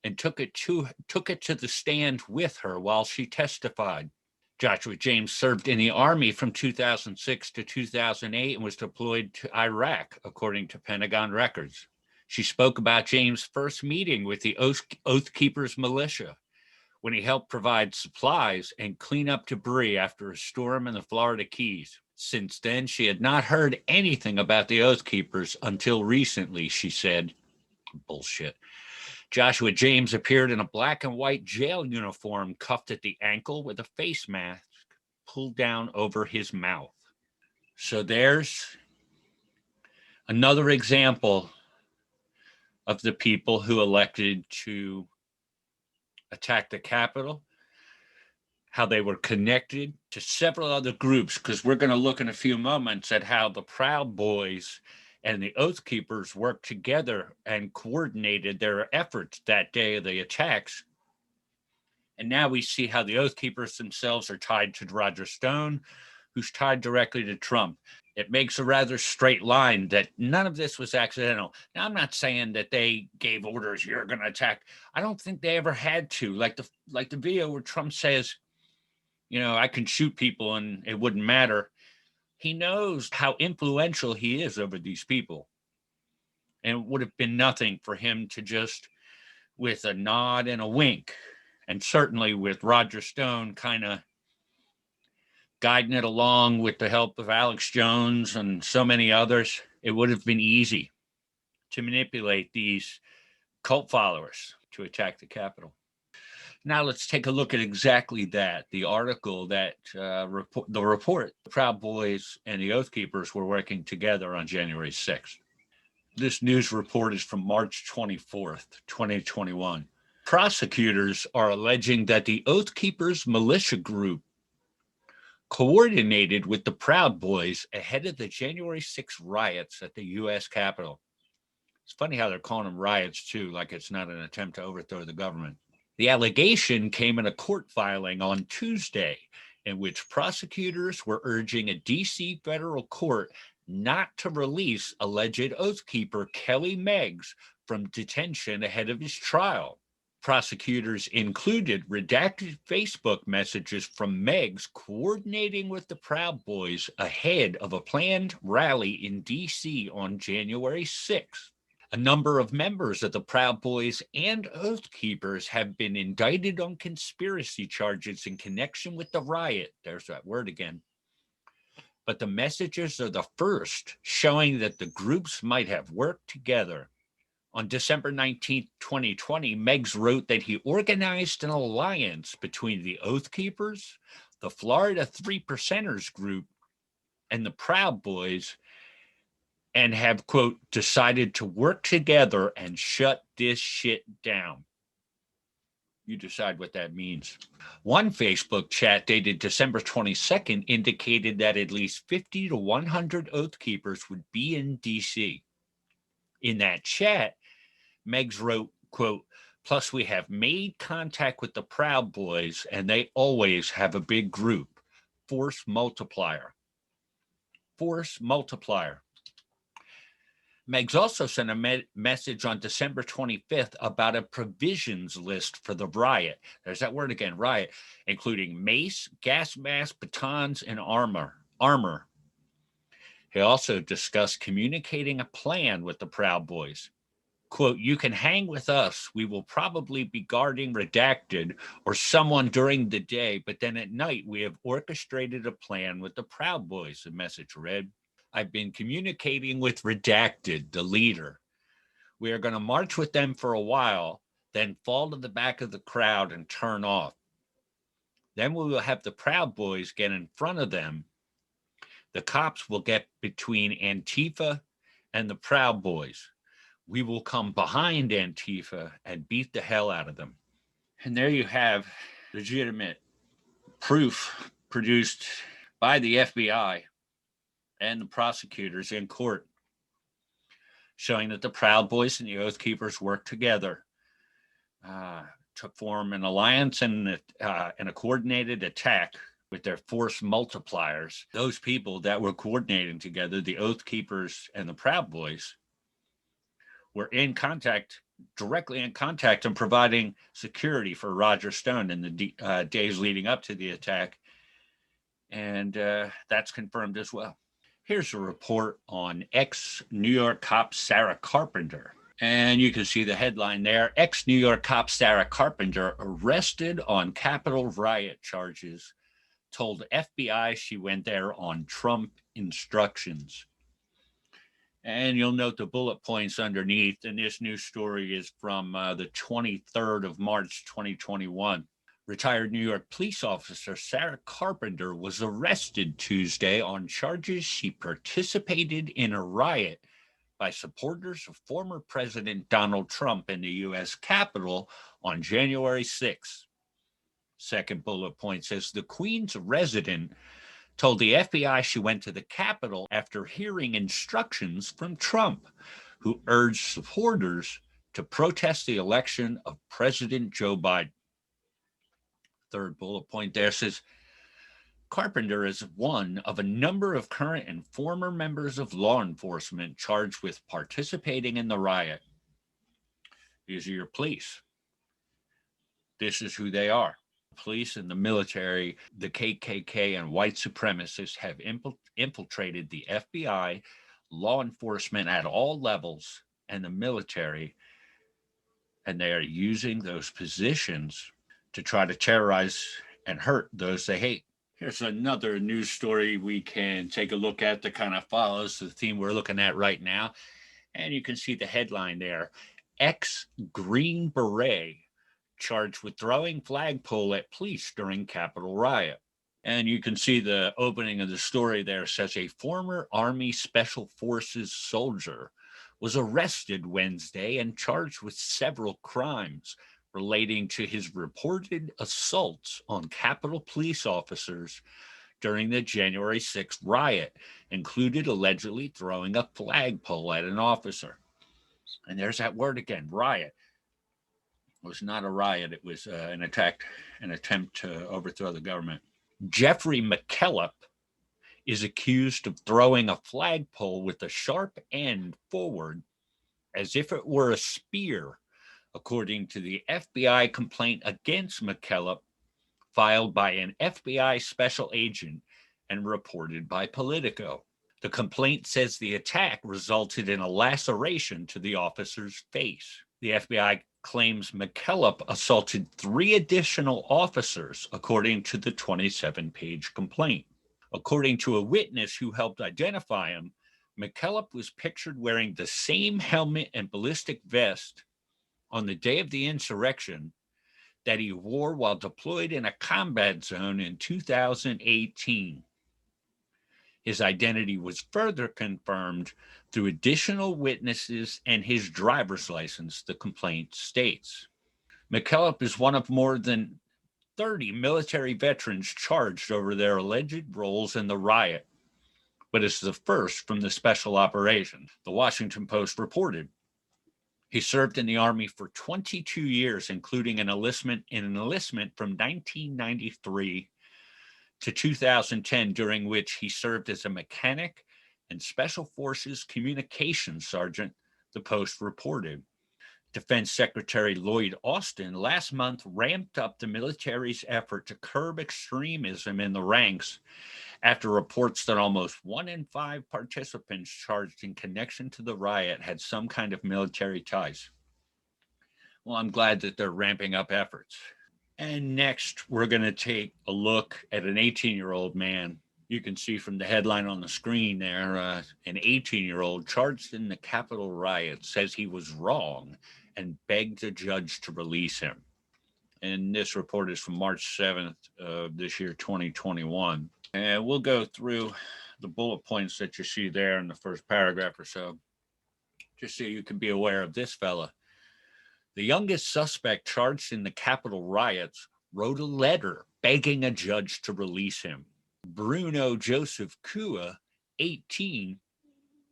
and took it to the stand with her while she testified. Joshua James served in the Army from 2006 to 2008 and was deployed to Iraq, according to Pentagon records. She spoke about James' first meeting with the Oath Keepers militia, when he helped provide supplies and clean up debris after a storm in the Florida Keys. Since then, she had not heard anything about the Oath Keepers until recently, she said. Bullshit. Joshua James appeared in a black and white jail uniform, cuffed at the ankle with a face mask pulled down over his mouth. So there's another example of the people who elected to attack the Capitol, how they were connected to several other groups, because we're going to look in a few moments at how the Proud Boys and the Oath Keepers worked together and coordinated their efforts that day of the attacks. And now we see how the Oath Keepers themselves are tied to Roger Stone, who's tied directly to Trump. It makes a rather straight line that none of this was accidental. Now, I'm not saying that they gave orders, you're going to attack. I don't think they ever had to. Like the video where Trump says, you know, I can shoot people and it wouldn't matter. He knows how influential he is over these people. And it would have been nothing for him to just, with a nod and a wink, and certainly with Roger Stone kind of guiding it along with the help of Alex Jones and so many others, it would have been easy to manipulate these cult followers to attack the Capitol. Now let's take a look at exactly that. The article that the report, the Proud Boys and the Oath Keepers were working together on January 6th. This news report is from March 24th, 2021. Prosecutors are alleging that the Oath Keepers militia group coordinated with the Proud Boys ahead of the January 6th riots at the U.S. Capitol. It's funny how they're calling them riots, too, like it's not an attempt to overthrow the government. The allegation came in a court filing on Tuesday, in which prosecutors were urging a D.C. federal court not to release alleged Oath Keeper Kelly Meggs from detention ahead of his trial. Prosecutors included redacted Facebook messages from Meggs coordinating with the Proud Boys ahead of a planned rally in D.C. on January 6th. A number of members of the Proud Boys and Oath Keepers have been indicted on conspiracy charges in connection with the riot. There's that word again. But the messages are the first showing that the groups might have worked together. On December 19, 2020, Meggs wrote that he organized an alliance between the Oath Keepers, the Florida Three Percenters group, and the Proud Boys, and have, quote, decided to work together and shut this shit down. You decide what that means. One Facebook chat dated December 22nd indicated that at least 50 to 100 Oath Keepers would be in D.C. In that chat, Meggs wrote, quote, plus we have made contact with the Proud Boys and they always have a big group. Force multiplier. Force multiplier. Meggs also sent a message on December 25th about a provisions list for the riot. There's that word again, riot, including mace, gas mask, batons, and armor. He also discussed communicating a plan with the Proud Boys. Quote, you can hang with us. We will probably be guarding Redacted or someone during the day, but then at night we have orchestrated a plan with the Proud Boys, the message read. I've been communicating with Redacted, the leader. We are going to march with them for a while, then fall to the back of the crowd and turn off. Then we will have the Proud Boys get in front of them. The cops will get between Antifa and the Proud Boys. We will come behind Antifa and beat the hell out of them. And there you have legitimate proof produced by the FBI and the prosecutors in court, showing that the Proud Boys and the Oath Keepers worked together to form an alliance and a coordinated attack with their force multipliers. Those people that were coordinating together, the Oath Keepers and the Proud Boys, were directly in contact and providing security for Roger Stone in the days leading up to the attack. And that's confirmed as well. Here's a report on ex-New York cop Sarah Carpenter. And you can see the headline there. Ex-New York cop Sarah Carpenter arrested on Capitol riot charges, told FBI she went there on Trump instructions. And you'll note the bullet points underneath. And this news story is from the 23rd of March, 2021. Retired New York police officer Sarah Carpenter was arrested Tuesday on charges she participated in a riot by supporters of former President Donald Trump in the U.S. Capitol on January 6th. Second bullet point says the Queens resident told the FBI she went to the Capitol after hearing instructions from Trump, who urged supporters to protest the election of President Joe Biden. Third bullet point there says Carpenter is one of a number of current and former members of law enforcement charged with participating in the riot. These are your police. This is who they are. Police and the military, the KKK, and white supremacists have infiltrated the FBI, law enforcement at all levels, and the military, and they are using those positions to try to terrorize and hurt those they hate. Here's another news story we can take a look at that kind of follows the theme we're looking at right now. And you can see the headline there. Ex-Green Beret charged with throwing flagpole at police during Capitol riot. And you can see the opening of the story there says a former Army Special Forces soldier was arrested Wednesday and charged with several crimes relating to his reported assaults on Capitol police officers during the January 6th riot, included allegedly throwing a flagpole at an officer. And there's that word again, riot. It was not a riot. It was an attempt to overthrow the government. Jeffrey McKillop is accused of throwing a flagpole with a sharp end forward as if it were a spear, according to the FBI complaint against McKillop, filed by an FBI special agent and reported by Politico. The complaint says the attack resulted in a laceration to the officer's face. The FBI claims McKillop assaulted 3 additional officers, according to the 27-page complaint. According to a witness who helped identify him, McKillop was pictured wearing the same helmet and ballistic vest on the day of the insurrection that he wore while deployed in a combat zone in 2018. His identity was further confirmed through additional witnesses and his driver's license, the complaint states. McKillop is one of more than 30 military veterans charged over their alleged roles in the riot, but is the first from the special operation. The Washington Post reported he served in the Army for 22 years, including an enlistment from 1993 to 2010, during which he served as a mechanic and Special Forces Communications Sergeant, the Post reported. Defense Secretary Lloyd Austin last month ramped up the military's effort to curb extremism in the ranks after reports that almost 1 in 5 participants charged in connection to the riot had some kind of military ties. Well, I'm glad that they're ramping up efforts. And next, we're going to take a look at an 18-year-old man. You can see from the headline on the screen there, an 18-year-old charged in the Capitol riot says he was wrong and begged a judge to release him. And this report is from March 7th of this year, 2021. And we'll go through the bullet points that you see there in the first paragraph or so, just so you can be aware of this fella. The youngest suspect charged in the Capitol riots wrote a letter begging a judge to release him. Bruno Joseph Kua, 18,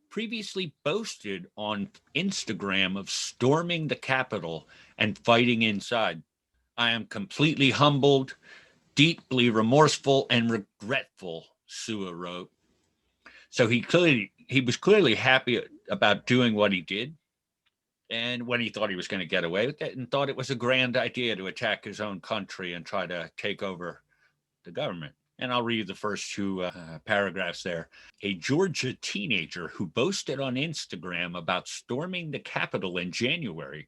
previously boasted on Instagram of storming the Capitol and fighting inside. I am completely humbled, deeply remorseful, and regretful, Sua wrote. So he was clearly happy about doing what he did, and when he thought he was going to get away with it, and thought it was a grand idea to attack his own country and try to take over the government. And I'll read the first 2 paragraphs there. A Georgia teenager who boasted on Instagram about storming the Capitol in January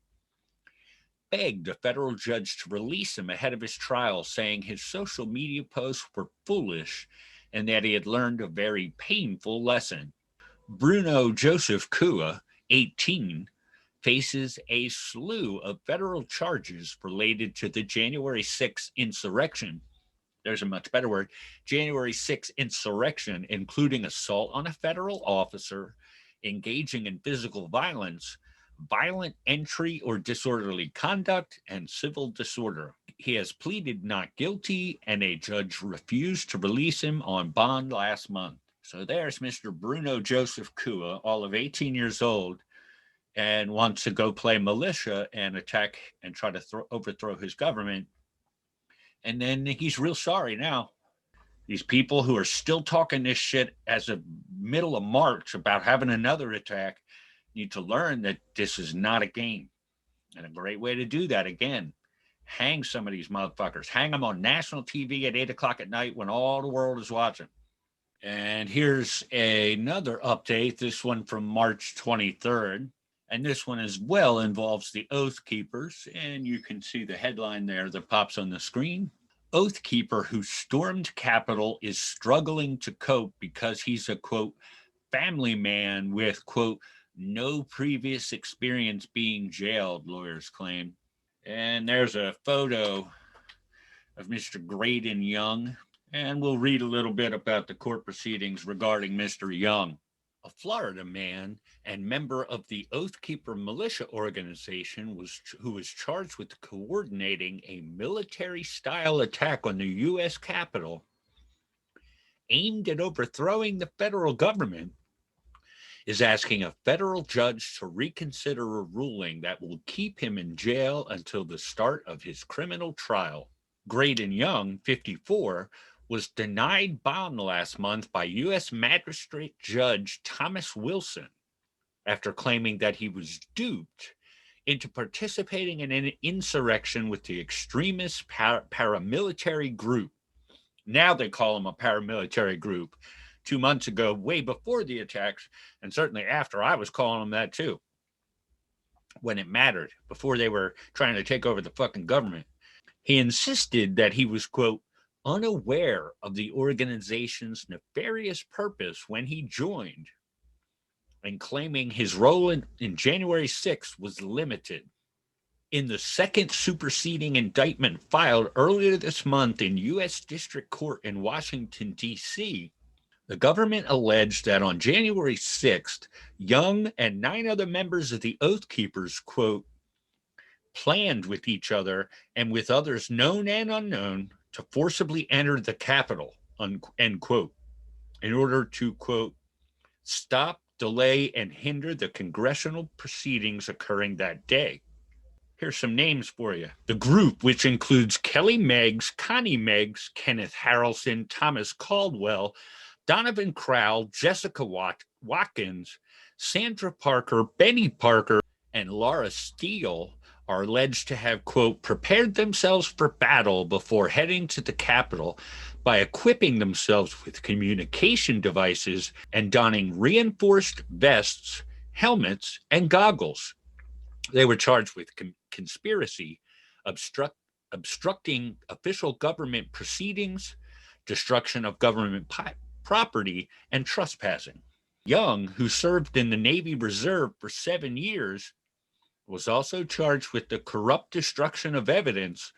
begged a federal judge to release him ahead of his trial, saying his social media posts were foolish and that he had learned a very painful lesson. Bruno Joseph Kua, 18, faces a slew of federal charges related to the January 6th insurrection. There's a much better word. January 6th insurrection, including assault on a federal officer, engaging in physical violence, violent entry or disorderly conduct, and civil disorder. He has pleaded not guilty, and a judge refused to release him on bond last month. So there's Mr. Bruno Joseph Kua, all of 18 years old, and wants to go play militia and attack and try to overthrow his government. And then he's real sorry now. These people who are still talking this shit as of middle of March about having another attack need to learn that this is not a game. And a great way to do that, again, Hang some of these motherfuckers. Hang them on national TV at 8 o'clock at night when all the world is watching. And here's another update, this one from March 23rd. And this one as well involves the Oath Keepers. And you can see the headline there that pops on the screen. Oath Keeper who stormed Capitol is struggling to cope because he's a, quote, family man with, quote, no previous experience being jailed, lawyers claim. And there's a photo of Mr. Graydon Young. And we'll read a little bit about the court proceedings regarding Mr. Young. A Florida man and member of the Oath Keeper militia organization who was charged with coordinating a military-style attack on the U.S. Capitol aimed at overthrowing the federal government is asking a federal judge to reconsider a ruling that will keep him in jail until the start of his criminal trial. Graydon Young, 54, was denied bond last month by U.S. Magistrate Judge Thomas Wilson after claiming that he was duped into participating in an insurrection with the extremist paramilitary group. Now they call them a paramilitary group. 2 months ago, way before the attacks, and certainly after, I was calling them that too. When it mattered, before they were trying to take over the fucking government. He insisted that he was, quote, unaware of the organization's nefarious purpose when he joined, and claiming his role in January 6th was limited. In the second superseding indictment filed earlier this month in U.S. District Court in Washington, D.C., the government alleged that on January 6th, Young and 9 other members of the Oath Keepers, quote, planned with each other and with others known and unknown to forcibly enter the Capitol, end quote, in order to, quote, stop, delay, and hinder the congressional proceedings occurring that day. Here's some names for you. The group, which includes Kelly Meggs, Connie Meggs, Kenneth Harrelson, Thomas Caldwell, Donovan Crowell, Jessica Watkins, Sandra Parker, Benny Parker, and Laura Steele, are alleged to have, quote, prepared themselves for battle before heading to the Capitol by equipping themselves with communication devices and donning reinforced vests, helmets, and goggles. They were charged with conspiracy, obstructing official government proceedings, destruction of government property, and trespassing. Young, who served in the Navy Reserve for 7 years, was also charged with the corrupt destruction of evidence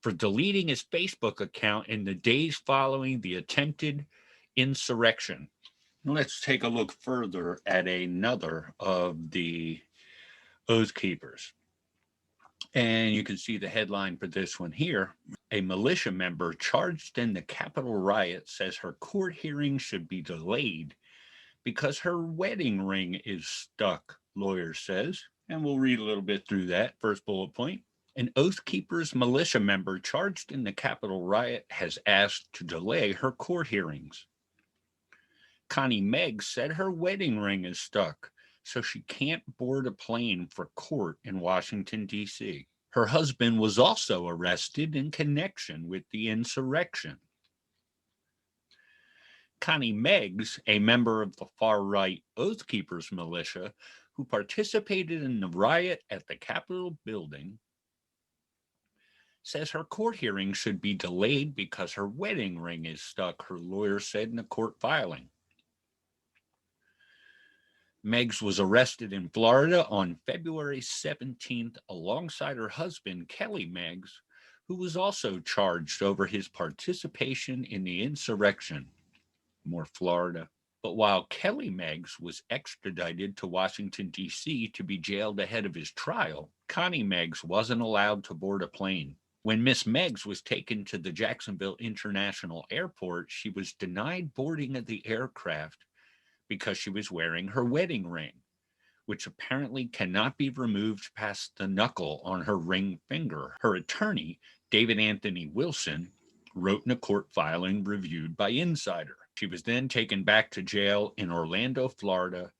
for deleting his Facebook account in the days following the attempted insurrection. Let's take a look further at another of the Oath Keepers. And you can see the headline for this one here. A militia member charged in the Capitol riot says her court hearing should be delayed because her wedding ring is stuck, lawyer says. And we'll read a little bit through that. First bullet point. An Oath Keepers militia member charged in the Capitol riot has asked to delay her court hearings. Connie Meggs said her wedding ring is stuck, so she can't board a plane for court in Washington, D.C. Her husband was also arrested in connection with the insurrection. Connie Meggs, a member of the far-right Oath Keepers militia, who participated in the riot at the Capitol building, says her court hearing should be delayed because her wedding ring is stuck, her lawyer said in a court filing. Meggs was arrested in Florida on February 17th alongside her husband, Kelly Meggs, who was also charged over his participation in the insurrection. More Florida. But while Kelly Meggs was extradited to Washington, D.C. to be jailed ahead of his trial, Connie Meggs wasn't allowed to board a plane. When Miss Meggs was taken to the Jacksonville International Airport, she was denied boarding of the aircraft because she was wearing her wedding ring, which apparently cannot be removed past the knuckle on her ring finger. Her attorney, David Anthony Wilson, wrote in a court filing reviewed by Insider. She was then taken back to jail in Orlando, Florida,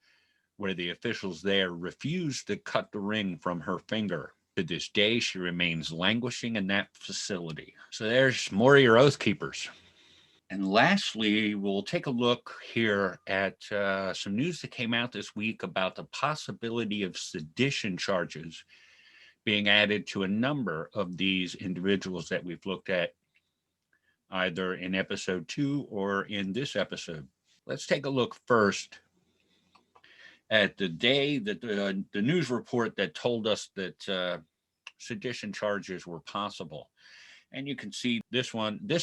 where the officials there refused to cut the ring from her finger. To this day, she remains languishing in that facility. So there's more of your oath keepers. And lastly, we'll take a look here at some news that came out this week about the possibility of sedition charges being added to a number of these individuals that we've looked at, either in episode 2 or in this episode. Let's take a look first at the day that the news report that told us that sedition charges were possible. And you can see this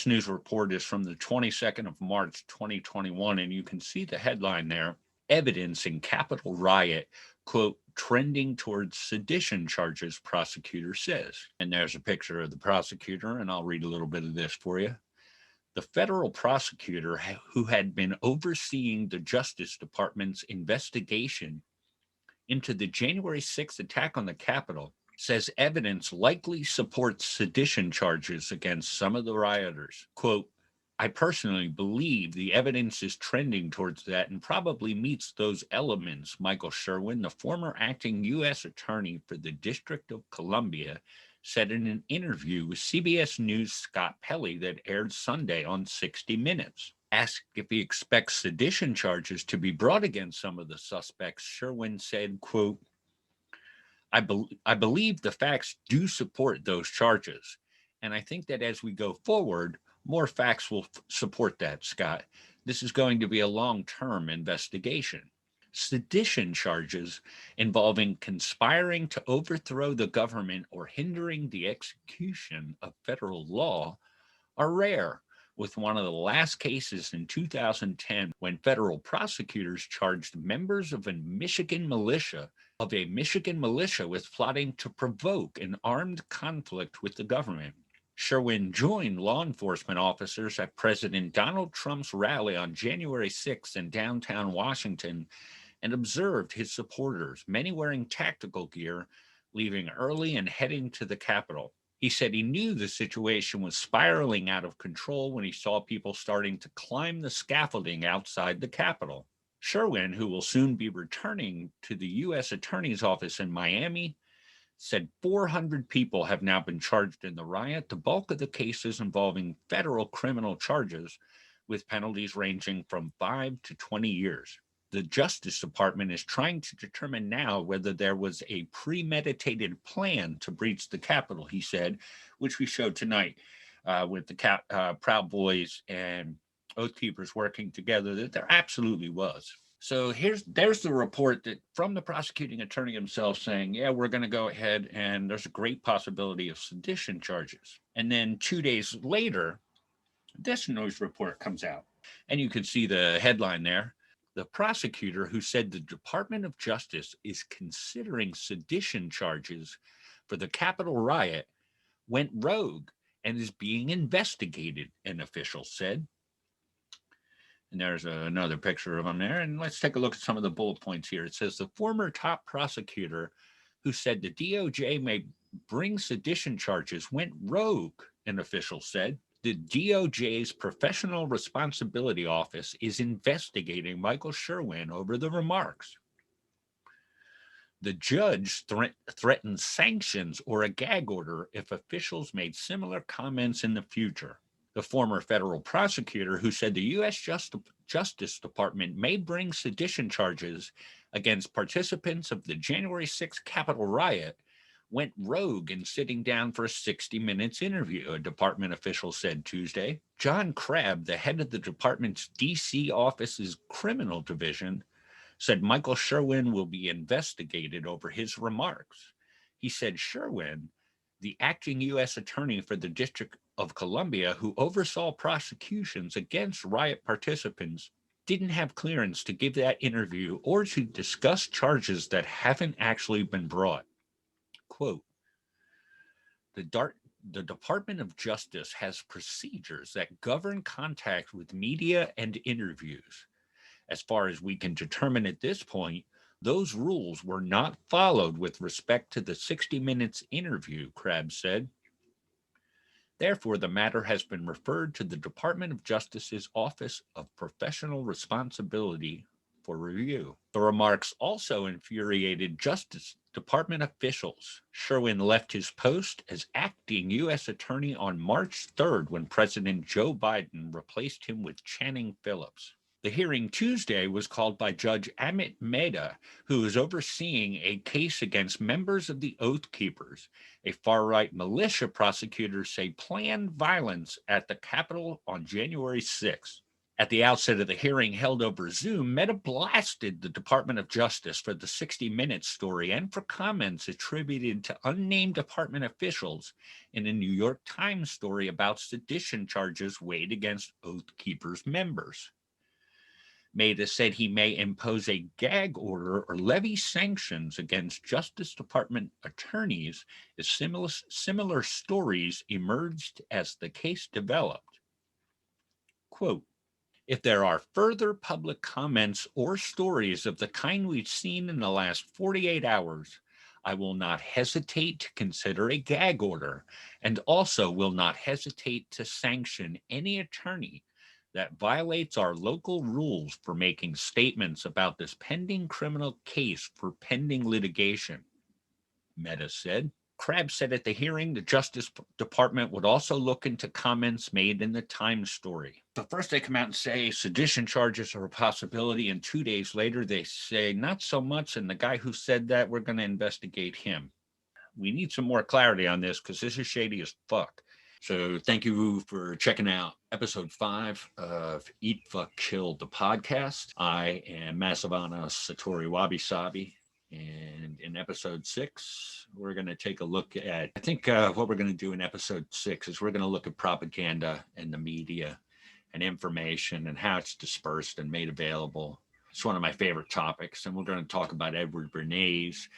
news report is from the 22nd of March, 2021, and you can see the headline there, evidence in Capitol riot, quote, trending towards sedition charges, prosecutor says. And there's a picture of the prosecutor, and I'll read a little bit of this for you. The federal prosecutor who had been overseeing the Justice Department's investigation into the January 6th attack on the Capitol says evidence likely supports sedition charges against some of the rioters. Quote, I personally believe the evidence is trending towards that and probably meets those elements, Michael Sherwin, the former acting U.S. attorney for the District of Columbia, said in an interview with CBS News' Scott Pelley that aired Sunday on 60 Minutes. Asked if he expects sedition charges to be brought against some of the suspects, Sherwin said, quote, I believe the facts do support those charges. And I think that as we go forward, more facts will support that, Scott. This is going to be a long-term investigation. Sedition charges involving conspiring to overthrow the government or hindering the execution of federal law are rare, with one of the last cases in 2010 when federal prosecutors charged members of a Michigan militia with plotting to provoke an armed conflict with the government. Sherwin joined law enforcement officers at President Donald Trump's rally on January 6th in downtown Washington and observed his supporters, many wearing tactical gear, leaving early and heading to the Capitol. He said he knew the situation was spiraling out of control when he saw people starting to climb the scaffolding outside the Capitol. Sherwin, who will soon be returning to the U.S. Attorney's Office in Miami, said 400 people have now been charged in the riot, the bulk of the cases involving federal criminal charges, with penalties ranging from 5 to 20 years. The Justice Department is trying to determine now whether there was a premeditated plan to breach the Capitol, he said, which we showed tonight with the Proud Boys and Oath Keepers working together, that there absolutely was. So there's the report that from the prosecuting attorney himself saying, yeah, we're going to go ahead and there's a great possibility of sedition charges. And then 2 days later, this news report comes out. And you can see the headline there. The prosecutor who said the Department of Justice is considering sedition charges for the Capitol riot went rogue and is being investigated, an official said. And there's another picture of him there. And let's take a look at some of the bullet points here. It says the former top prosecutor who said the DOJ may bring sedition charges went rogue, an official said. The DOJ's Professional Responsibility Office is investigating Michael Sherwin over the remarks. The judge threatened sanctions or a gag order if officials made similar comments in the future. The former federal prosecutor who said the U.S. Justice Department may bring sedition charges against participants of the January 6th Capitol riot went rogue in sitting down for a 60 Minutes interview, a department official said Tuesday. John Crabb, the head of the department's D.C. office's criminal division, said Michael Sherwin will be investigated over his remarks. He said Sherwin, the acting U.S. attorney for the District of Columbia who oversaw prosecutions against riot participants, didn't have clearance to give that interview or to discuss charges that haven't actually been brought. Quote, the Department of Justice has procedures that govern contact with media and interviews. As far as we can determine at this point, those rules were not followed with respect to the 60 Minutes interview, Crabb said. Therefore, the matter has been referred to the Department of Justice's Office of Professional Responsibility for review. The remarks also infuriated Justice department officials. Sherwin left his post as acting U.S. attorney on March 3rd when President Joe Biden replaced him with Channing Phillips. The hearing Tuesday was called by Judge Amit Mehta, who is overseeing a case against members of the Oath Keepers, a far-right militia prosecutors say planned violence at the Capitol on January 6th. At the outset of the hearing held over Zoom, Mehta blasted the Department of Justice for the 60 Minutes story and for comments attributed to unnamed department officials in a New York Times story about sedition charges weighed against Oath Keepers members. Mehta said he may impose a gag order or levy sanctions against Justice Department attorneys if similar stories emerged as the case developed. Quote, if there are further public comments or stories of the kind we've seen in the last 48 hours, I will not hesitate to consider a gag order and also will not hesitate to sanction any attorney that violates our local rules for making statements about this pending criminal case for pending litigation, Mehta said. Crabb said at the hearing the Justice Department would also look into comments made in the Times story. So first they come out and say sedition charges are a possibility, and 2 days later they say not so much, and the guy who said that, we're going to investigate him. We need some more clarity on this because this is shady as fuck. So thank you for checking out episode 5 of Eat, Fuck, Kill, the podcast. I am Masavana Satori Wabi-Sabi. And in episode 6, we're going to take a look at, I think what we're going to do in episode 6 is we're going to look at propaganda and the media and information and how it's dispersed and made available. It's one of my favorite topics. And we're going to talk about Edward Bernays,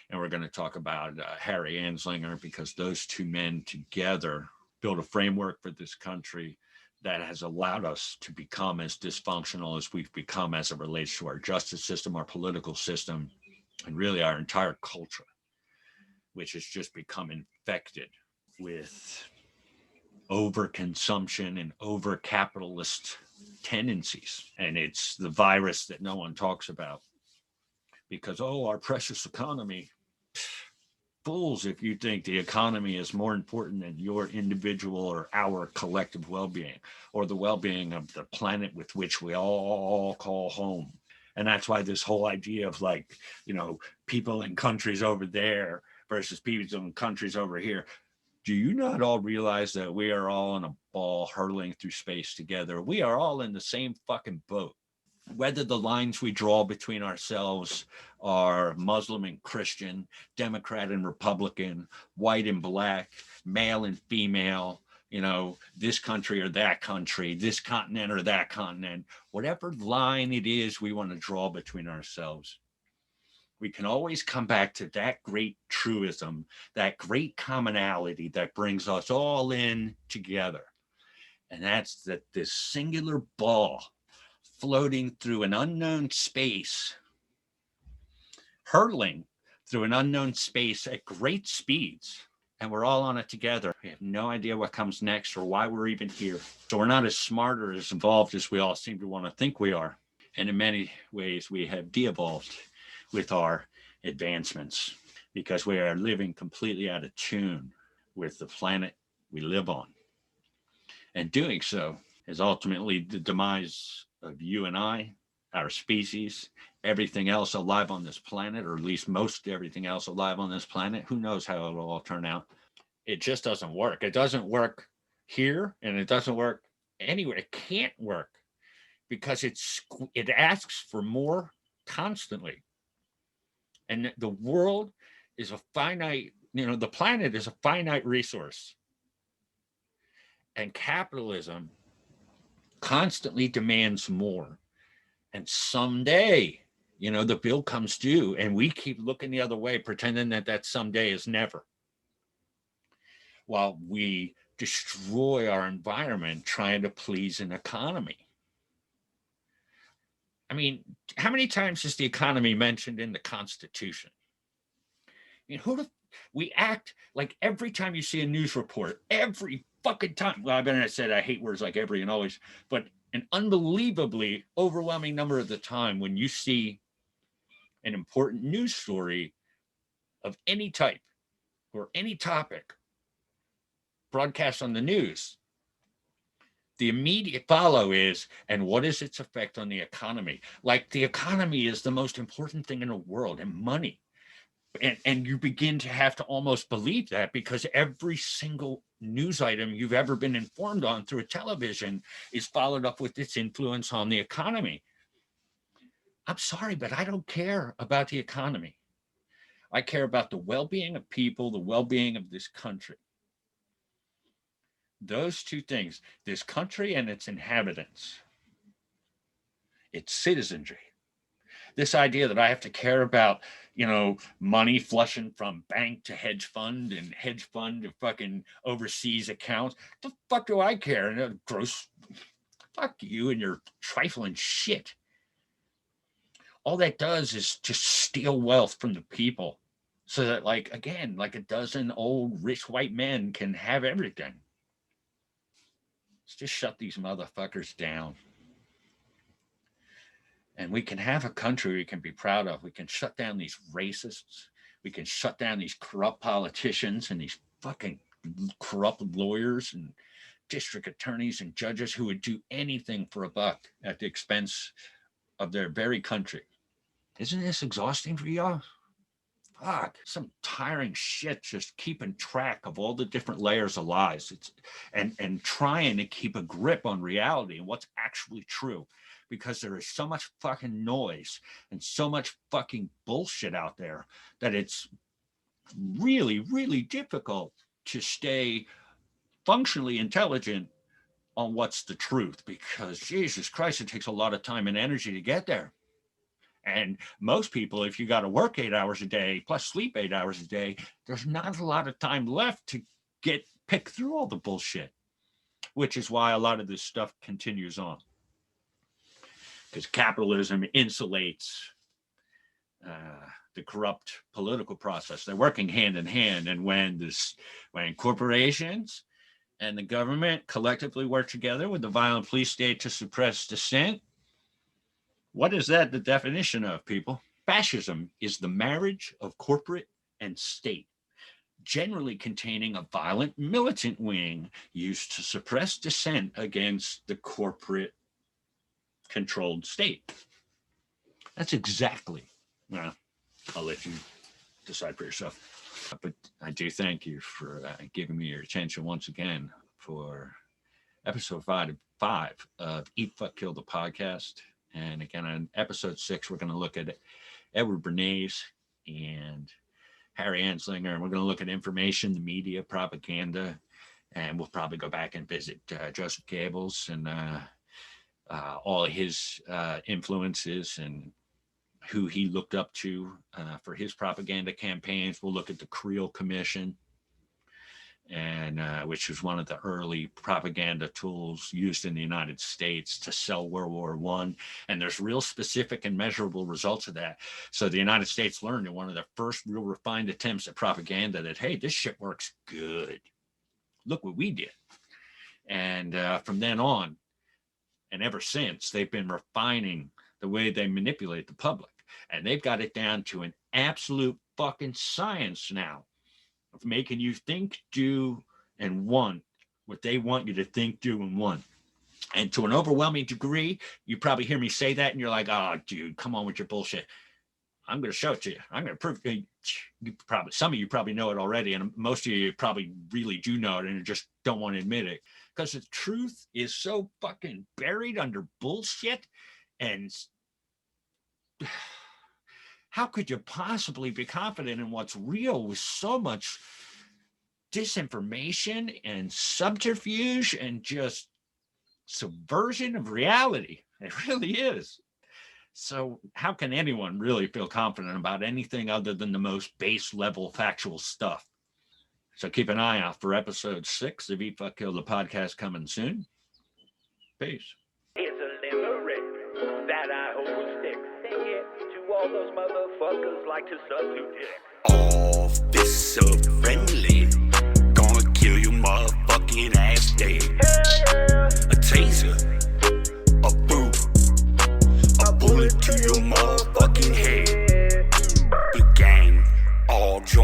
and we're going to talk about Harry Anslinger, because those two men together build a framework for this country that has allowed us to become as dysfunctional as we've become as it relates to our justice system, our political system, and really our entire culture, which has just become infected with overconsumption and over-capitalist tendencies. And it's the virus that no one talks about because, oh, our precious economy. Fools if you think the economy is more important than your individual or our collective well-being or the well-being of the planet with which we all call home. And that's why this whole idea of, like, you know, people in countries over there versus people in countries over here. Do you not all realize that we are all in a ball hurtling through space together? We are all in the same fucking boat. Whether the lines we draw between ourselves are Muslim and Christian, Democrat and Republican, white and black, male and female, you know, this country or that country, this continent or that continent, whatever line it is we want to draw between ourselves, we can always come back to that great truism, that great commonality that brings us all in together. And that's that this singular ball floating through an unknown space, hurtling through an unknown space at great speeds, and we're all on it together. We have no idea what comes next or why we're even here. So we're not as smart or as evolved as we all seem to want to think we are. And in many ways, we have de-evolved with our advancements because we are living completely out of tune with the planet we live on. And doing so is ultimately the demise of you and I, our species, everything else alive on this planet, or at least most everything else alive on this planet. Who knows how it'll all turn out? It just doesn't work. It doesn't work here, and it doesn't work anywhere. It can't work because it asks for more constantly. And the world is a finite, the planet is a finite resource. And capitalism constantly demands more. And someday, the bill comes due, and we keep looking the other way, pretending that someday is never, while we destroy our environment trying to please an economy. I mean, how many times is the economy mentioned in the Constitution? We act like every time you see a news report, every fucking time. Well, I said I hate words like every and always, but an unbelievably overwhelming number of the time when you see an important news story, of any type or any topic broadcast on the news, the immediate follow is, and what is its effect on the economy? Like, the economy is the most important thing in the world, and money. And you begin to have to almost believe that, because every single news item you've ever been informed on through a television is followed up with its influence on the economy. I'm sorry, but I don't care about the economy. I care about the well-being of people, the well-being of this country. Those two things, this country and its inhabitants, its citizenry. This idea that I have to care about, money flushing from bank to hedge fund and hedge fund to fucking overseas accounts. The fuck do I care? And gross, fuck you and your trifling shit. All that does is just steal wealth from the people so that, like a dozen old rich white men can have everything. Let's just shut these motherfuckers down. And we can have a country we can be proud of. We can shut down these racists. We can shut down these corrupt politicians and these fucking corrupt lawyers and district attorneys and judges who would do anything for a buck at the expense of their very country. Isn't this exhausting for y'all? Fuck, some tiring shit just keeping track of all the different layers of lies. And trying to keep a grip on reality and what's actually true. Because there is so much fucking noise and so much fucking bullshit out there that it's really, really difficult to stay functionally intelligent on what's the truth, because Jesus Christ, it takes a lot of time and energy to get there. And most people, if you got to work 8 hours a day plus sleep 8 hours a day, there's not a lot of time left to pick through all the bullshit, which is why a lot of this stuff continues on. Because capitalism insulates the corrupt political process. They're working hand in hand. And when corporations and the government collectively work together with the violent police state to suppress dissent, what is that the definition of, people? Fascism is the marriage of corporate and state, generally containing a violent militant wing used to suppress dissent against the corporate controlled state. That's exactly, well, I'll let you decide for yourself. But I do thank you for giving me your attention once again for episode 5 of Eat, Fuck, Kill the podcast. And again, on episode 6, we're going to look at Edward Bernays and Harry Anslinger, and we're going to look at information, the media, propaganda, and we'll probably go back and visit Joseph Goebbels and all of his influences and who he looked up to for his propaganda campaigns. We'll look at the Creel Commission, and which was one of the early propaganda tools used in the United States to sell World War I. And there's real specific and measurable results of that. So the United States learned in one of their first real refined attempts at propaganda that, hey, this shit works good. Look what we did. And from then on, and ever since, they've been refining the way they manipulate the public. And they've got it down to an absolute fucking science now of making you think, do, and want what they want you to think, do, and want. And to an overwhelming degree, you probably hear me say that and you're like, oh, dude, come on with your bullshit. I'm going to show it to you. I'm going to prove it. Some of you probably know it already, and most of you probably really do know it and just don't want to admit it. Because the truth is so fucking buried under bullshit. And how could you possibly be confident in what's real with so much disinformation and subterfuge and just subversion of reality? It really is. So how can anyone really feel confident about anything other than the most base level factual stuff? So keep an eye out for episode 6 of Eat, Fuck, Kill the podcast coming soon. Peace. It's a limerick that I hope will stick. Sing it to all those motherfuckers like to suck to dick. Officer friendly, gonna kill your motherfucking ass dead. Hell yeah. A taser, a boot, a bullet to your motherfucking head. The gang all drunk.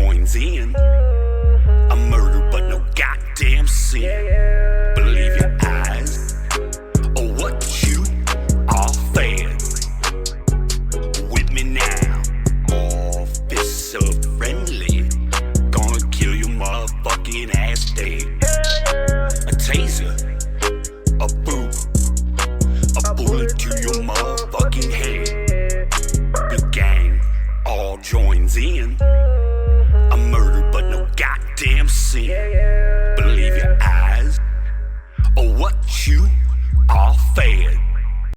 seconds in. A murder, but no goddamn sin. Believe your eyes or what you